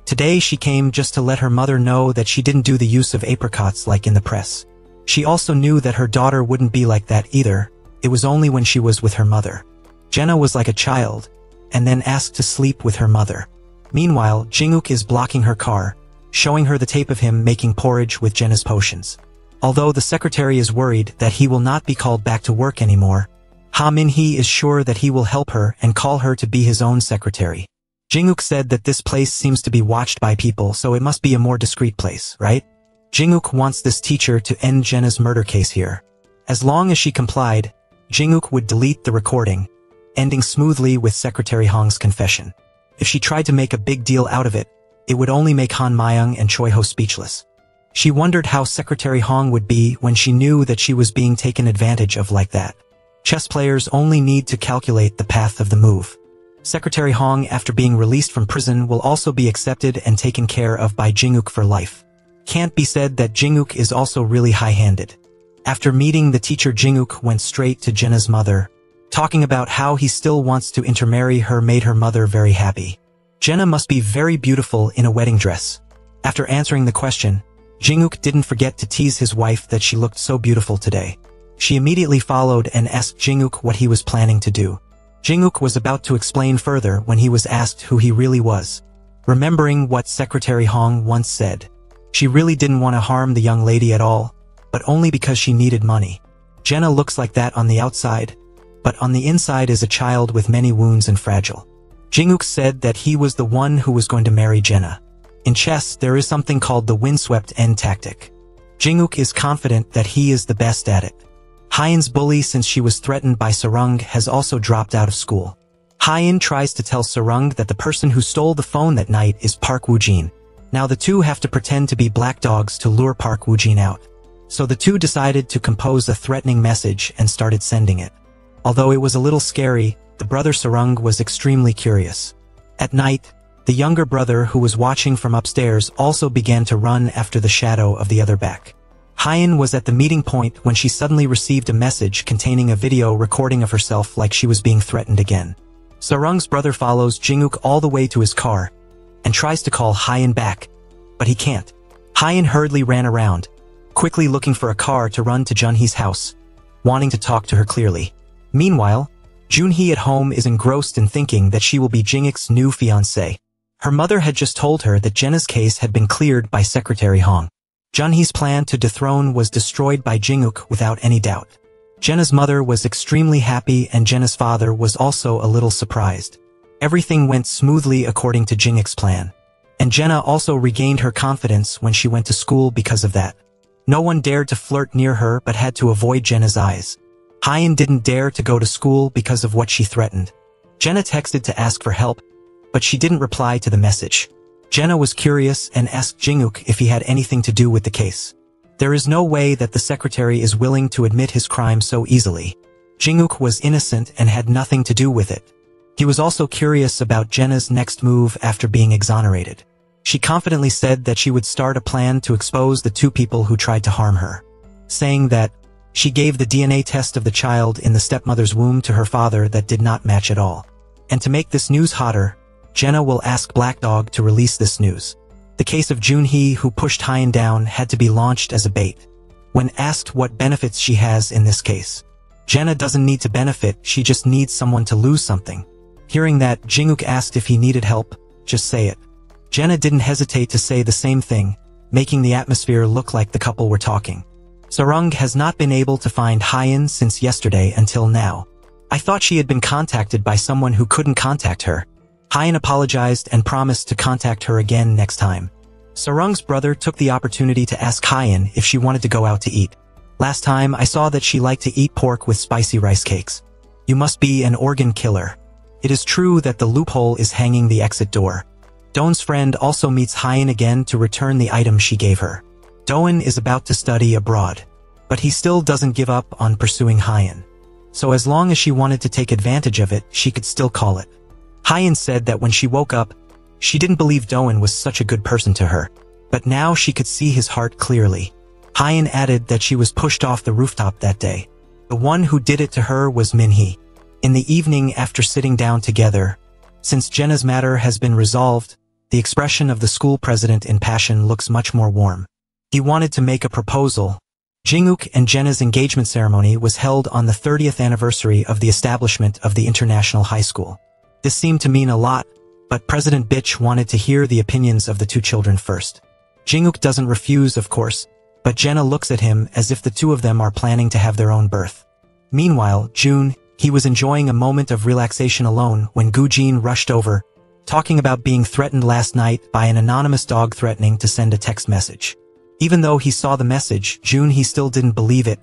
S1: Today she came just to let her mother know that she didn't do the use of apricots like in the press. She also knew that her daughter wouldn't be like that either. It was only when she was with her mother. Jenna was like a child, and then asked to sleep with her mother. Meanwhile, Jinguk is blocking her car, showing her the tape of him making porridge with Jenna's potions. Although the secretary is worried that he will not be called back to work anymore, Ha Min-hee is sure that he will help her and call her to be his own secretary. Jinguk said that this place seems to be watched by people, so it must be a more discreet place, right? Jinguk wants this teacher to end Jenna's murder case here. As long as she complied, Jinguk would delete the recording, ending smoothly with Secretary Hong's confession. If she tried to make a big deal out of it, it would only make Han Myung and Choi Ho speechless. She wondered how Secretary Hong would be when she knew that she was being taken advantage of like that. Chess players only need to calculate the path of the move. Secretary Hong, after being released from prison, will also be accepted and taken care of by Jinguk for life. Can't be said that Jinguk is also really high-handed. After meeting the teacher, Jinguk went straight to Jenna's mother. Talking about how he still wants to intermarry her made her mother very happy. Jenna must be very beautiful in a wedding dress. After answering the question, Jinguk didn't forget to tease his wife that she looked so beautiful today. She immediately followed and asked Jinguk what he was planning to do. Jinguk was about to explain further when he was asked who he really was. Remembering what Secretary Hong once said, she really didn't want to harm the young lady at all, but only because she needed money. Jenna looks like that on the outside, but on the inside is a child with many wounds and fragile. Jinguk said that he was the one who was going to marry Jenna. In chess, there is something called the windswept end tactic. Jinguk is confident that he is the best at it. Hyan's bully, since she was threatened by Sarung, has also dropped out of school. Hyan tries to tell Sarung that the person who stole the phone that night is Park Woo-jin. Now the two have to pretend to be black dogs to lure Park Woo-jin out. So the two decided to compose a threatening message and started sending it. Although it was a little scary, the brother Sarung was extremely curious. At night, the younger brother who was watching from upstairs also began to run after the shadow of the other back. Hyen was at the meeting point when she suddenly received a message containing a video recording of herself like she was being threatened again. Sarung's brother follows Jinguk all the way to his car and tries to call Hyen back, but he can't. Hyen hurriedly ran around, quickly looking for a car to run to Junhee's house, wanting to talk to her clearly. Meanwhile, Junhee at home is engrossed in thinking that she will be Jinguk's new fiancée. Her mother had just told her that Jenna's case had been cleared by Secretary Hong. Junhee's plan to dethrone was destroyed by Jinguk without any doubt. Jenna's mother was extremely happy and Jenna's father was also a little surprised. Everything went smoothly according to Jinguk's plan. And Jenna also regained her confidence when she went to school because of that. No one dared to flirt near her but had to avoid Jenna's eyes. Hyen didn't dare to go to school because of what she threatened. Jenna texted to ask for help, but she didn't reply to the message. Jenna was curious and asked Jinguk if he had anything to do with the case. There is no way that the secretary is willing to admit his crime so easily. Jinguk was innocent and had nothing to do with it. He was also curious about Jenna's next move after being exonerated. She confidently said that she would start a plan to expose the two people who tried to harm her, saying that she gave the DNA test of the child in the stepmother's womb to her father that did not match at all. And to make this news hotter, Jenna will ask Black Dog to release this news. The case of Junhee who pushed Hyen down had to be launched as a bait. When asked what benefits she has in this case, Jenna doesn't need to benefit, she just needs someone to lose something. Hearing that, Jinguk asked if he needed help, just say it. Jenna didn't hesitate to say the same thing, making the atmosphere look like the couple were talking. Sarung has not been able to find Hyen since yesterday until now. I thought she had been contacted by someone who couldn't contact her. Hyen apologized and promised to contact her again next time. Sarung's brother took the opportunity to ask Hyen if she wanted to go out to eat. Last time I saw that she liked to eat pork with spicy rice cakes. You must be an organ killer. It is true that the loophole is hanging the exit door. Doan's friend also meets Hyen again to return the item she gave her. Doan is about to study abroad, but he still doesn't give up on pursuing Hyen. So as long as she wanted to take advantage of it, she could still call it. Hyen said that when she woke up, she didn't believe Doan was such a good person to her, but now she could see his heart clearly. Hyen added that she was pushed off the rooftop that day. The one who did it to her was Minhee. In the evening after sitting down together, since Jenna's matter has been resolved, the expression of the school president in passion looks much more warm. He wanted to make a proposal. Jinguk and Jenna's engagement ceremony was held on the 30th anniversary of the establishment of the International High School. This seemed to mean a lot, but President Bitch wanted to hear the opinions of the two children first. Jinguk doesn't refuse, of course, but Jenna looks at him as if the two of them are planning to have their own birth. Meanwhile, June, he was enjoying a moment of relaxation alone when Gujin rushed over, talking about being threatened last night by an anonymous dog threatening to send a text message. Even though he saw the message, June he still didn't believe it,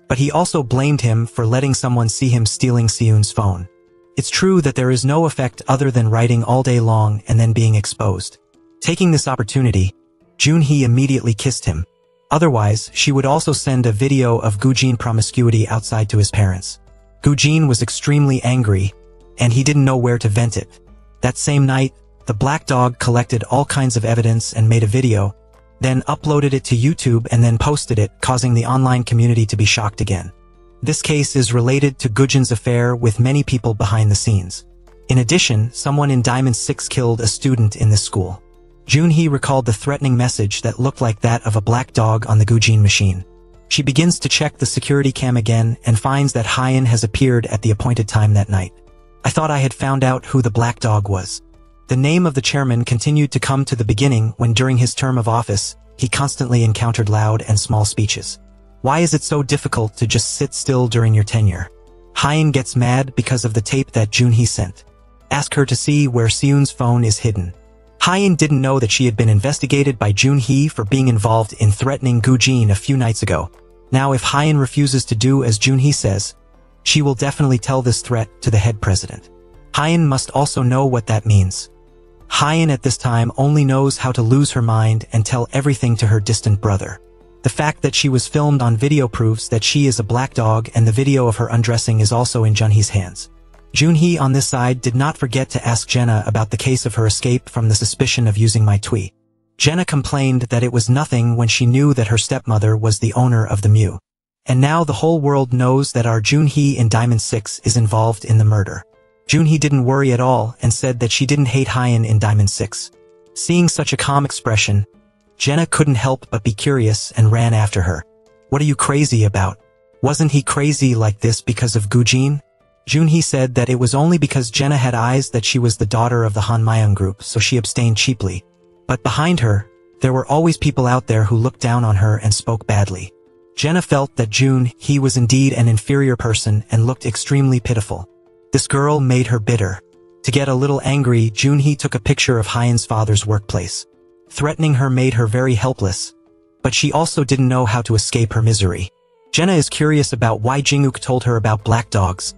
S1: but he also blamed him for letting someone see him stealing Seun's phone. It's true that there is no effect other than writing all day long and then being exposed. Taking this opportunity, Junhee immediately kissed him. Otherwise, she would also send a video of Gujin promiscuity outside to his parents. Gujin was extremely angry, and he didn't know where to vent it. That same night, the Black Dog collected all kinds of evidence and made a video, then uploaded it to YouTube and then posted it, causing the online community to be shocked again. This case is related to Gujin's affair with many people behind the scenes. In addition, someone in Diamond 6 killed a student in this school. Junhee recalled the threatening message that looked like that of a black dog on the Gujin machine. She begins to check the security cam again and finds that Hyen has appeared at the appointed time that night. I thought I had found out who the black dog was. The name of the chairman continued to come to the beginning when during his term of office, he constantly encountered loud and small speeches. Why is it so difficult to just sit still during your tenure? Hyen gets mad because of the tape that Junhee sent. Ask her to see where Seun's phone is hidden. Hyen didn't know that she had been investigated by Junhee for being involved in threatening Gujin a few nights ago. Now if Hyen refuses to do as Junhee says, she will definitely tell this threat to the head president. Hyen must also know what that means. Hyen at this time only knows how to lose her mind and tell everything to her distant brother. The fact that she was filmed on video proves that she is a black dog, and the video of her undressing is also in Junhee's hands. Junhee on this side did not forget to ask Jenna about the case of her escape from the suspicion of using my tweet. Jenna complained that it was nothing when she knew that her stepmother was the owner of the Mew. And now the whole world knows that our Junhee in Diamond 6 is involved in the murder. Junhee didn't worry at all and said that she didn't hate Hyein in Diamond 6. Seeing such a calm expression, Jenna couldn't help but be curious and ran after her. What are you crazy about? Wasn't he crazy like this because of Gujin? Junhee said that it was only because Jenna had eyes that she was the daughter of the Han Myung group, so she abstained cheaply. But behind her, there were always people out there who looked down on her and spoke badly. Jenna felt that Junhee was indeed an inferior person and looked extremely pitiful. This girl made her bitter. To get a little angry, Junhee took a picture of Hyen's father's workplace. Threatening her made her very helpless, but she also didn't know how to escape her misery. Jenna is curious about why Jinguk told her about black dogs.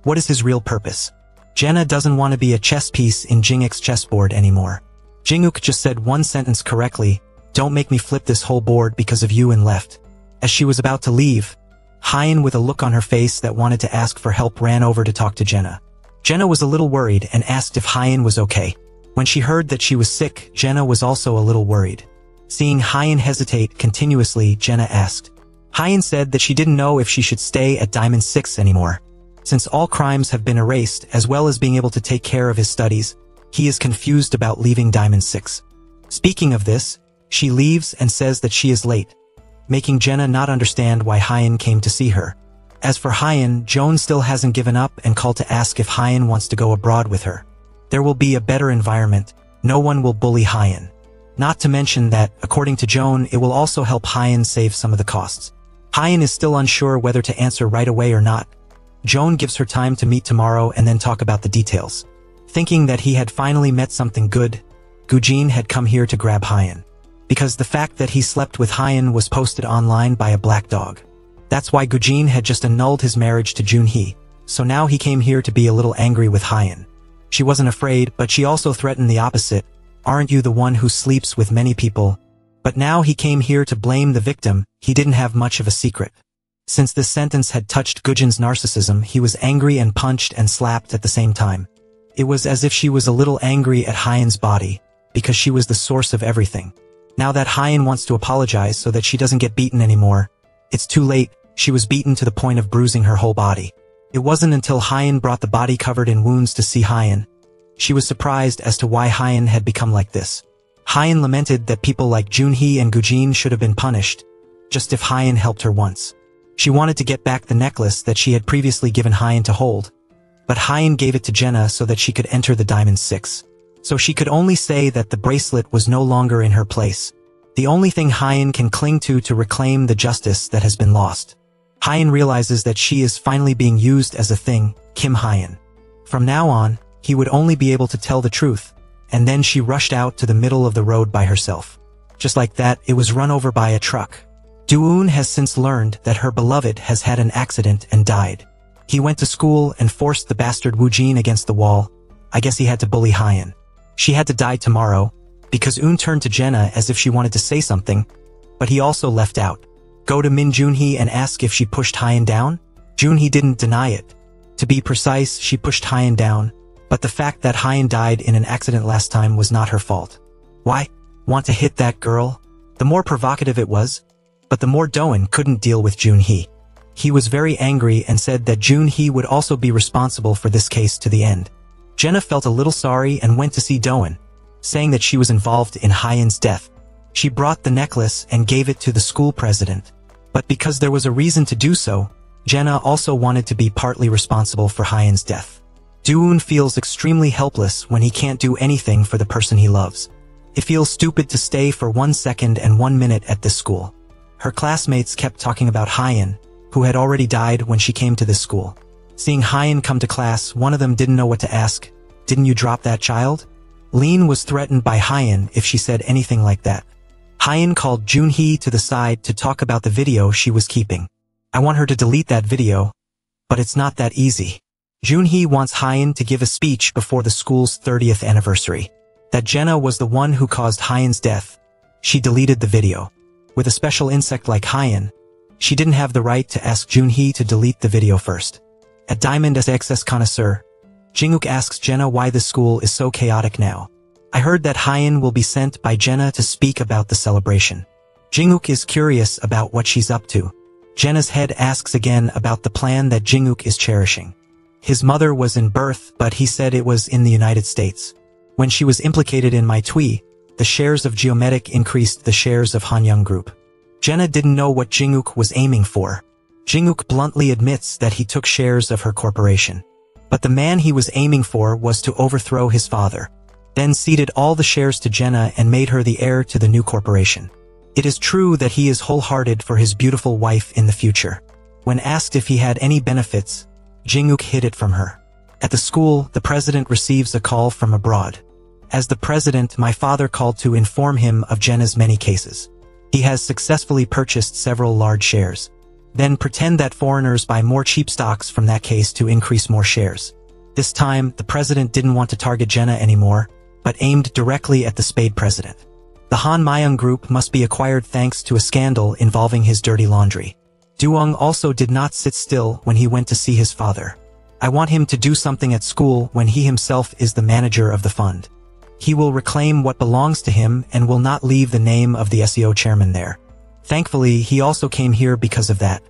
S1: What is his real purpose? Jenna doesn't want to be a chess piece in Jinguk's chessboard anymore. Jinguk just said one sentence correctly, "Don't make me flip this whole board because of you," and left. As she was about to leave, Hyen, with a look on her face that wanted to ask for help, ran over to talk to Jenna. Jenna was a little worried and asked if Hyen was okay. When she heard that she was sick, Jenna was also a little worried. Seeing Hyen hesitate continuously, Jenna asked. Hyen said that she didn't know if she should stay at Diamond 6 anymore. Since all crimes have been erased, as well as being able to take care of his studies, he is confused about leaving Diamond 6. Speaking of this, she leaves and says that she is late, making Jenna not understand why Hyen came to see her. As for Hyen, Joan still hasn't given up and called to ask if Hyen wants to go abroad with her. There will be a better environment, no one will bully Hyen. Not to mention that, according to Joan, it will also help Hyen save some of the costs. Hyen is still unsure whether to answer right away or not. Joan gives her time to meet tomorrow and then talk about the details. Thinking that he had finally met something good, Gujin had come here to grab Hyen. Because the fact that he slept with Hyen was posted online by a black dog. That's why Gujin had just annulled his marriage to Junhee, so now he came here to be a little angry with Hyen. She wasn't afraid, but she also threatened the opposite. Aren't you the one who sleeps with many people? But now he came here to blame the victim. He didn't have much of a secret. Since this sentence had touched Gujin's narcissism, he was angry and punched and slapped at the same time. It was as if she was a little angry at Hyen's body, because she was the source of everything. Now that Hyen wants to apologize so that she doesn't get beaten anymore, it's too late. She was beaten to the point of bruising her whole body. It wasn't until Hyen brought the body covered in wounds to see Hyen. She was surprised as to why Hyen had become like this. Hyen lamented that people like Junhee and Gujin should have been punished, just if Hyen helped her once. She wanted to get back the necklace that she had previously given Hyen to hold, but Hyen gave it to Jenna so that she could enter the Diamond 6. So she could only say that the bracelet was no longer in her place. The only thing Hyen can cling to reclaim the justice that has been lost. Hyen realizes that she is finally being used as a thing, Kim Hyen. From now on, he would only be able to tell the truth, and then she rushed out to the middle of the road by herself. Just like that, it was run over by a truck. Do-eun has since learned that her beloved has had an accident and died. He went to school and forced the bastard Woo-jin against the wall. I guess he had to bully Hyen. She had to die tomorrow, because Eun turned to Jenna as if she wanted to say something, but he also left out. Go to Min Junhee and ask if she pushed Hyen down? Junhee didn't deny it. To be precise, she pushed Hyen down, but the fact that Hyen died in an accident last time was not her fault. Why? Want to hit that girl? The more provocative it was, but the more Do-eun couldn't deal with Junhee. He was very angry and said that Junhee would also be responsible for this case to the end. Jenna felt a little sorry and went to see Do-eun, saying that she was involved in Hyen's death. She brought the necklace and gave it to the school president. But because there was a reason to do so, Jenna also wanted to be partly responsible for Hyen's death. Do-eun feels extremely helpless when he can't do anything for the person he loves. It feels stupid to stay for 1 second and 1 minute at this school. Her classmates kept talking about Hyen, who had already died when she came to this school. Seeing Hyen come to class, one of them didn't know what to ask. Didn't you drop that child? Lean was threatened by Hyen if she said anything like that. Hyen called Junhee to the side to talk about the video she was keeping. I want her to delete that video, but it's not that easy. Junhee wants Hyen to give a speech before the school's 30th anniversary. That Jenna was the one who caused Hyen's death. She deleted the video. with a special insect like Hyen, she didn't have the right to ask Junhee to delete the video first. At Diamond SXS Connoisseur, Jingwook asks Jenna why the school is so chaotic now. I heard that Hyen will be sent by Jenna to speak about the celebration. Jingwook is curious about what she's up to. Jenna's head asks again about the plan that Jingwook is cherishing. His mother was in birth, but he said it was in the United States. When she was implicated in my tweet, the shares of Geometic increased the shares of Hanyoung Group. Jenna didn't know what Jingwook was aiming for. Jingwook bluntly admits that he took shares of her corporation. But the man he was aiming for was to overthrow his father, then ceded all the shares to Jenna and made her the heir to the new corporation. It is true that he is wholehearted for his beautiful wife in the future. When asked if he had any benefits, Jingwook hid it from her. At the school, the president receives a call from abroad. As the president, my father called to inform him of Jenna's many cases. He has successfully purchased several large shares. Then pretend that foreigners buy more cheap stocks from that case to increase more shares. This time, the president didn't want to target Jenna anymore, but aimed directly at the Spade president. The Han Myung Group must be acquired thanks to a scandal involving his dirty laundry. Duong also did not sit still when he went to see his father. I want him to do something at school when he himself is the manager of the fund. He will reclaim what belongs to him and will not leave the name of the SEO chairman there. Thankfully, he also came here because of that.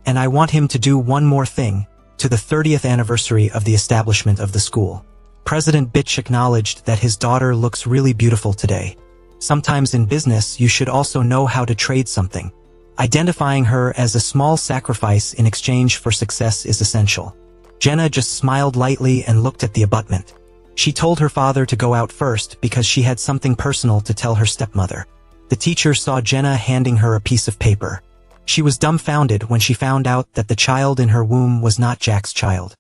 S1: And I want him to do one more thing, to the 30th anniversary of the establishment of the school. President Bitch acknowledged that his daughter looks really beautiful today. Sometimes in business, you should also know how to trade something. Identifying her as a small sacrifice in exchange for success is essential. Jenna just smiled lightly and looked at the abutment. She told her father to go out first because she had something personal to tell her stepmother. The teacher saw Jenna handing her a piece of paper. She was dumbfounded when she found out that the child in her womb was not Jack's child.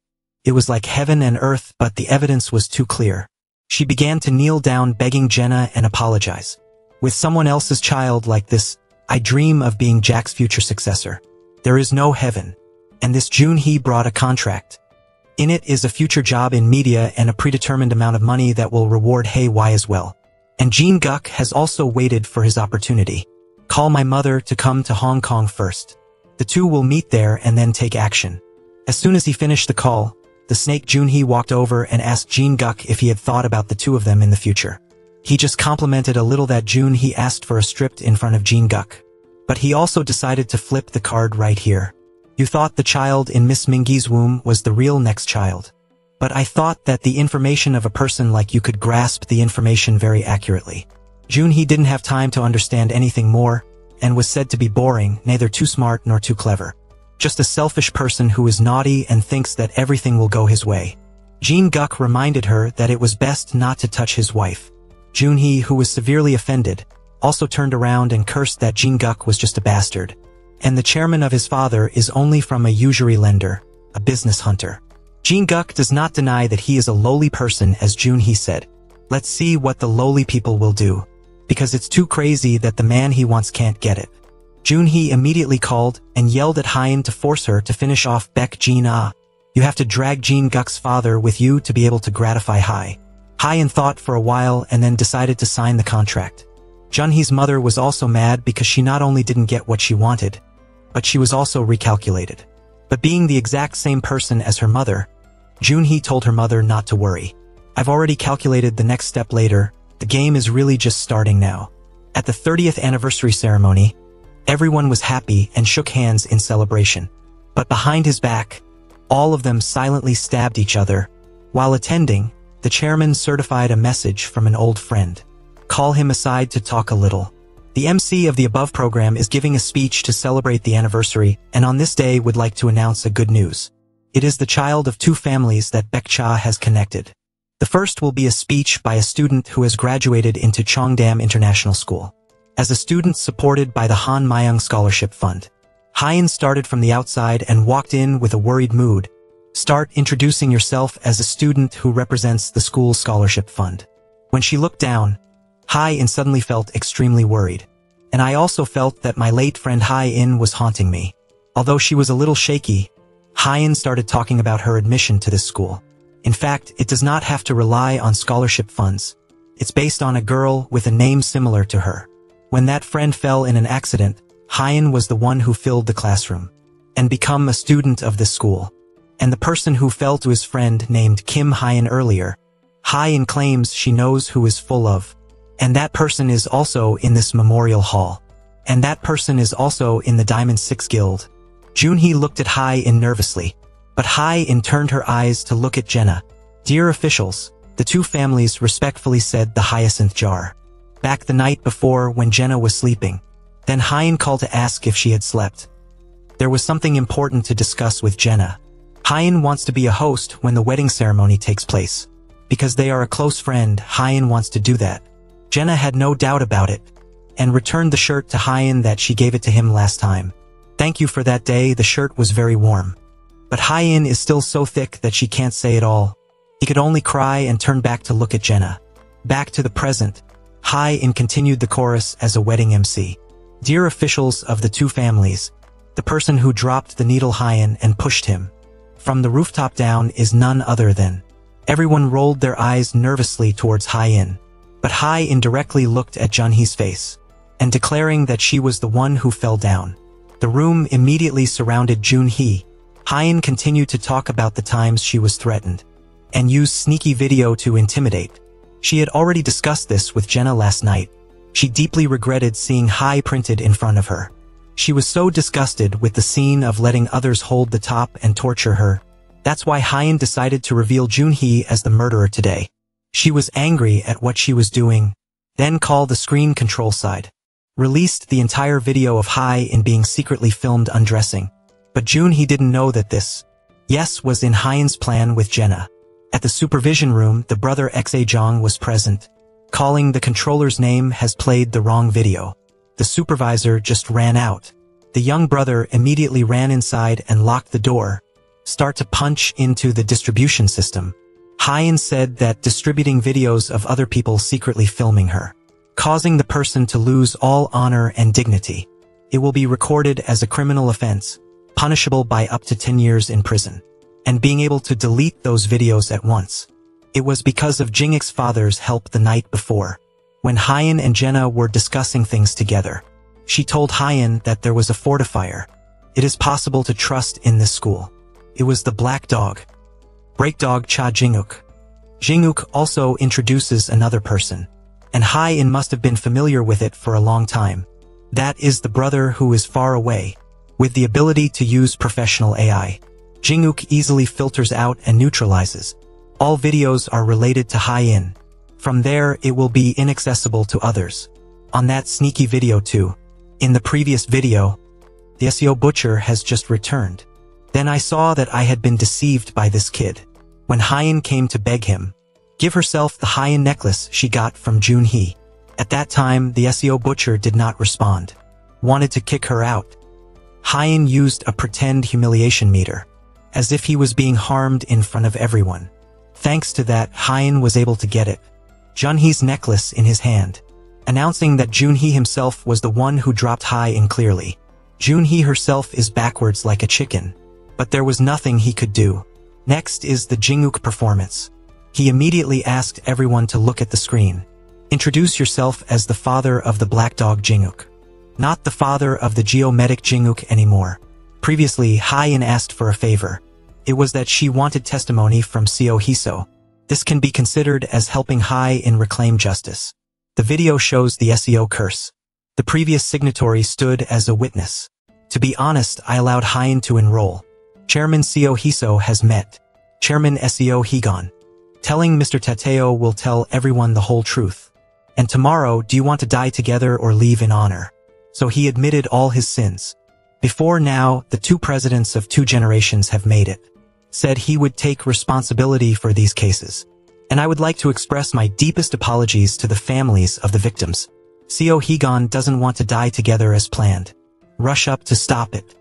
S1: It was like heaven and earth, but the evidence was too clear. She began to kneel down begging Jenna and apologize. With someone else's child like this, I dream of being Jack's future successor. There is no heaven. And this Junhee brought a contract. In it is a future job in media and a predetermined amount of money that will reward Hae-Wai as well. And Jin-guk has also waited for his opportunity. Call my mother to come to Hong Kong first. The two will meet there and then take action. As soon as he finished the call, the snake Junhee walked over and asked Jin-guk if he had thought about the two of them in the future. He just complimented a little that Junhee asked for a strip in front of Jin-guk. But he also decided to flip the card right here. You thought the child in Miss Mingi's womb was the real next child. But I thought that the information of a person like you could grasp the information very accurately. Junhee didn't have time to understand anything more, and was said to be boring, neither too smart nor too clever. Just a selfish person who is naughty and thinks that everything will go his way. Jin-guk reminded her that it was best not to touch his wife. Junhee, who was severely offended, also turned around and cursed that Jin-guk was just a bastard. And the chairman of his father is only from a usury lender, a business hunter. Jin-guk does not deny that he is a lowly person, as Junhee said. Let's see what the lowly people will do. Because it's too crazy that the man he wants can't get it. Junhee immediately called and yelled at Hyen to force her to finish off Baek Jin-ah. You have to drag Jin-guk's father with you to be able to gratify Hyen thought for a while and then decided to sign the contract. Junhee's mother was also mad because she not only didn't get what she wanted, but she was also recalculated. But being the exact same person as her mother, Junhee told her mother not to worry. I've already calculated the next step later. The game is really just starting now. At the 30th anniversary ceremony, everyone was happy and shook hands in celebration. But behind his back, all of them silently stabbed each other. While attending, the chairman certified a message from an old friend. Call him aside to talk a little. The MC of the above program is giving a speech to celebrate the anniversary, and on this day would like to announce a good news. It is the child of two families that Baek Cha has connected. The first will be a speech by a student who has graduated into Cheongdam International School. As a student supported by the Han Myung Scholarship Fund, Hyen started from the outside and walked in with a worried mood. Start introducing yourself as a student who represents the school's scholarship fund. When she looked down, Hyen suddenly felt extremely worried. And I also felt that my late friend Hyen was haunting me. Although she was a little shaky, Hyen started talking about her admission to this school. In fact, it does not have to rely on scholarship funds. It's based on a girl with a name similar to her. When that friend fell in an accident, Hyen was the one who filled the classroom and become a student of this school. And the person who fell to his friend named Kim Hyen earlier, Hyen claims she knows who is full of. And that person is also in this memorial hall. And that person is also in the Diamond 6 Guild. Junhee looked at Hyen nervously, but Hyen turned her eyes to look at Jenna. Dear officials, the two families respectfully said the hyacinth jar. Back the night before when Jenna was sleeping. Then Hyen called to ask if she had slept. There was something important to discuss with Jenna. Hyen wants to be a host when the wedding ceremony takes place. Because they are a close friend, Hyen wants to do that. Jenna had no doubt about it, and returned the shirt to Hyen that she gave it to him last time. Thank you for that day, the shirt was very warm. But Hyen is still so thick that she can't say it all. He could only cry and turn back to look at Jenna. Back to the present, Hyen continued the chorus as a wedding MC. Dear officials of the two families, the person who dropped the needle Hyen and pushed him from the rooftop down is none other than. Everyone rolled their eyes nervously towards Hyen, but Hyen directly looked at Junhee's face, and declaring that she was the one who fell down. The room immediately surrounded Junhee. Hyen continued to talk about the times she was threatened, and used sneaky video to intimidate. She had already discussed this with Jenna last night. She deeply regretted seeing Hye printed in front of her. She was so disgusted with the scene of letting others hold the top and torture her. That's why Hyen decided to reveal Junhee as the murderer today. She was angry at what she was doing, then called the screen control side. Released the entire video of Hyen being secretly filmed undressing. But Junhee didn't know that this, yes, was in Hyen's plan with Jenna. At the supervision room, the brother Xajong was present. Calling the controller's name has played the wrong video. The supervisor just ran out. The young brother immediately ran inside and locked the door. Start to punch into the distribution system. Hyen said that distributing videos of other people secretly filming her, causing the person to lose all honor and dignity. It will be recorded as a criminal offense, punishable by up to 10 years in prison. And being able to delete those videos at once. It was because of Jingik's father's help the night before. When Hyen and Jenna were discussing things together, she told Hyen that there was a fortifier. It is possible to trust in this school. It was the black dog. Break dog Cha Jinguk. Jinguk also introduces another person. And Hyen must have been familiar with it for a long time. That is the brother who is far away, with the ability to use professional AI. Jinguk easily filters out and neutralizes. All videos are related to Hyen. From there, it will be inaccessible to others. On that sneaky video too. In the previous video, the SEO butcher has just returned. Then I saw that I had been deceived by this kid. When Hyen came to beg him, give herself the Hyen necklace she got from Junhee. At that time, the SEO butcher did not respond. Wanted to kick her out. Hyen used a pretend humiliation meter, as if he was being harmed in front of everyone. Thanks to that, Hyen was able to get it. Junhee's necklace in his hand, announcing that Junhee himself was the one who dropped Hyen clearly. Junhee herself is backwards like a chicken, but there was nothing he could do. Next is the Jinguk performance. He immediately asked everyone to look at the screen. Introduce yourself as the father of the black dog Jinguk. Not the father of the geomedic Jinguk anymore. Previously, Hyen asked for a favor. It was that she wanted testimony from Seo Hiso. This can be considered as helping Hyen reclaim justice. The video shows the SEO curse. The previous signatory stood as a witness. To be honest, I allowed Hyen to enroll. Chairman Seo Hiso has met Chairman SEO Higon. Telling Mr. Tateo will tell everyone the whole truth. And tomorrow, do you want to die together or leave in honor? So he admitted all his sins. Before now, the two presidents of two generations have made it. Said he would take responsibility for these cases. And I would like to express my deepest apologies to the families of the victims. Seo Higon doesn't want to die together as planned. Rush up to stop it.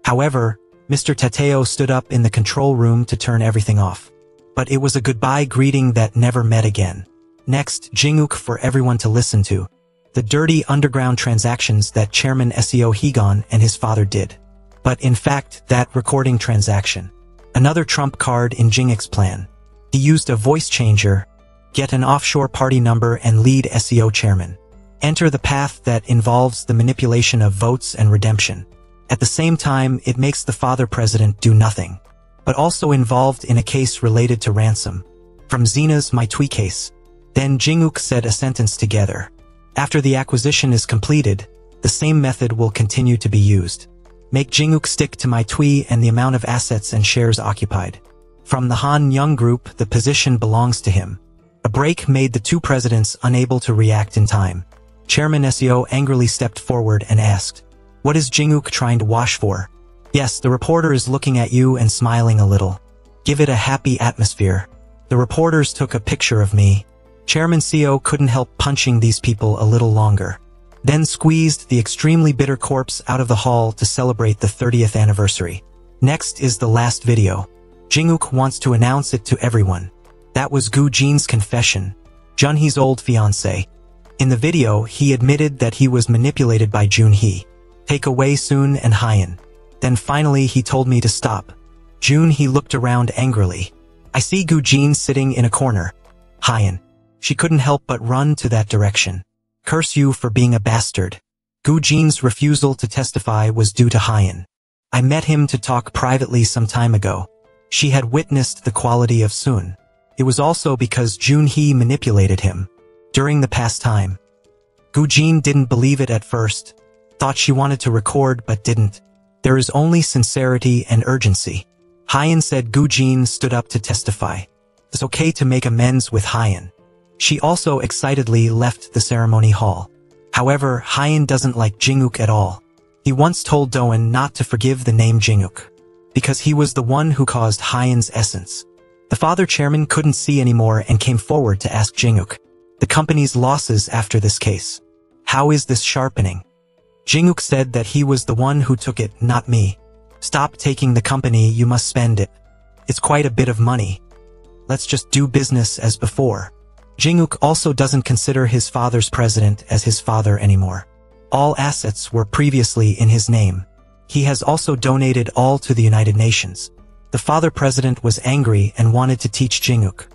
S1: However, Mr. Tateo stood up in the control room to turn everything off. But it was a goodbye greeting that never met again. Next, Jinguk for everyone to listen to. The dirty underground transactions that Chairman SEO Higon and his father did. But in fact, that recording transaction. Another trump card in Jinguk's plan. He used a voice changer, get an offshore party number and lead SEO chairman. Enter the path that involves the manipulation of votes and redemption. At the same time, it makes the father president do nothing, but also involved in a case related to ransom. From Xena's My Tui case. Then Jinguk said a sentence together. After the acquisition is completed, the same method will continue to be used. Make Jinguk stick to My Tui and the amount of assets and shares occupied. From the Han Young Group, the position belongs to him. A break made the two presidents unable to react in time. Chairman Seo angrily stepped forward and asked, "What is Jinguk trying to wash for?" "Yes, the reporter is looking at you and smiling a little. Give it a happy atmosphere." The reporters took a picture of me. Chairman Seo couldn't help punching these people a little longer. Then squeezed the extremely bitter corpse out of the hall to celebrate the 30th anniversary. Next is the last video. Jinguk wants to announce it to everyone. That was Gu Jin's confession, Junhee's old fiancé. In the video, he admitted that he was manipulated by Junhee. Take away Soon and Hyen. Then finally he told me to stop. Junhee looked around angrily. I see Gu Jin sitting in a corner. Hyen. She couldn't help but run to that direction. Curse you for being a bastard. Gu Jin's refusal to testify was due to Hyen. I met him to talk privately some time ago. She had witnessed the quality of Soon. It was also because Junhee manipulated him. During the past time, Gu Jin didn't believe it at first, thought she wanted to record but didn't. There is only sincerity and urgency. Hyen said Gu Jin stood up to testify. It's okay to make amends with Hyen. She also excitedly left the ceremony hall. However, Hyen doesn't like Jinguk at all. He once told Doan not to forgive the name Jinguk, because he was the one who caused Hyen's essence. The father chairman couldn't see anymore and came forward to ask Jinguk the company's losses after this case. How is this sharpening? Jinguk said that he was the one who took it, not me. Stop taking the company, you must spend it. It's quite a bit of money. Let's just do business as before. Jinguk also doesn't consider his father's president as his father anymore. All assets were previously in his name. He has also donated all to the United Nations. The father president was angry and wanted to teach Jinguk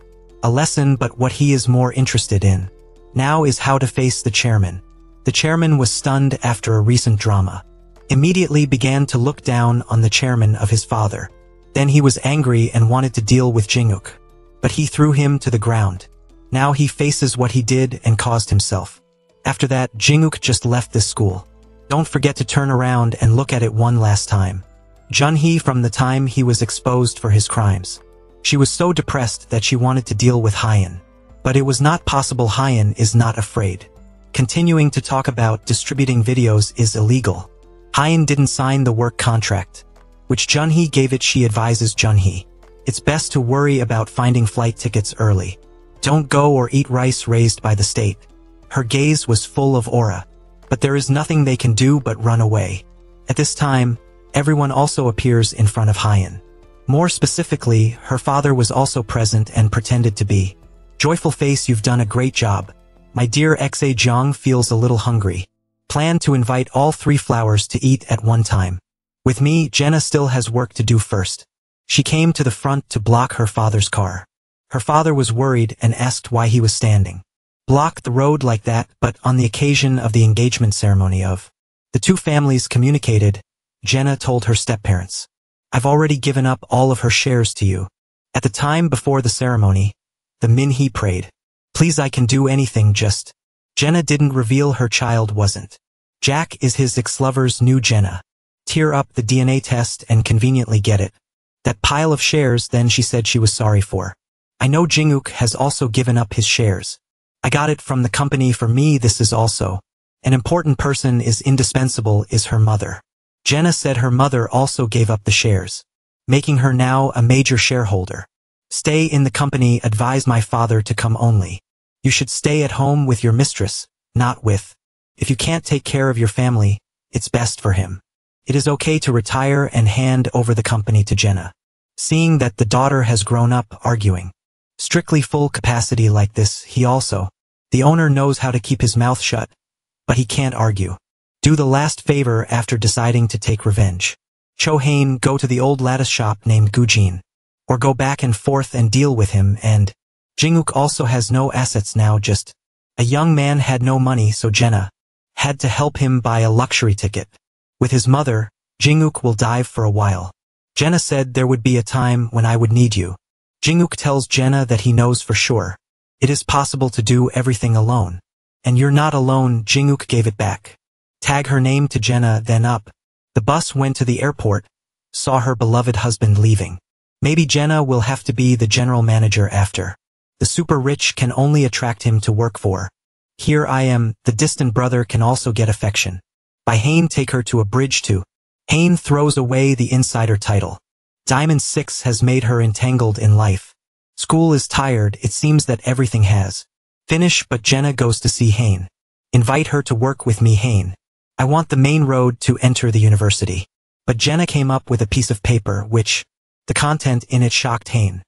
S1: a lesson, but what he is more interested in now is how to face the chairman. The chairman was stunned after a recent drama. Immediately began to look down on the chairman of his father. Then he was angry and wanted to deal with Jinguk, but he threw him to the ground. Now he faces what he did and caused himself. After that, Jinguk just left this school. Don't forget to turn around and look at it one last time. Junhee from the time he was exposed for his crimes. She was so depressed that she wanted to deal with Hyen. But it was not possible. Hyen is not afraid. Continuing to talk about distributing videos is illegal. Hyen didn't sign the work contract, which Junhee gave it. She advises Junhee, it's best to worry about finding flight tickets early. Don't go or eat rice raised by the state. Her gaze was full of aura. But there is nothing they can do but run away. At this time, everyone also appears in front of Hyen. More specifically, her father was also present and pretended to be. Joyful face, you've done a great job. My dear Xa Jiang feels a little hungry. Plan to invite all three flowers to eat at one time. With me, Jenna still has work to do first. She came to the front to block her father's car. Her father was worried and asked why he was standing. Block the road like that, but on the occasion of the engagement ceremony of the two families communicated, Jenna told her stepparents, I've already given up all of her shares to you. At the time before the ceremony, the Min-hee prayed, please, I can do anything, just. Jenna didn't reveal her child wasn't. Jack is his ex-lover's new Jenna. Tear up the DNA test and conveniently get it. That pile of shares then she said she was sorry for. I know Jinguk has also given up his shares. I got it from the company. For me, this is also an important person is indispensable is her mother. Jenna said her mother also gave up the shares, making her now a major shareholder. Stay in the company, advise my father to come only. You should stay at home with your mistress, not with. If you can't take care of your family, it's best for him. It is okay to retire and hand over the company to Jenna. Seeing that the daughter has grown up, arguing. Strictly full capacity like this, he also. The owner knows how to keep his mouth shut, but he can't argue. Do the last favor after deciding to take revenge. Cho Hain, go to the old lattice shop named Gujin. Or go back and forth and deal with him, and Jinguk also has no assets now, just A young man had no money, so Jenna had to help him buy a luxury ticket. With his mother, Jinguk will dive for a while. Jenna said there would be a time when I would need you. Jinguk tells Jenna that he knows for sure. It is possible to do everything alone. And you're not alone, Jinguk gave it back. Tag her name to Jenna, then up. The bus went to the airport, saw her beloved husband leaving. Maybe Jenna will have to be the general manager after. The super rich can only attract him to work for. Here I am, the distant brother can also get affection. By Hain take her to a bridge too. Hain throws away the insider title. Diamond 6 has made her entangled in life. School is tired, it seems that everything has finished, but Jenna goes to see Hain. Invite her to work with me, Hain. I want the main road to enter the university. But Jenna came up with a piece of paper which, the content in it shocked Hain.